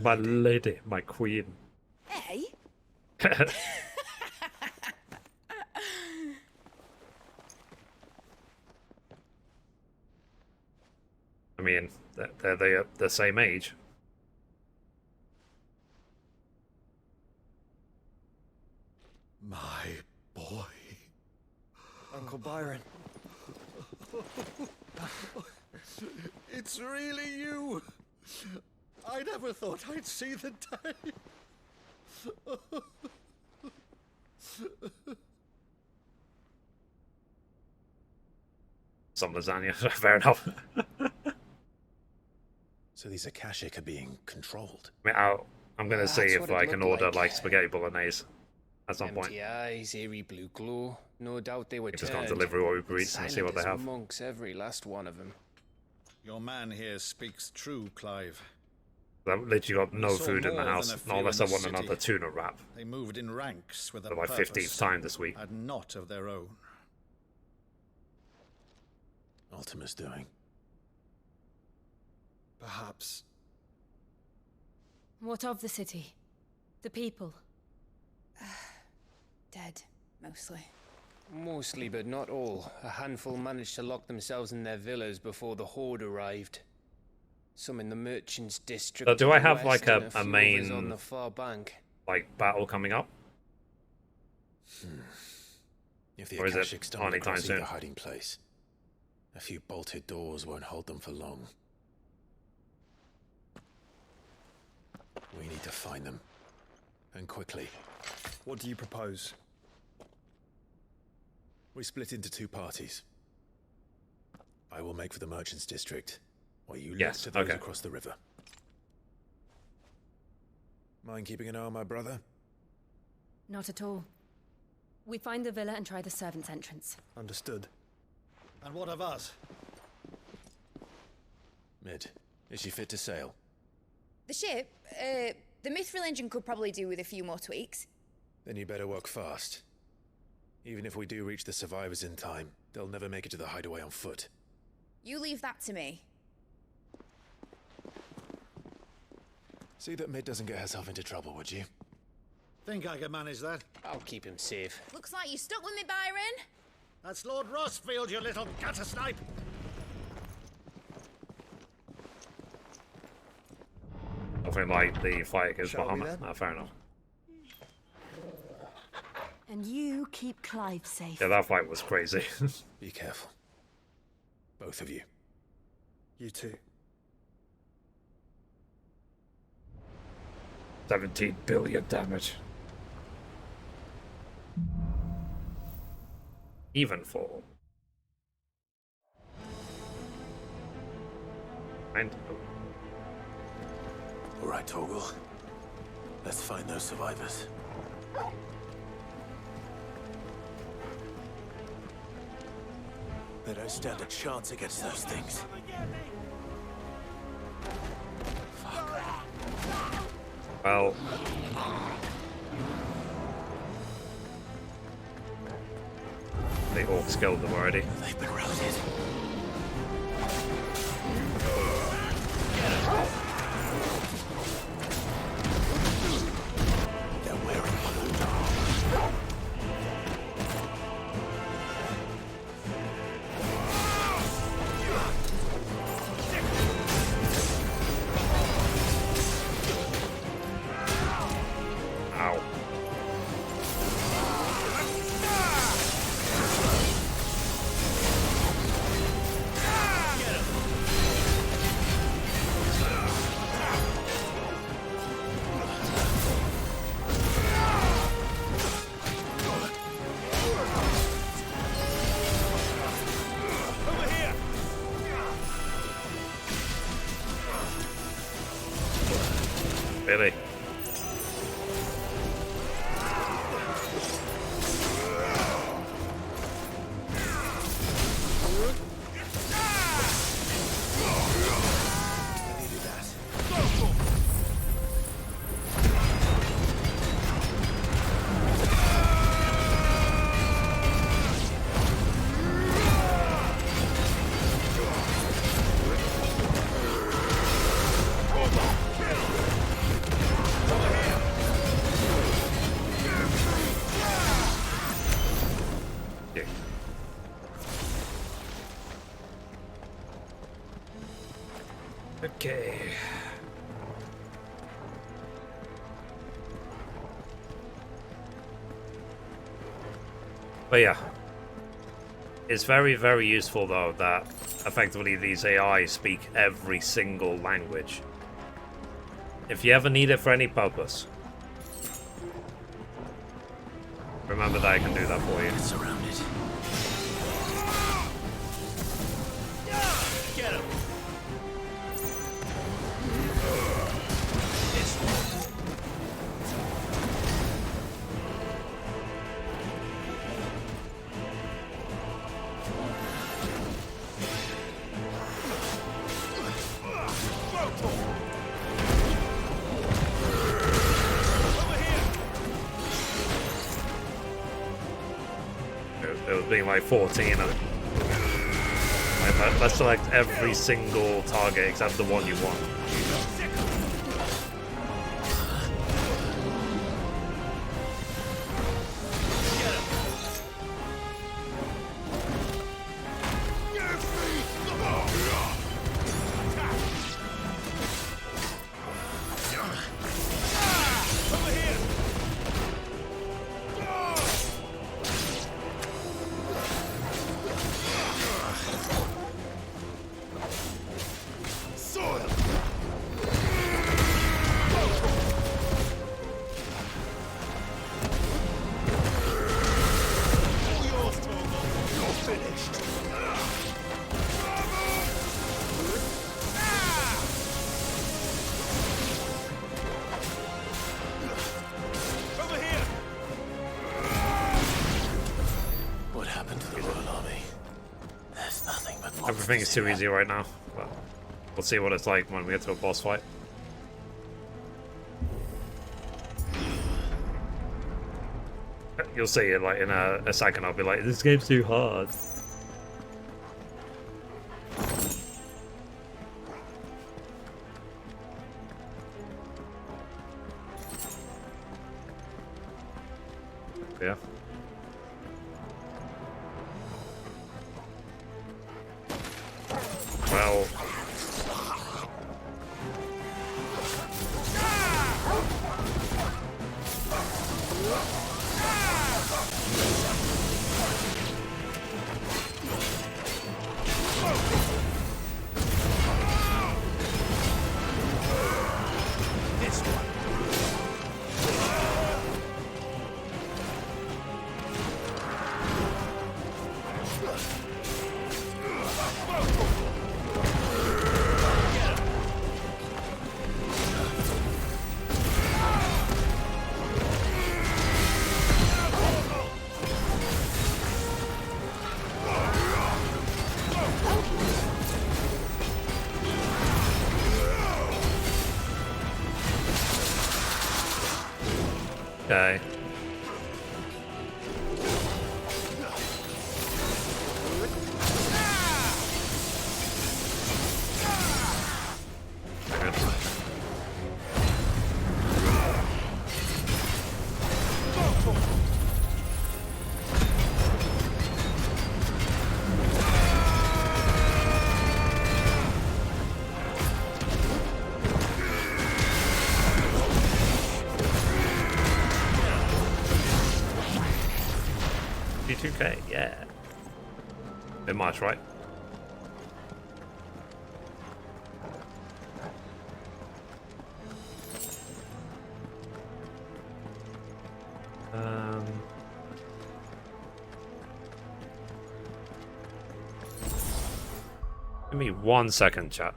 My lady, my queen. Hey? I mean, they're the same age. My boy. Uncle Byron. It's really you. I never thought I'd see the day. Some lasagna, fair enough. So these Akashic are being controlled. I mean, I'm gonna see That's if what it I can looked order like. like spaghetti bolognese at some point. Empty eyes, eerie blue glow. No doubt they were If it's on turned. delivery or Uber Eats and see what they Silent as have. monks, every last one of them. Your man here speaks true, Clive. I've literally got no We saw food in the more house, than a few not unless in I the want city. another tuna wrap. They moved in ranks with a For my purpose, 15th time this week. and not of their own. Ultima's doing. Perhaps. What of the city? The people? Dead, mostly. Mostly, but not all. A handful managed to lock themselves in their villas before the horde arrived. Some in the merchants' district. So do to I the have west like and a few others main on the far bank? like battle coming up? If the Or is it Akashic stumble anytime across soon? either hiding place, a few bolted doors won't hold them for long. We need to find them. And quickly. What do you propose? We split into two parties. I will make for the merchants' district, while you look Yes, to those okay. across the river. Mind keeping an eye on my brother? Not at all. We find the villa and try the servants' entrance. Understood. And what of us? Mid, is she fit to sail? The ship, the Mithrie engine could probably do with a few more tweaks. Then you better work fast. Even if we do reach the survivors in time, they'll never make it to the hideaway on foot. You leave that to me. See that Mid doesn't get herself into trouble, would you? Think I can manage that? I'll keep him safe. Looks like you stuck with me, Byron. That's Lord Rosfield, you little gutter snipe! Nothing like the fight against Shall we Bahamut. then? Fair enough. And you keep Clive safe. Yeah, that fight was crazy. Be careful. Both of you. You too. 17 billion damage. Even fall. And All right, Torgal. Let's find those survivors. They don't stand a chance against those things. Well, the orcs killed them already. They've been routed. They're wearing blue. Ow. Really? Okay. But yeah, it's very, very useful though that effectively these AI speak every single language. If you ever need it for any purpose, remember that I can do that for you. Surrounded. Get him! It was being like 14. Let's select every single target except the one you want. Everything is too easy right now, but we'll see what it's like when we get to a boss fight. You'll see it like in a second. I'll be like, this game's too hard. Yeah. Well, Okay. D2K, yeah. Bit much, right? Give me 1 second, chat.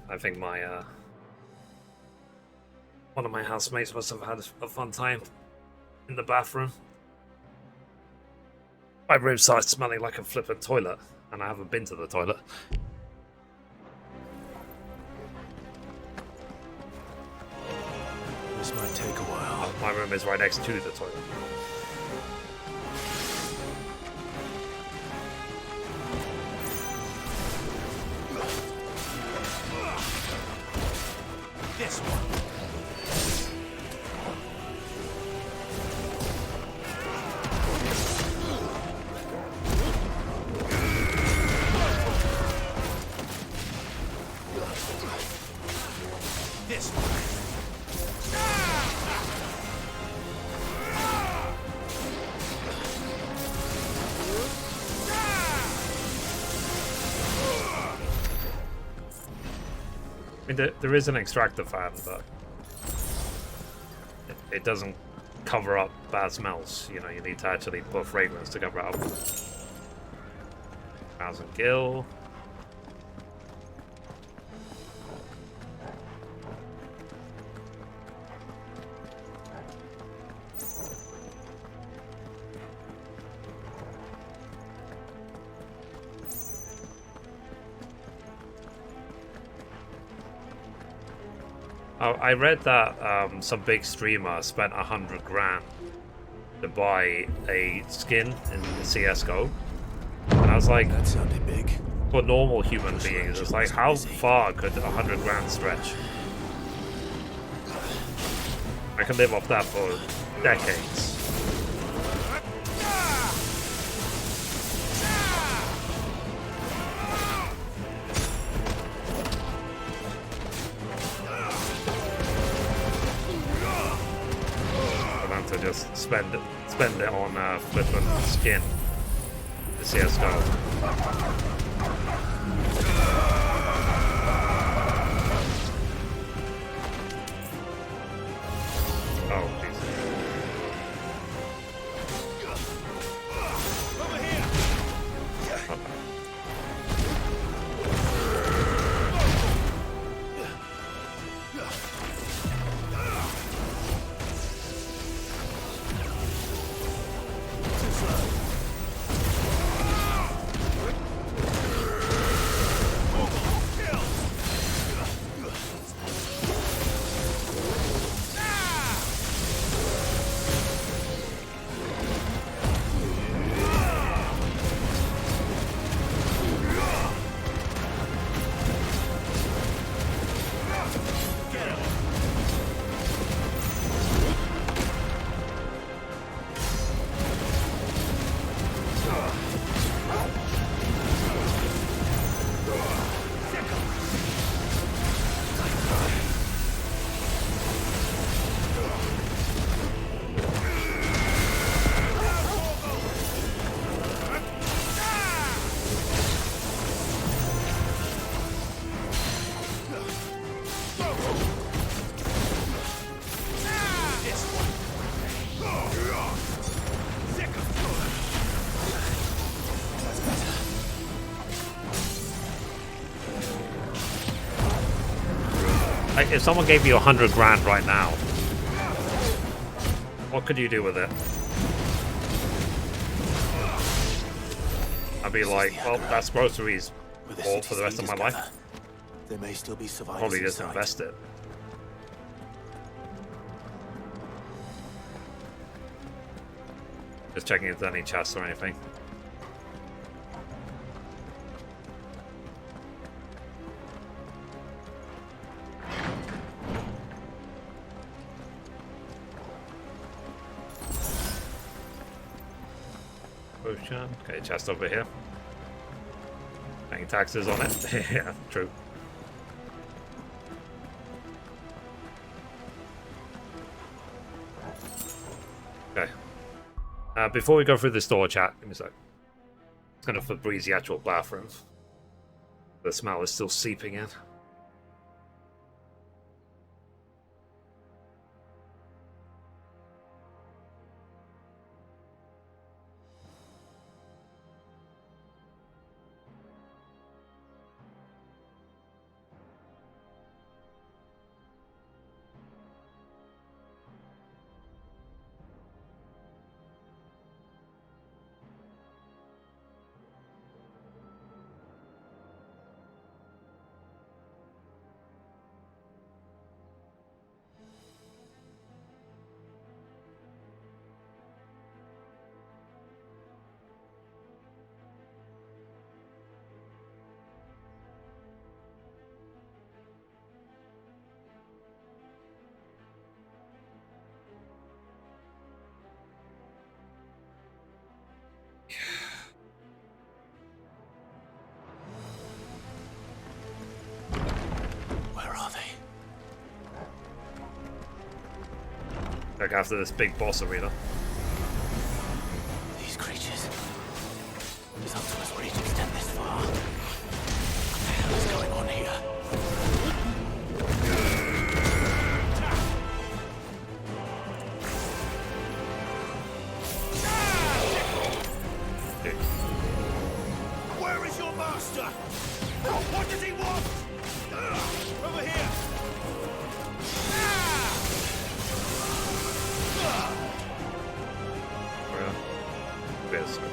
I think my one of my housemates must have had a fun time in the bathroom. My room started smelling like a flippin' toilet, and I haven't been to the toilet. This might take a while. My room is right next to the toilet. This one. This one. I mean, there is an extractor fan, but it doesn't cover up bad smells. You know, you need to actually put fragrance to cover it up. 1000 gil. I read that some big streamer spent 100 grand to buy a skin in CSGO, and I was like, that sounded big. For normal human beings, it's like, how far could 100 grand stretch? I can live off that for decades. To just spend it on flippin' skin. The CSGO. Oh, Jesus. Like, if someone gave you 100 grand right now, what could you do with it? I'd be like, well, that's groceries bought for the rest of my life. There may still be survivors. Probably just inside. invest it. Just checking if there's any chests or anything. Potion. Okay, chest over here. Paying taxes on it. Yeah, true. Okay. Before we go through the store chat, give me a sec. It's gonna Febreze the actual bathroom. The smell is still seeping in. Where are they? Like after this big boss arena. These creatures. Does Optimus reach extend this far? What the hell is going on here? Where is your master? What does he want? Over here! Yes, okay.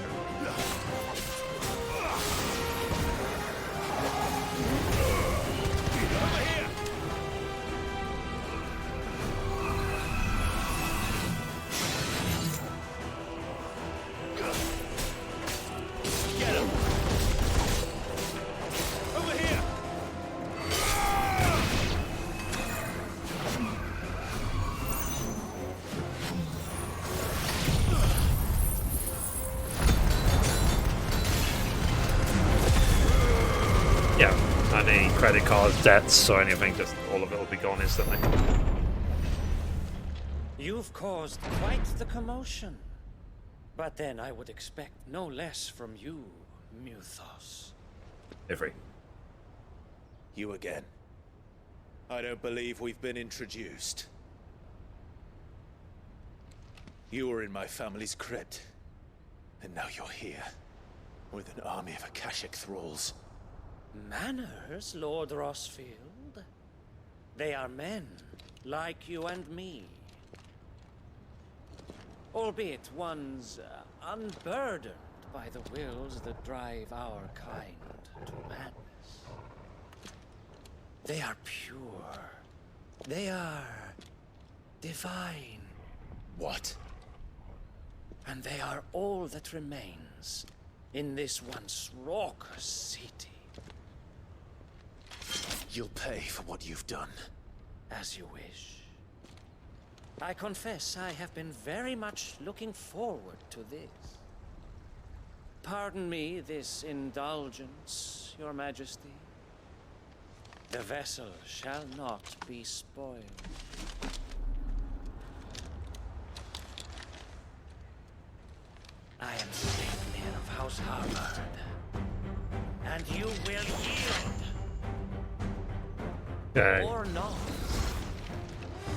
Get him! Over here! Yeah, any credit cards, debts, or anything, just all of it will be gone instantly. You've caused quite the commotion. But then I would expect no less from you, Muthos. Mithrie. You again. I don't believe we've been introduced. You were in my family's crypt. And now you're here. With an army of Akashic thralls. Manners, Lord Rosfield? They are men, like you and me. Albeit ones unburdened by the wills that drive our kind to madness. They are pure. They are divine. What? And they are all that remains in this once raucous city. You'll pay for what you've done. As you wish. I confess I have been very much looking forward to this. Pardon me this indulgence, Your Majesty. The vessel shall not be spoiled. I am Sleipnir of House Harvard, and you will yield. Okay. Or not.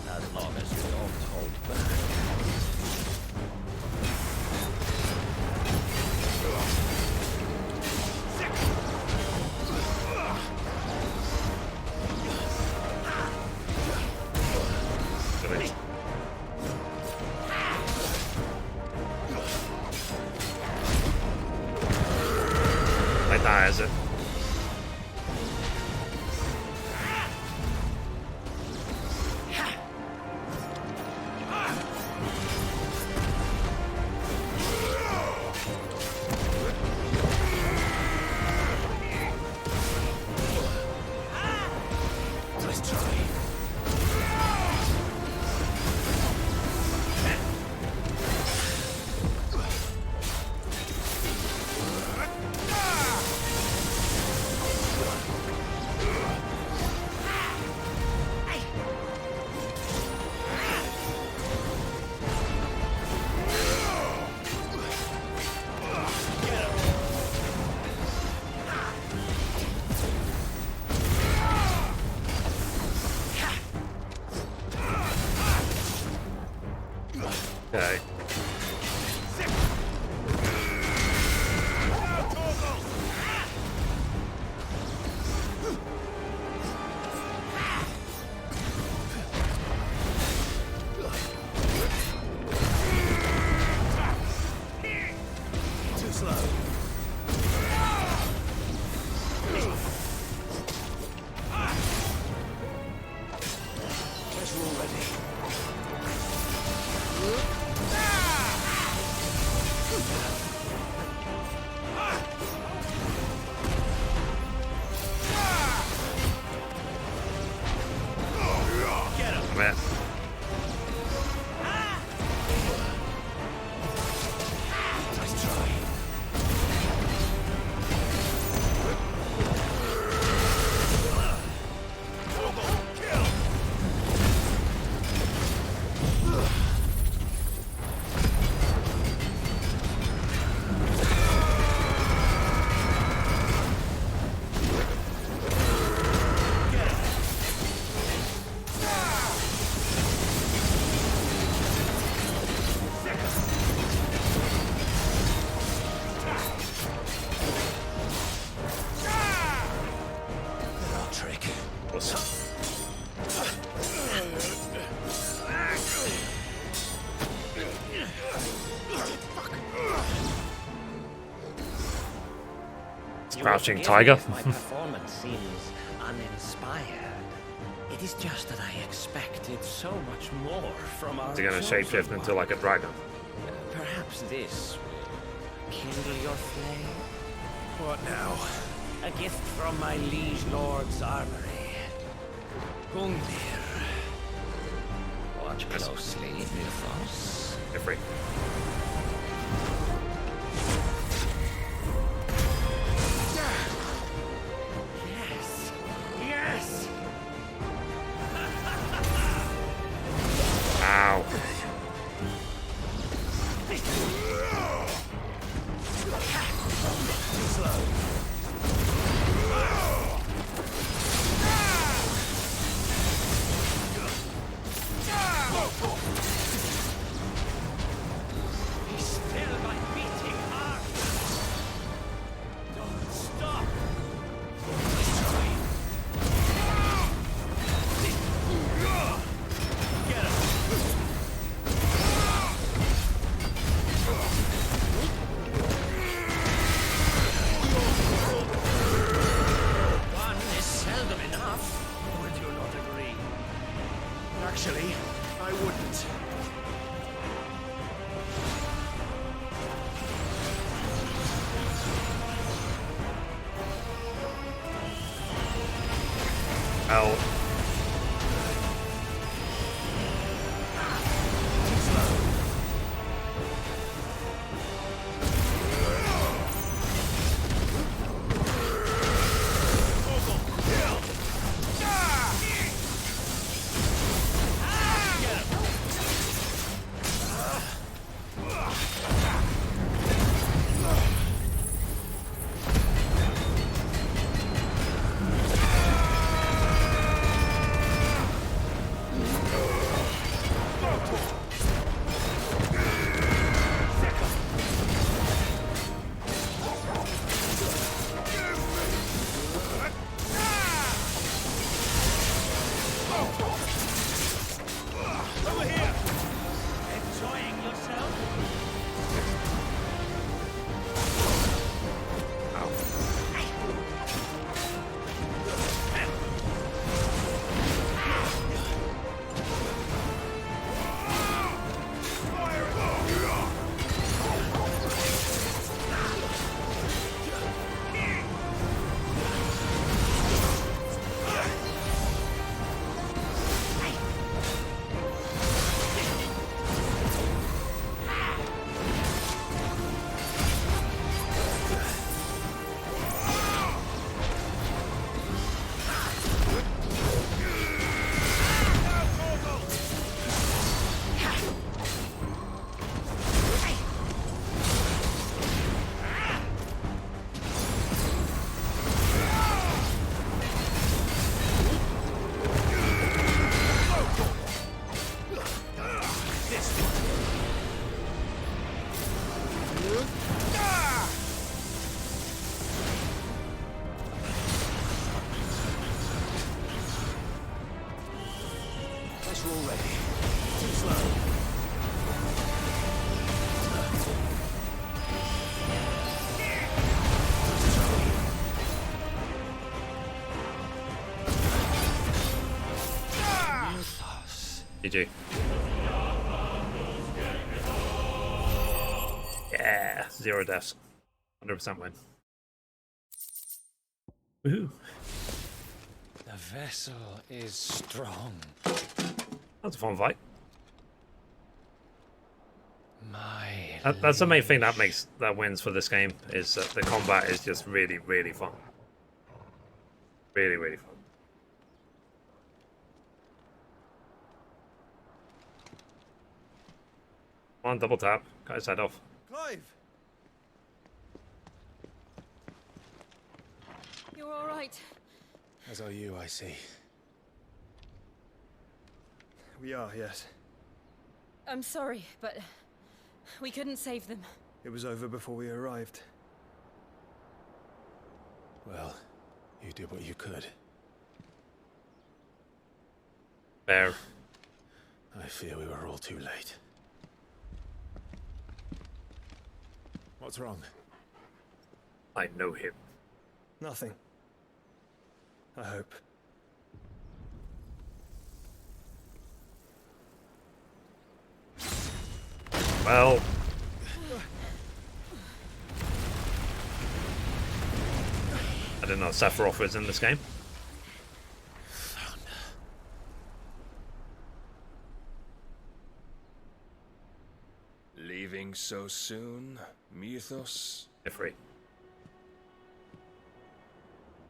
As long as you don't hold back. Okay. Too slow. Guess we're all ready. Get him. Man. Nice try. Trick. What's up? Crouching You will tiger. forgive me if my performance seems uninspired. It is just that I expected so much more from our Is he gonna chosen shapeshift into one. like a dragon? Perhaps this will kindle your flame. What now? A gift from my liege lord's armory. Gungnir. Watch closely, Bifrost. Mithrie. Yes! Yes! Ow. Too slow. He's still my beating heart. Don't stop. Get him. One is seldom enough. Would you not agree? Actually, I wouldn't. Ow. closer already. Too slow. GG. Yeah, 0 deaths. 100% win. Woohoo. The vessel is strong. That's a fun fight. My That's the main thing that wins for this game, is that the combat is just really, really fun. Really, really fun. Come on, double tap. Guys, head off. Clive! You're all right. As are you, I see. We are, yes. I'm sorry, but we couldn't save them. It was over before we arrived. Well, you did what you could. Fair. I fear we were all too late. What's wrong? I know him. Nothing. I hope. Well... I didn't know Sephiroth was in this game. Leaving so soon, Mythos? Mithrie.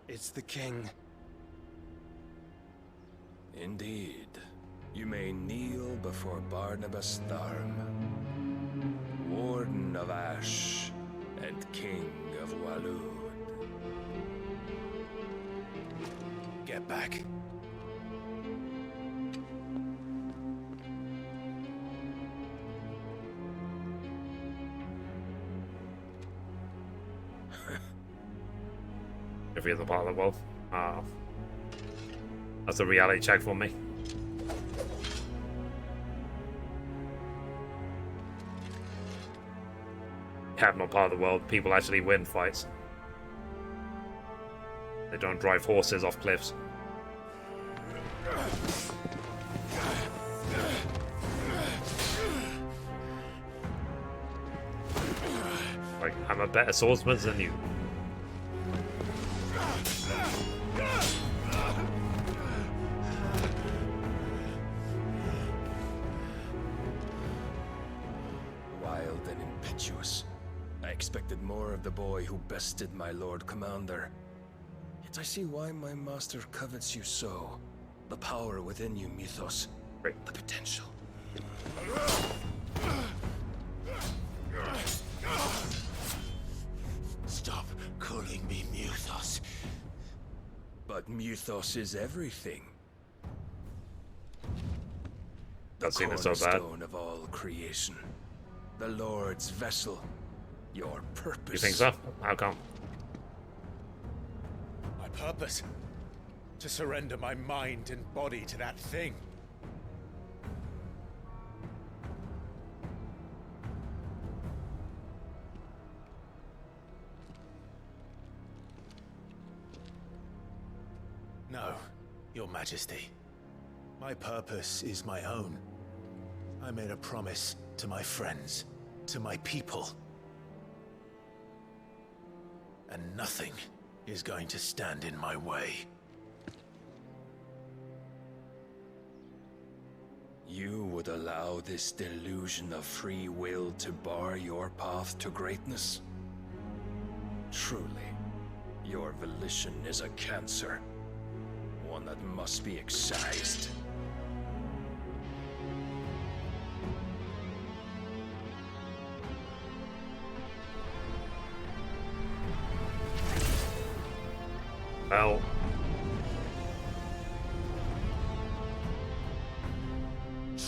It's the king. Indeed. You may kneel before Barnabas Tharm, Warden of Ash and King of Walud. Get back. If you're the part of the world. That's a reality check for me. Yeah, I'm not part of the world. People actually win fights. They don't drive horses off cliffs. Like, I'm a better swordsman than you. Wild and impetuous. I expected more of the boy who bested my Lord Commander. Yet I see why my master covets you so. The power within you, Mythos. Right. The potential. Stop calling me Mythos. But Mythos is everything. Doesn't seem so bad. Cornerstone of all creation. The Lord's vessel. Your purpose. You think so? How come? My purpose? To surrender my mind and body to that thing. No, Your Majesty. My purpose is my own. I made a promise to my friends, to my people. And nothing is going to stand in my way. You would allow this delusion of free will to bar your path to greatness? Truly, your volition is a cancer. One that must be excised. Well...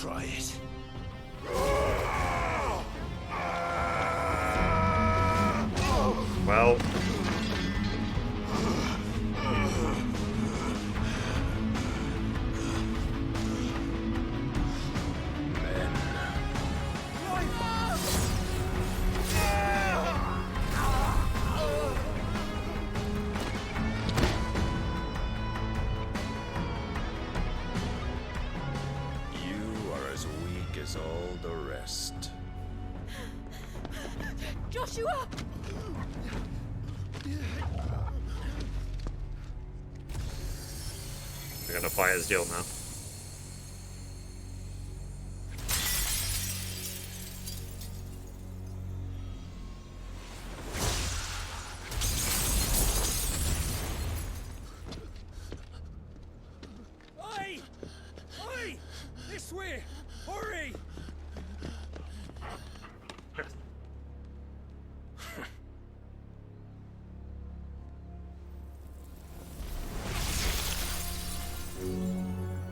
Try it. Well... is all the rest. Joshua! We're gonna fight as Jill now. Oi! Oi! This way! Hurry!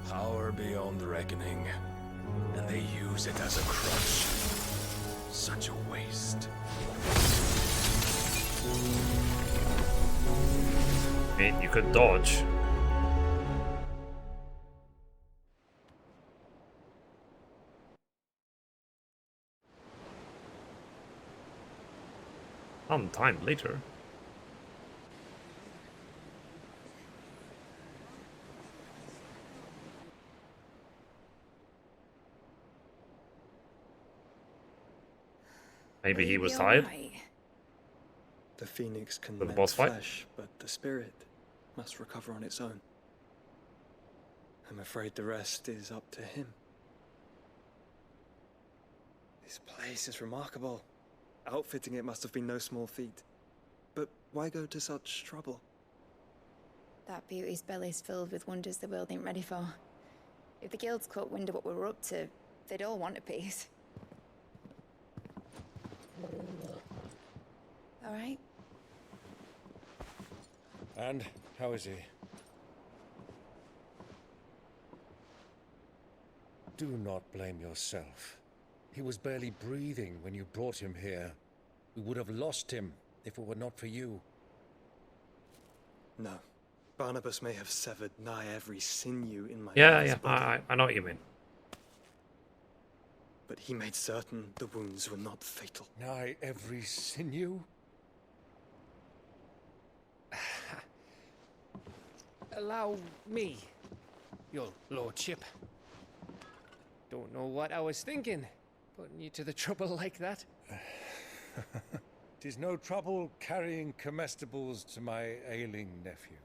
Power beyond reckoning, and they use it as a crutch. Such a waste. I mean, you could dodge. Some time later. Maybe he was tired. The phoenix can For the mend boss fight? flesh, but the spirit must recover on its own. I'm afraid the rest is up to him. This place is remarkable. Outfitting it must have been no small feat. But why go to such trouble? That beauty's belly's filled with wonders the world ain't ready for. If the guilds caught wind of what we were up to, they'd all want a piece. All right? And how is he? Do not blame yourself. He was barely breathing when you brought him here. We would have lost him if it were not for you. No. Barnabas may have severed nigh every sinew in my Yeah, body, I know what you mean. but he made certain the wounds were not fatal. Nigh every sinew? Allow me, your lordship. Don't know what I was thinking, putting you to the trouble like that. 'Tis no trouble carrying comestibles to my ailing nephew.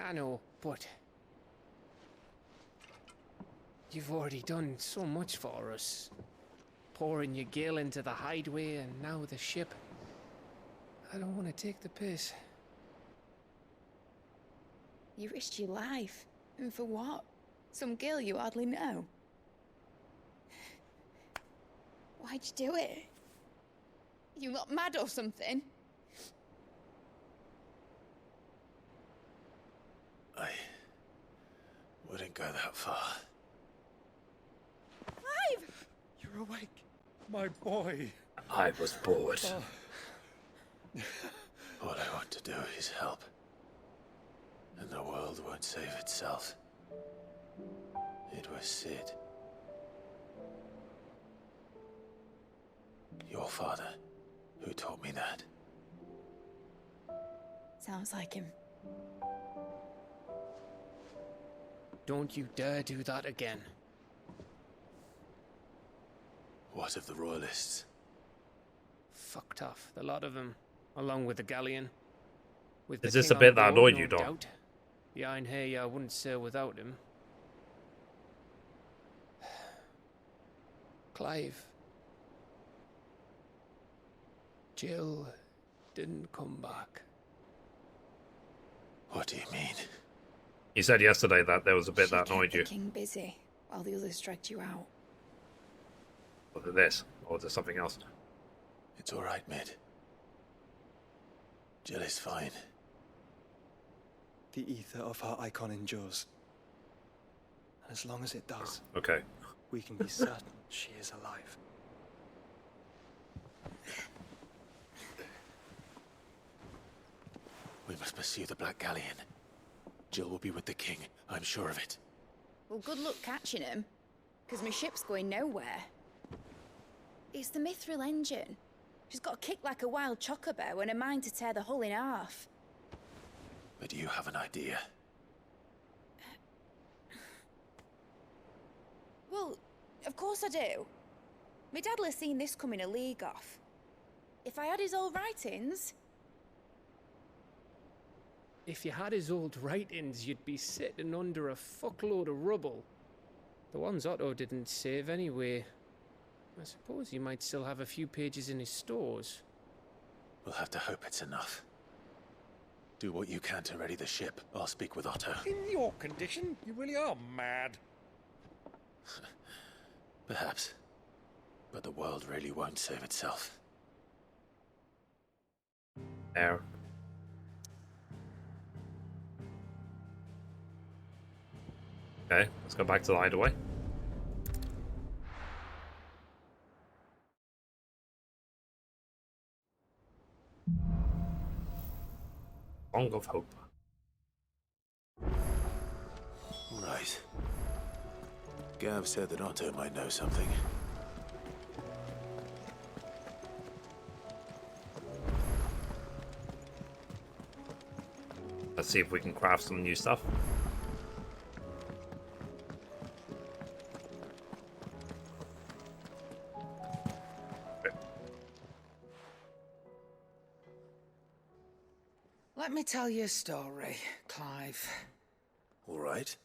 I know, but you've already done so much for us. Pouring your gale into the hideaway and now the ship. I don't want to take the piss. You risked your life. And for what? Some girl you hardly know. Why'd you do it? You not mad or something? I wouldn't go that far. Clive! You're awake, my boy. I was bored. All I want to do is help. And the world won't save itself. It was Sid. Your father, who taught me that. Sounds like him. Don't you dare do that again. What of the Royalists? Fucked off, the lot of them, along with the galleon. With Is the this king a bit on that board, annoyed you, no Dom? doubt. Behind here, I wouldn't sail without him. Clive. Jill didn't come back. What do you mean? You said yesterday that there was a bit that annoyed The you. king busy, while the others dragged you out. Was it this? Or was there something else? It's all right, Mid. Jill is fine. The ether of her icon endures. And as long as it does, Okay. we can be certain she is alive. We must pursue the Black Galleon. Jill will be with the king, I'm sure of it. Well, good luck catching him, because my ship's going nowhere. It's the Mithril engine. She's got a kick like a wild chocobo and a mind to tear the hull in half. But do you have an idea? Well, Of course I do. My dad'll have seen this coming a league off. If I had his old writings... If you had his old writings, you'd be sitting under a fuckload of rubble. The ones Otto didn't save anyway. I suppose he might still have a few pages in his stores. We'll have to hope it's enough. Do what you can to ready the ship. I'll speak with Otto. In your condition, you really are mad. Perhaps. But the world really won't save itself. There. Okay, let's go back to the hideaway. Song of Hope. Right. Gav said that Otto might know something. Let's see if we can craft some new stuff. Let me tell you a story, Clive. All right.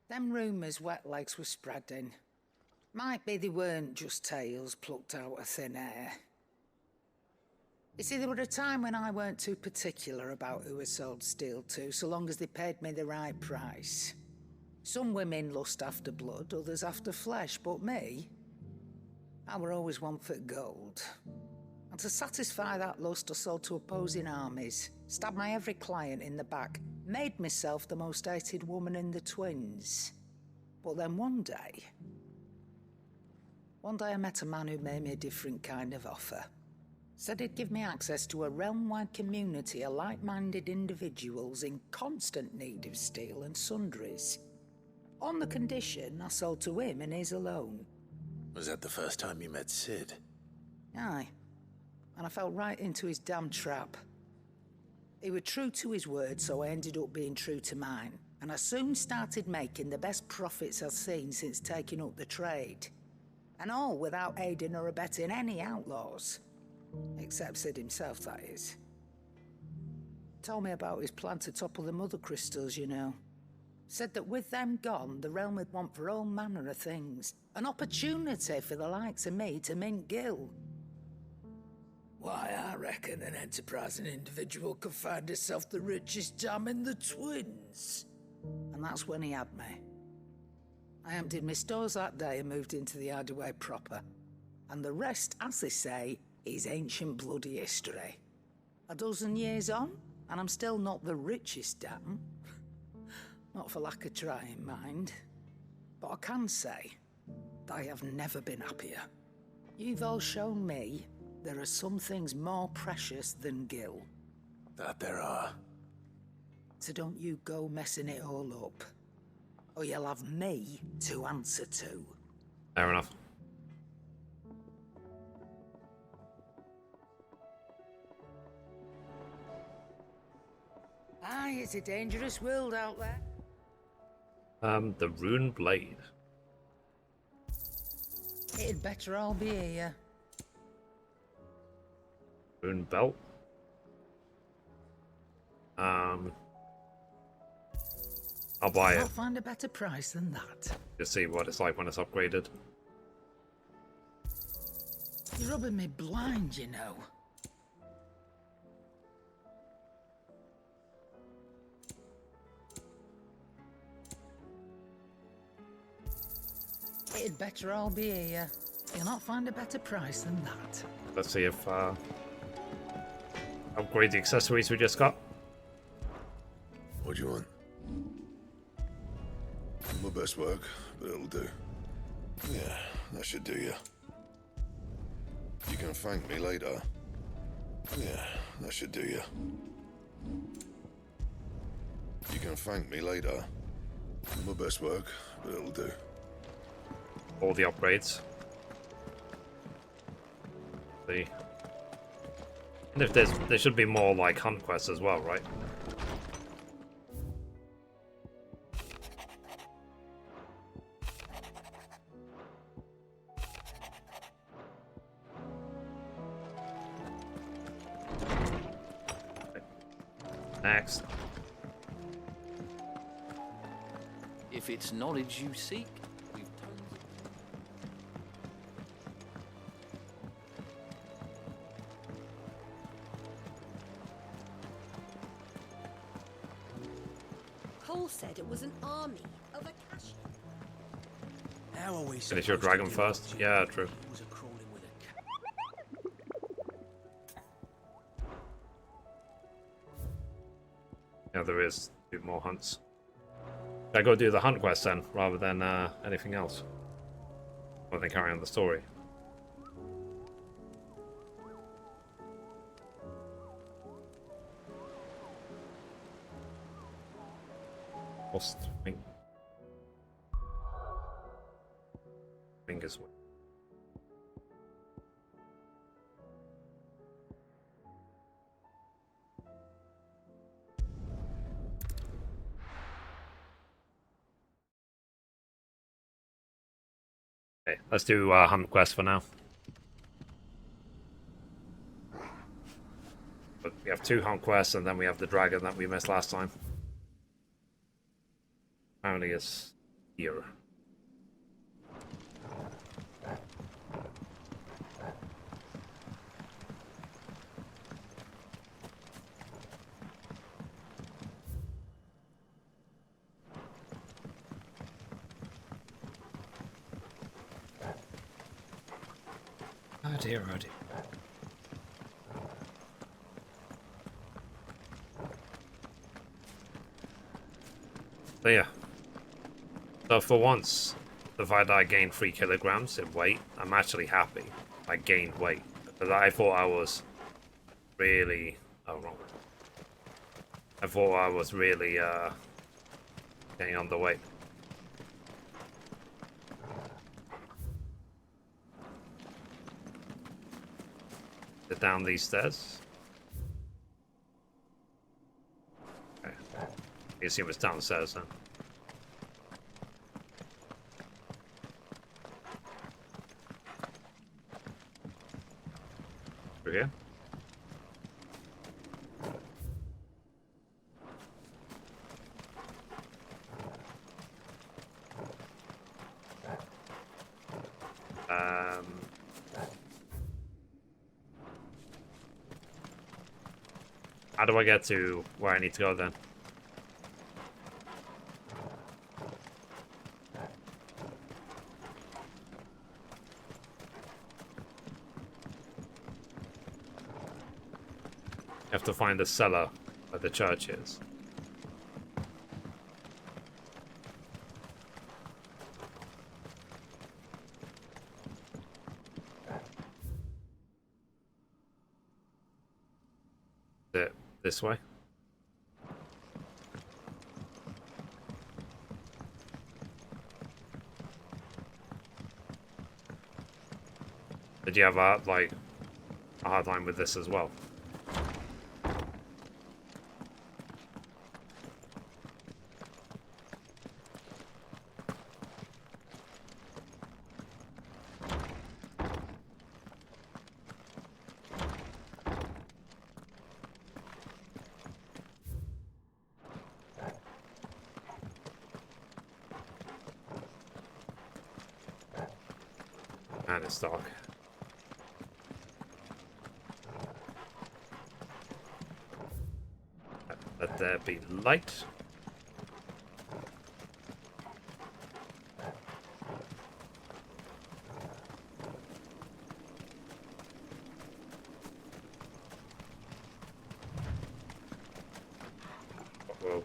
Them rumours Wetlegs were spreading. Might be they weren't just tales plucked out of thin air. You see, there were a time when I weren't too particular about who I sold steel to, so long as they paid me the right price. Some women lust after blood, others after flesh, but me, I were always one for gold. And to satisfy that lust, I sold to opposing armies, stabbed my every client in the back, made myself the most hated woman in the twins. But then one day I met a man who made me a different kind of offer. Said he'd give me access to a realm-wide community of like-minded individuals in constant need of steel and sundries. On the condition I sold to him and his alone. Was that the first time you met Sid? Aye. And I fell right into his damn trap. He was true to his word, so I ended up being true to mine. And I soon started making the best profits I've seen since taking up the trade. And all without aiding or abetting any outlaws. Except Sid himself, that is. Told me about his plan to topple the mother crystals, you know. Said that with them gone, the realm would want for all manner of things. An opportunity for the likes of me to mint gil. Why, I reckon an enterprising individual could find herself the richest dam in the twins. And that's when he had me. I emptied my stores that day and moved into the hideaway proper. And the rest, as they say, is ancient bloody history. A dozen years on, and I'm still not the richest dam. Not for lack of trying, mind. But I can say that I have never been happier. You've all shown me there are some things more precious than gil. That there are. So don't you go messing it all up. Or you'll have me to answer to. Fair enough. Aye, it's a dangerous world out there. The Rune Blade. It'd better all be here. Rune Belt. I'll buy I'll it. find a better price than that. Just see what it's like when it's upgraded. You're rubbing me blind, you know. It'd better all be here. You'll not find a better price than that. Let's see if upgrade the accessories we just got. What do you want? My best work, but it'll do. Yeah, that should do you. You can thank me later. Yeah, that should do you. You can thank me later. My best work, but it'll do. All the upgrades. See. And if there should be more like hunt quests as well, right? Next. If it's knowledge you seek, we've tons of... Cole said it was an army of Akashi. How are we Finish your dragon first. Yeah, true. Was a crawling with a cat. Yeah, there is 2 more hunts. I go do the hunt quest then, rather than anything else. Rather than carry on the story. Lost fingers. Okay, let's do hunt quest for now. But we have 2 hunt quests, and then we have the dragon that we missed last time. Apparently it's here. Oh dear, oh dear. So yeah. So for once, the fact that I gained 3 kilograms in weight, I'm actually happy. I gained weight. Because I thought I was really... Oh, wrong. I thought I was really getting underweight. Down these stairs. Okay. You assume it's downstairs then. Through here. How do I get to where I need to go then? You have to find the cellar where the church is. This way. Did you have a hard time with this as well? And it's dark. Let there be light. Uh-oh.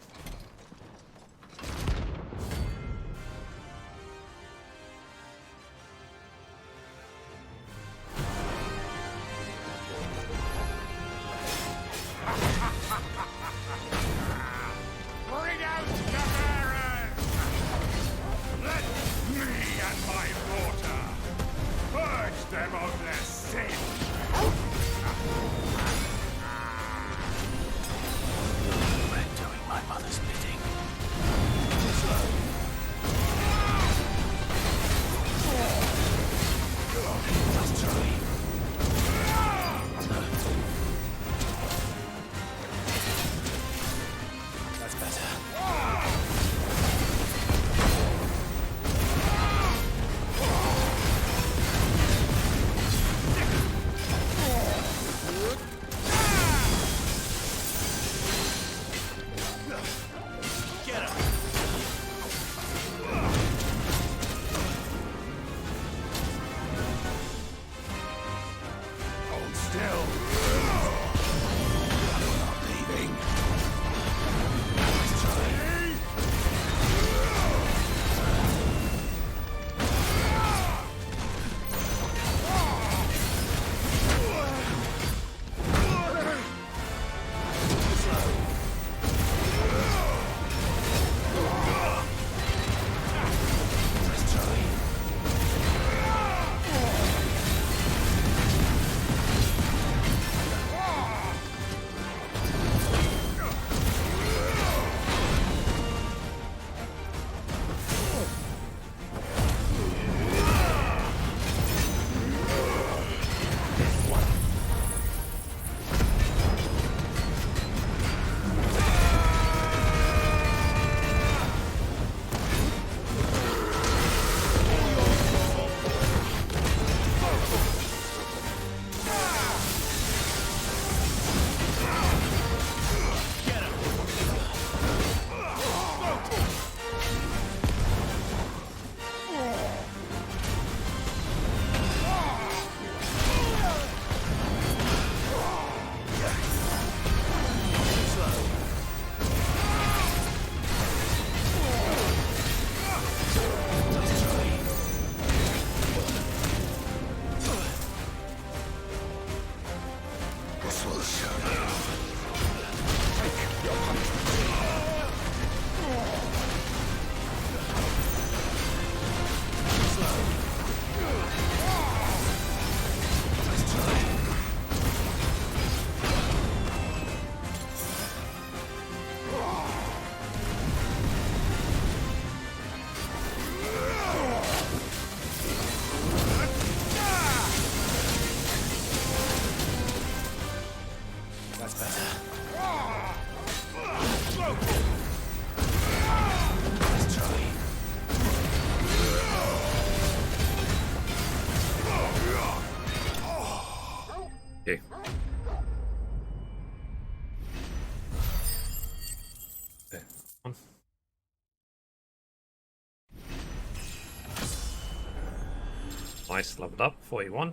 Nice, leveled up, 41.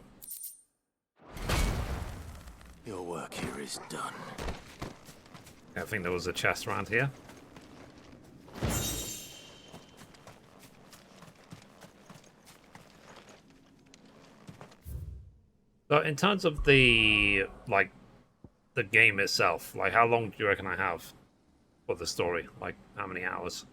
Your work here is done. I think there was a chest around here. So in terms of the the game itself, like how long do you reckon I have for the story? Like how many hours?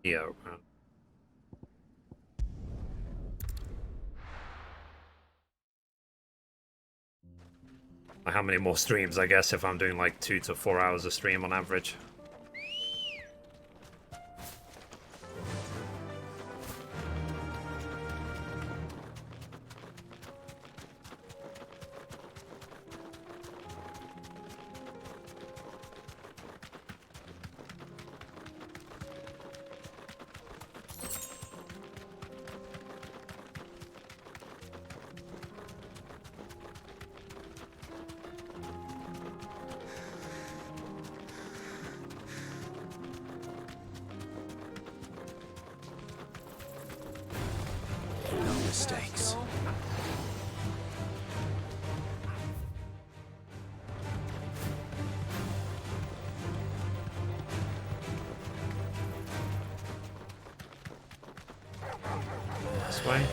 Yeah. How many more streams, I guess, if I'm doing like 2 to 4 hours a stream on average. No mistakes. This way.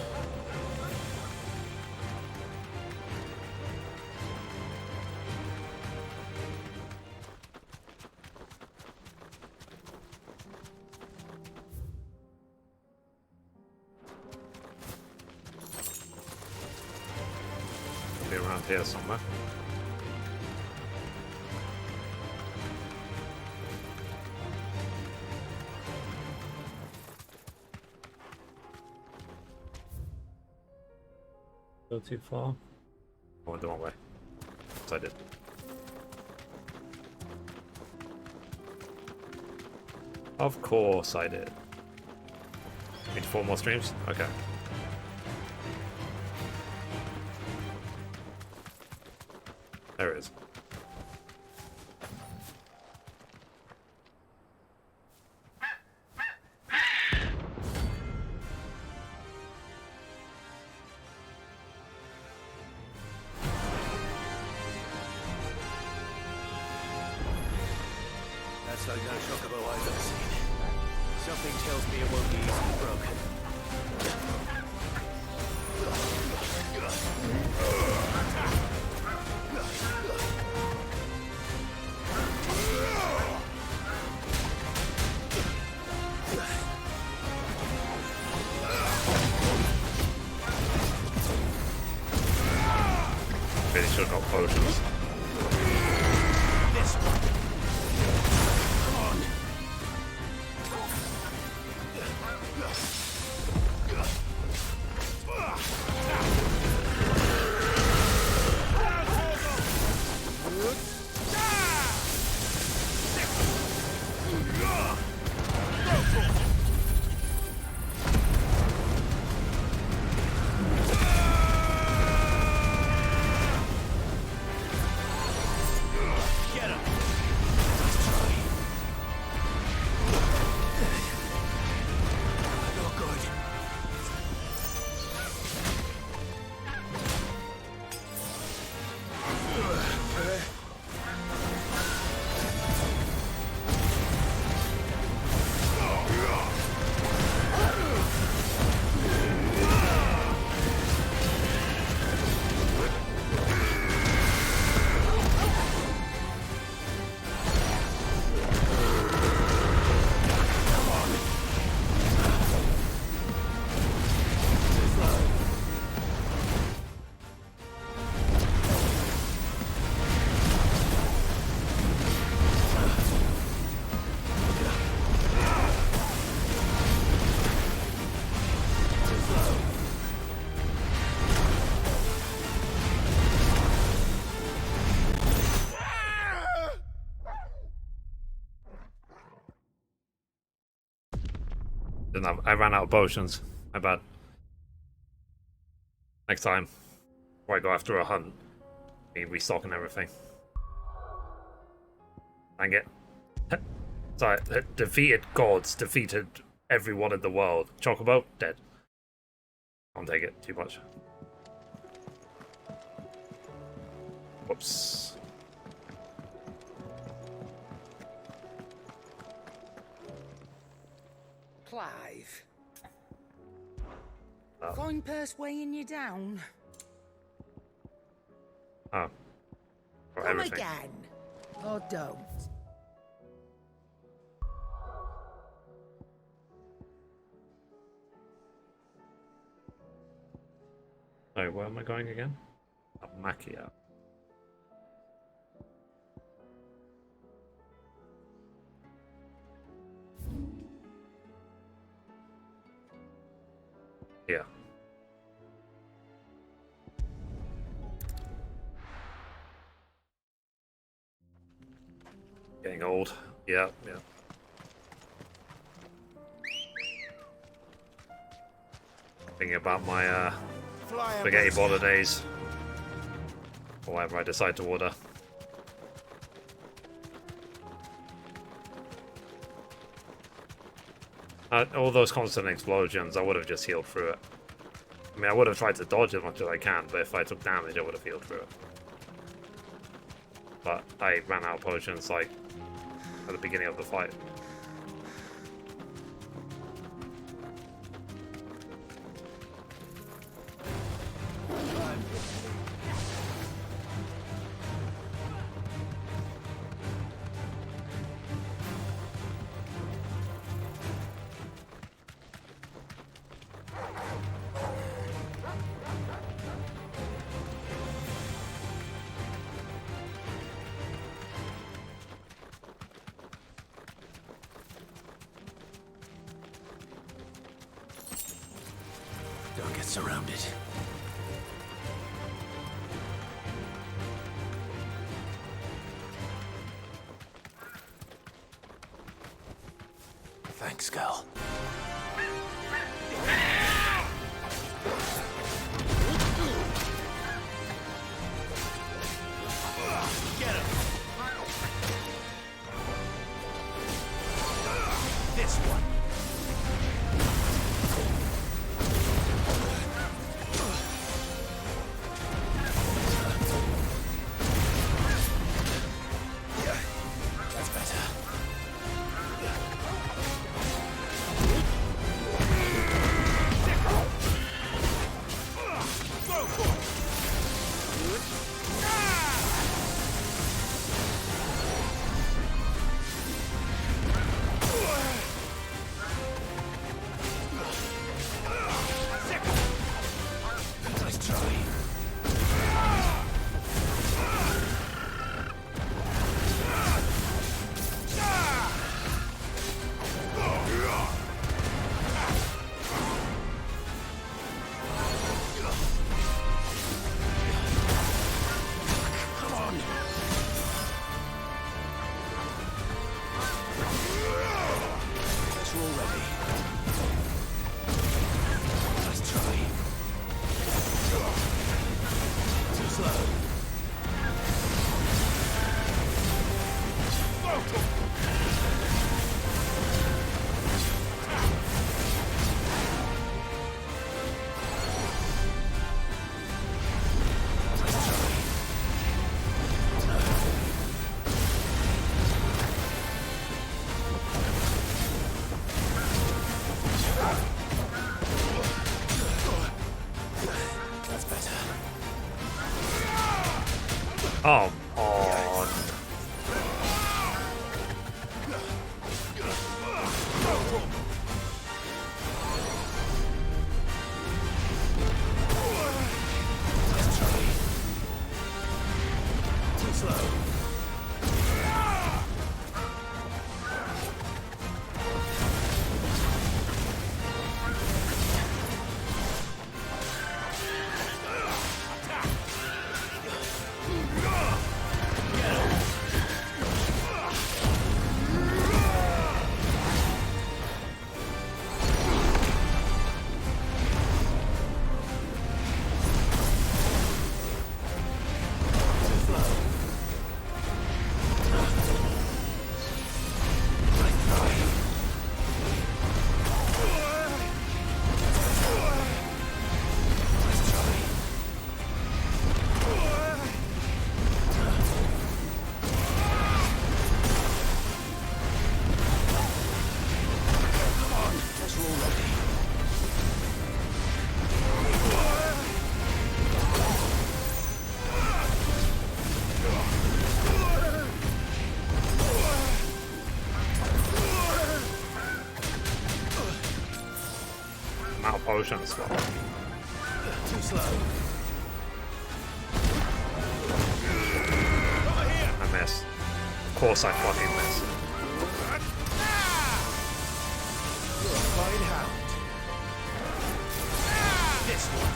Be around here somewhere. Go too far. I went the wrong way. Yes, I did. Of course I did. Need 4 more streams? Okay. There it is. That's like no chocobo I've ever seen. Something tells me it won't be easily broken. Really should have got potions. This one. Come on. Get him. Let's try. Not good. I ran out of potions. My bad. Next time, before I go after a hunt, me restocking everything. Dang it. Sorry, defeated gods, defeated everyone in the world. Chocobo, dead. Can't take it, too much. Whoops. Clive. Oh. Coin purse weighing you down? Oh. For Come everything. again. Or don't. Sorry, where am I going again? Makia. Yeah. Getting old. Yeah, yeah. Thinking about my spaghetti bolognese. Or whatever I decide to order. All those constant explosions, I would have just healed through it. I mean, I would have tried to dodge as much as I can, but if I took damage, I would have healed through it. But I ran out of potions, like, at the beginning of the fight. Don't get surrounded. Thanks, girl. Get him! This one. That's better. Go for Nice try. Come on! Guess we're all ready. Nice try. Too slow. That's better. Oh, on. Too slow. I'm out of potions. Too slow. I miss. Of course I fucking miss. Fine hound. This one.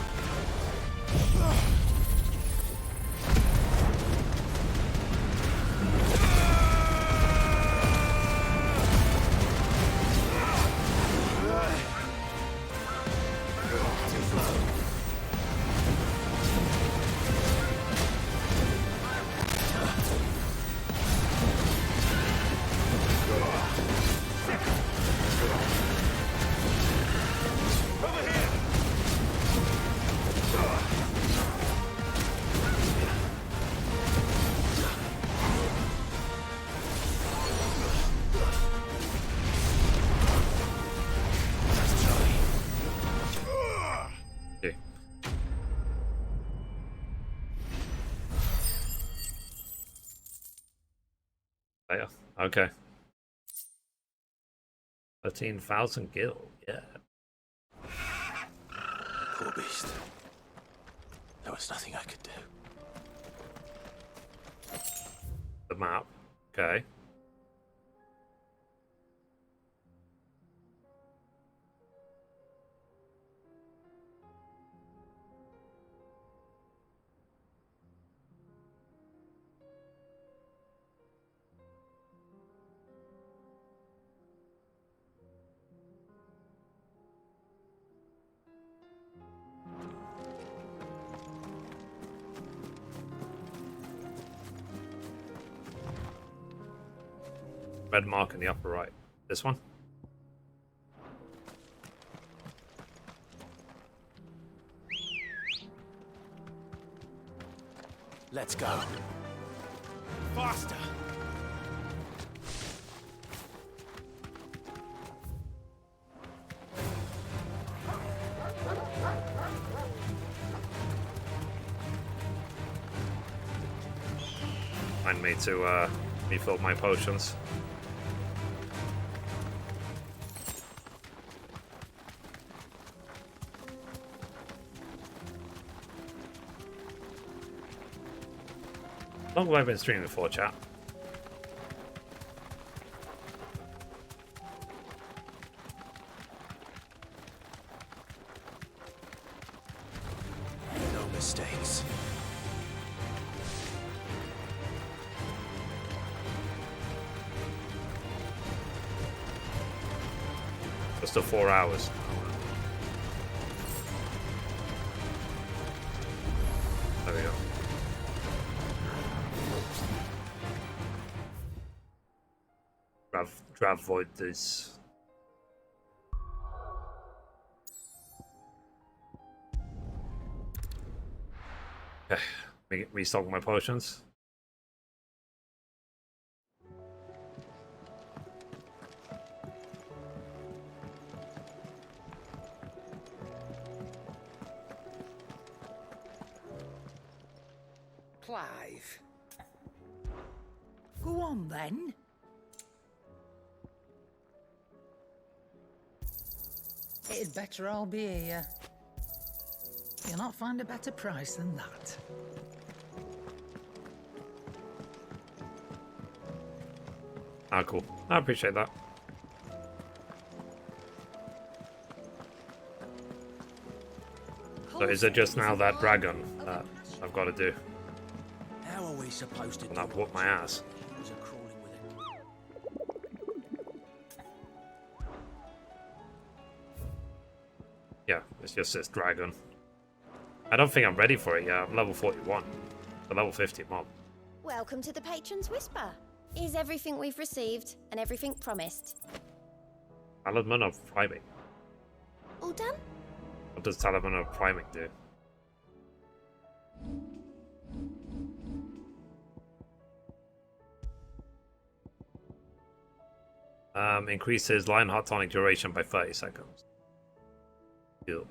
Okay. 13,000 gil, yeah. Poor beast. There was nothing I could do. The map, okay. Red mark in the upper right. This one? Let's go. Faster. Remind me to refill my potions. How long have I been streaming for, chat? No mistakes. Just 4 hours. There we go. To avoid this. Okay, restock my potions. Clive. Go on then. It'd better all be here. You'll not find a better price than that. Ah, cool. I appreciate that. So is it just now that dragon that I've got to do? How are we supposed to And that whooped my ass. Yeah, it's just this dragon. I don't think I'm ready for it yet. I'm level 41. The level 50 mob. Welcome to the Patron's Whisper. Is everything we've received and everything promised? Talisman of Priming. All done? What does Talisman of Priming do? Increases line hot tonic duration by 30 seconds. Cool.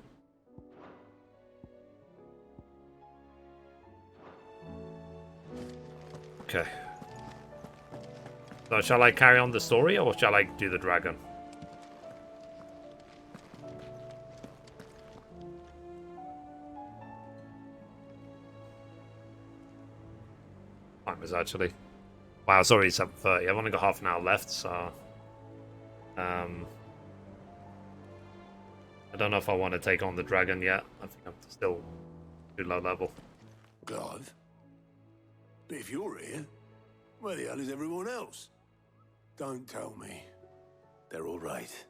Okay. So shall I carry on the story or shall I do the dragon? is actually. Wow, sorry, 7:30. I've only got half an hour left, so I don't know if I want to take on the dragon yet. I think I'm still too low level. Clive? But if you're here, where the hell is everyone else? Don't tell me. They're all right.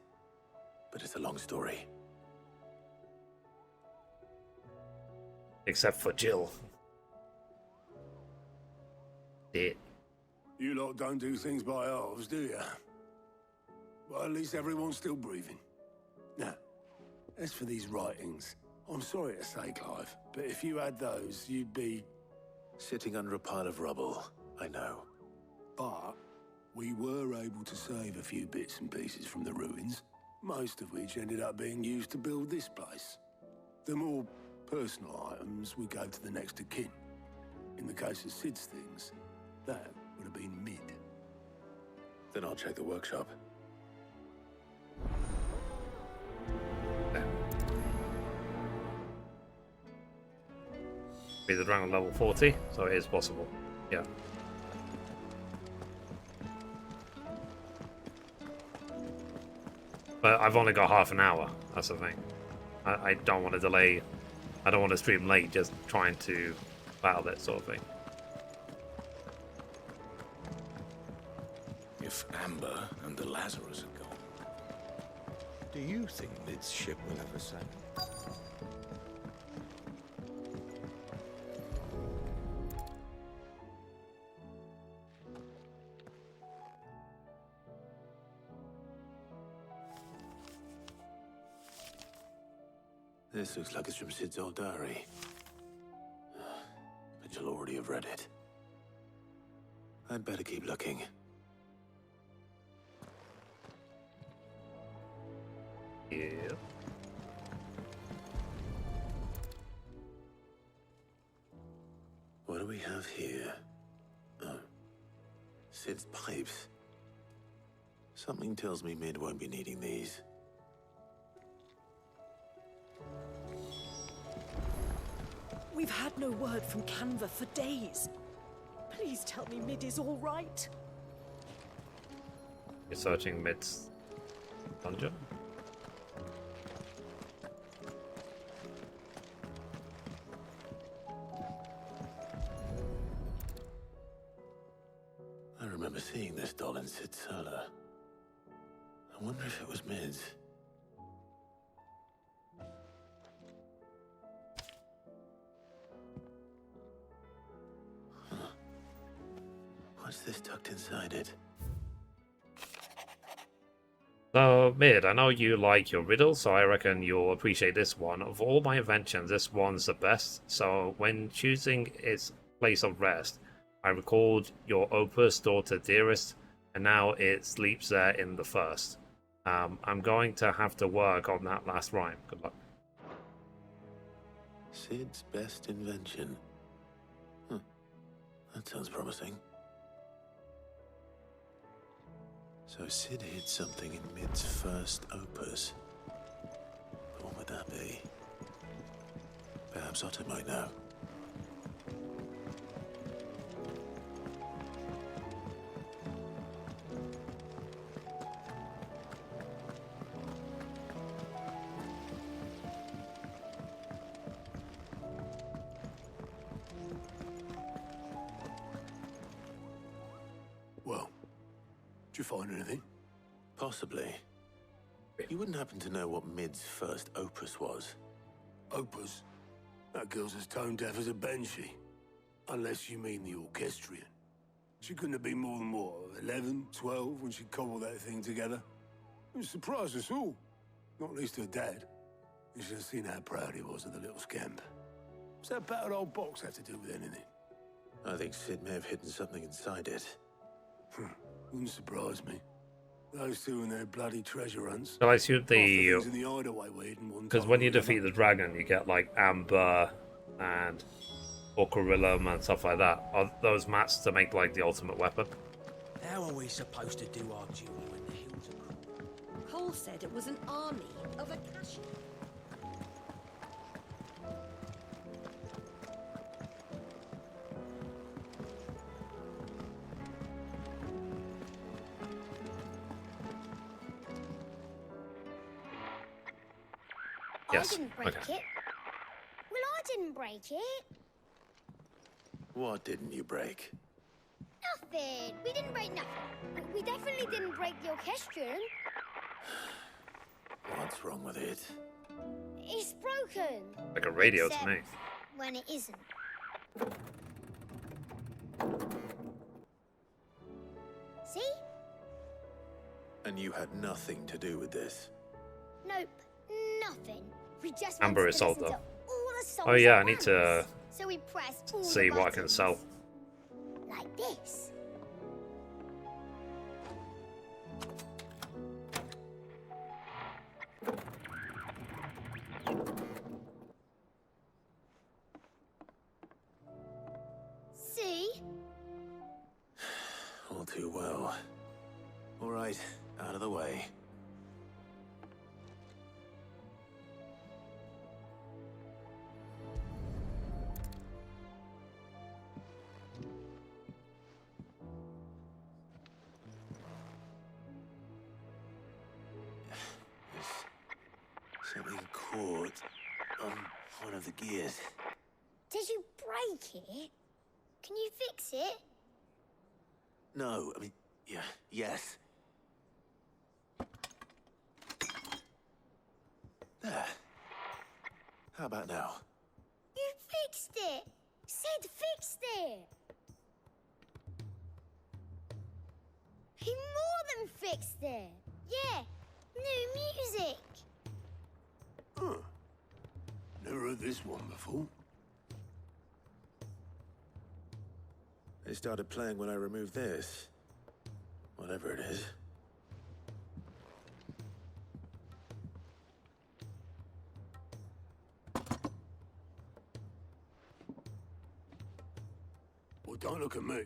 But it's a long story. Except for Jill. Dead. You lot don't do things by halves, do you? Well, at least everyone's still breathing. Now, as for these writings, I'm sorry to say, Clive, but if you had those, you'd be... Sitting under a pile of rubble, I know. But we were able to save a few bits and pieces from the ruins, most of which ended up being used to build this place. The more personal items we gave to the next of kin. In the case of Sid's things, that would have been mid. Then I'll check the workshop. Be the dragon level 40, so it is possible. Yeah. But I've only got half an hour, that's the thing. I don't want to delay, I don't want to stream late just trying to battle it sort of thing. If Amber and the Lazarus are gone, do you think Mid's ship will ever sail? This looks like it's from Sid's old diary. But you'll already have read it. I'd better keep looking. Yeah. What do we have here? Oh. Sid's pipes. Something tells me Mid won't be needing these. We've had no word from Canva for days. Please tell me Mid is all right. You're searching Mid's dungeon? I remember seeing this doll in Sid's cellar. I wonder if it was Mid's. What's this tucked inside it? So, Mid, I know you like your riddles, so I reckon you'll appreciate this one. Of all my inventions, this one's the best. So, when choosing its place of rest, I recalled your opus, daughter dearest, and now it sleeps there in the first. I'm going to have to work on that last rhyme. Good luck. Sid's best invention. That sounds promising. So Sid hid something in Mid's first opus. What would that be? Perhaps Otto might know. Well, did you find anything? Possibly. You wouldn't happen to know what Mid's first opus was? Opus? That girl's as tone deaf as a banshee. Unless you mean the orchestrion. She couldn't have been more than, what, 11, 12 when she cobbled that thing together? It surprised us all. Not least her dad. You should have seen how proud he was of the little scamp. What's that battered old box have to do with anything? I think Sid may have hidden something inside it. Wouldn't surprise me. Those two and their bloody treasure hunts. Shall I shoot the... Half the things in the hideaway were hidden one Because time when or you another. defeat the dragon, you get like amber and orcorillum and stuff like that. Are those mats to make like the ultimate weapon? How are we supposed to do our duty when the hills are Cole said it was an army of Akashi. Yes. I didn't break Okay. it. Well, I didn't break it. What didn't you break? Nothing. We didn't break nothing. We definitely didn't break the orchestrion. What's wrong with it? It's broken. Like a radio to Except me. when it isn't. See? And you had nothing to do with this? Nope. Nothing. We just Amber wanted is to sold listen though. to all the songs Oh yeah, at I need once. to So we pressed all see the what I can buttons. sell. Like this. See? All too well. All right, out of the way. There's something caught on one of the gears. Did you break it? Can you fix it? No, I mean, yeah, yes. There. How about now? You fixed it! Sid fixed it! He more than fixed it! Yeah, new music! Huh. Never heard this one before. They started playing when I removed this. Whatever it is. Well, don't look at me.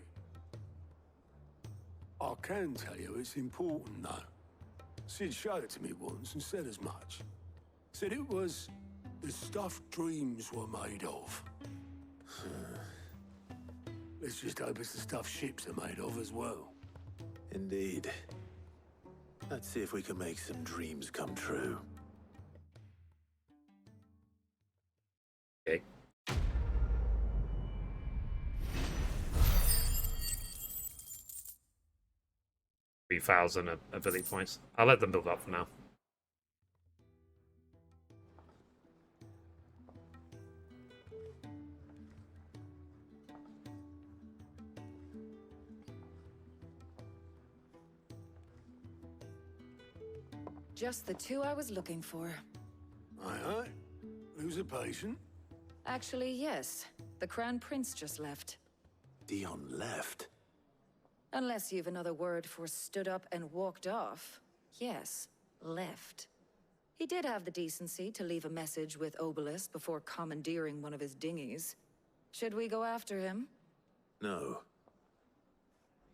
I can tell you it's important, though. Sid showed it to me once and said as much. Said it was the stuff dreams were made of. Let's just hope it's the stuff ships are made of as well. Indeed. Let's see if we can make some dreams come true. Okay. $3,000 ability points. I'll let them build up for now. Just the two I was looking for. Aye, aye. Who's a patient? Actually, yes. The Crown Prince just left. Dion left? Unless you've another word for stood up and walked off. Yes, left. He did have the decency to leave a message with Obelisk before commandeering one of his dinghies. Should we go after him? No.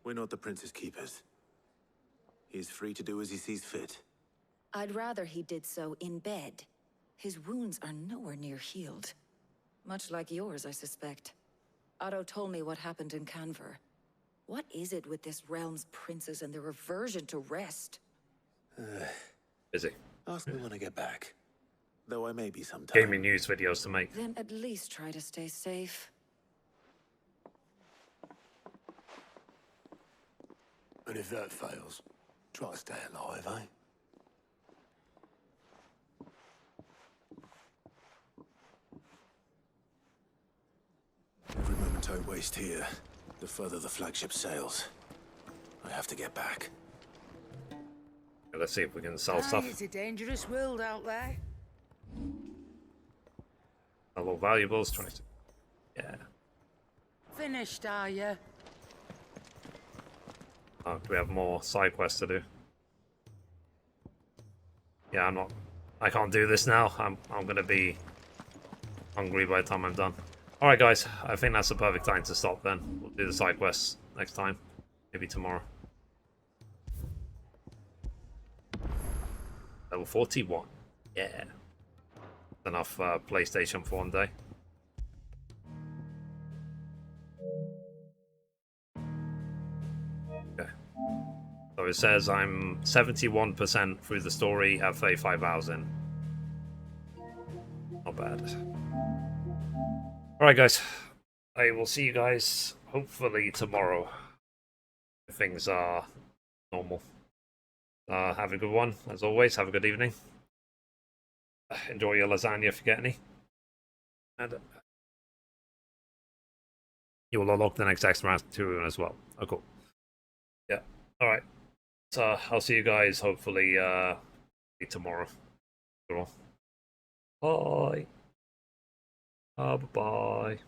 We're not the Prince's keepers. He's free to do as he sees fit. I'd rather he did so in bed. His wounds are nowhere near healed. Much like yours, I suspect. Otto told me what happened in Canver. What is it with this realm's princes and their aversion to rest? Busy. Ask me when I get back. Though I may be sometime. Gaming news videos to make. Then at least try to stay safe. And if that fails, try to stay alive, eh? Every moment I waste here, the further the flagship sails. I have to get back. Let's see if we can sell Aye, stuff. it's a dangerous world out there. Sell valuables, 22. Yeah. Finished, are you? Oh, do we have more side quests to do? Yeah, I can't do this now. I'm gonna be hungry by the time I'm done. Alright guys, I think that's the perfect time to stop then. We'll do the side quests next time. Maybe tomorrow. Level 41. Yeah. Enough PlayStation for one day. Okay. So it says I'm 71% through the story at 35,000. Not bad. Alright, guys. I will see you guys hopefully tomorrow. If things are normal. Have a good one, as always. Have a good evening. Enjoy your lasagna if you get any. And you will unlock the next extra round as well. Oh, cool. Yeah. Alright. So I'll see you guys hopefully tomorrow. Cool. Bye. Bye. Bye.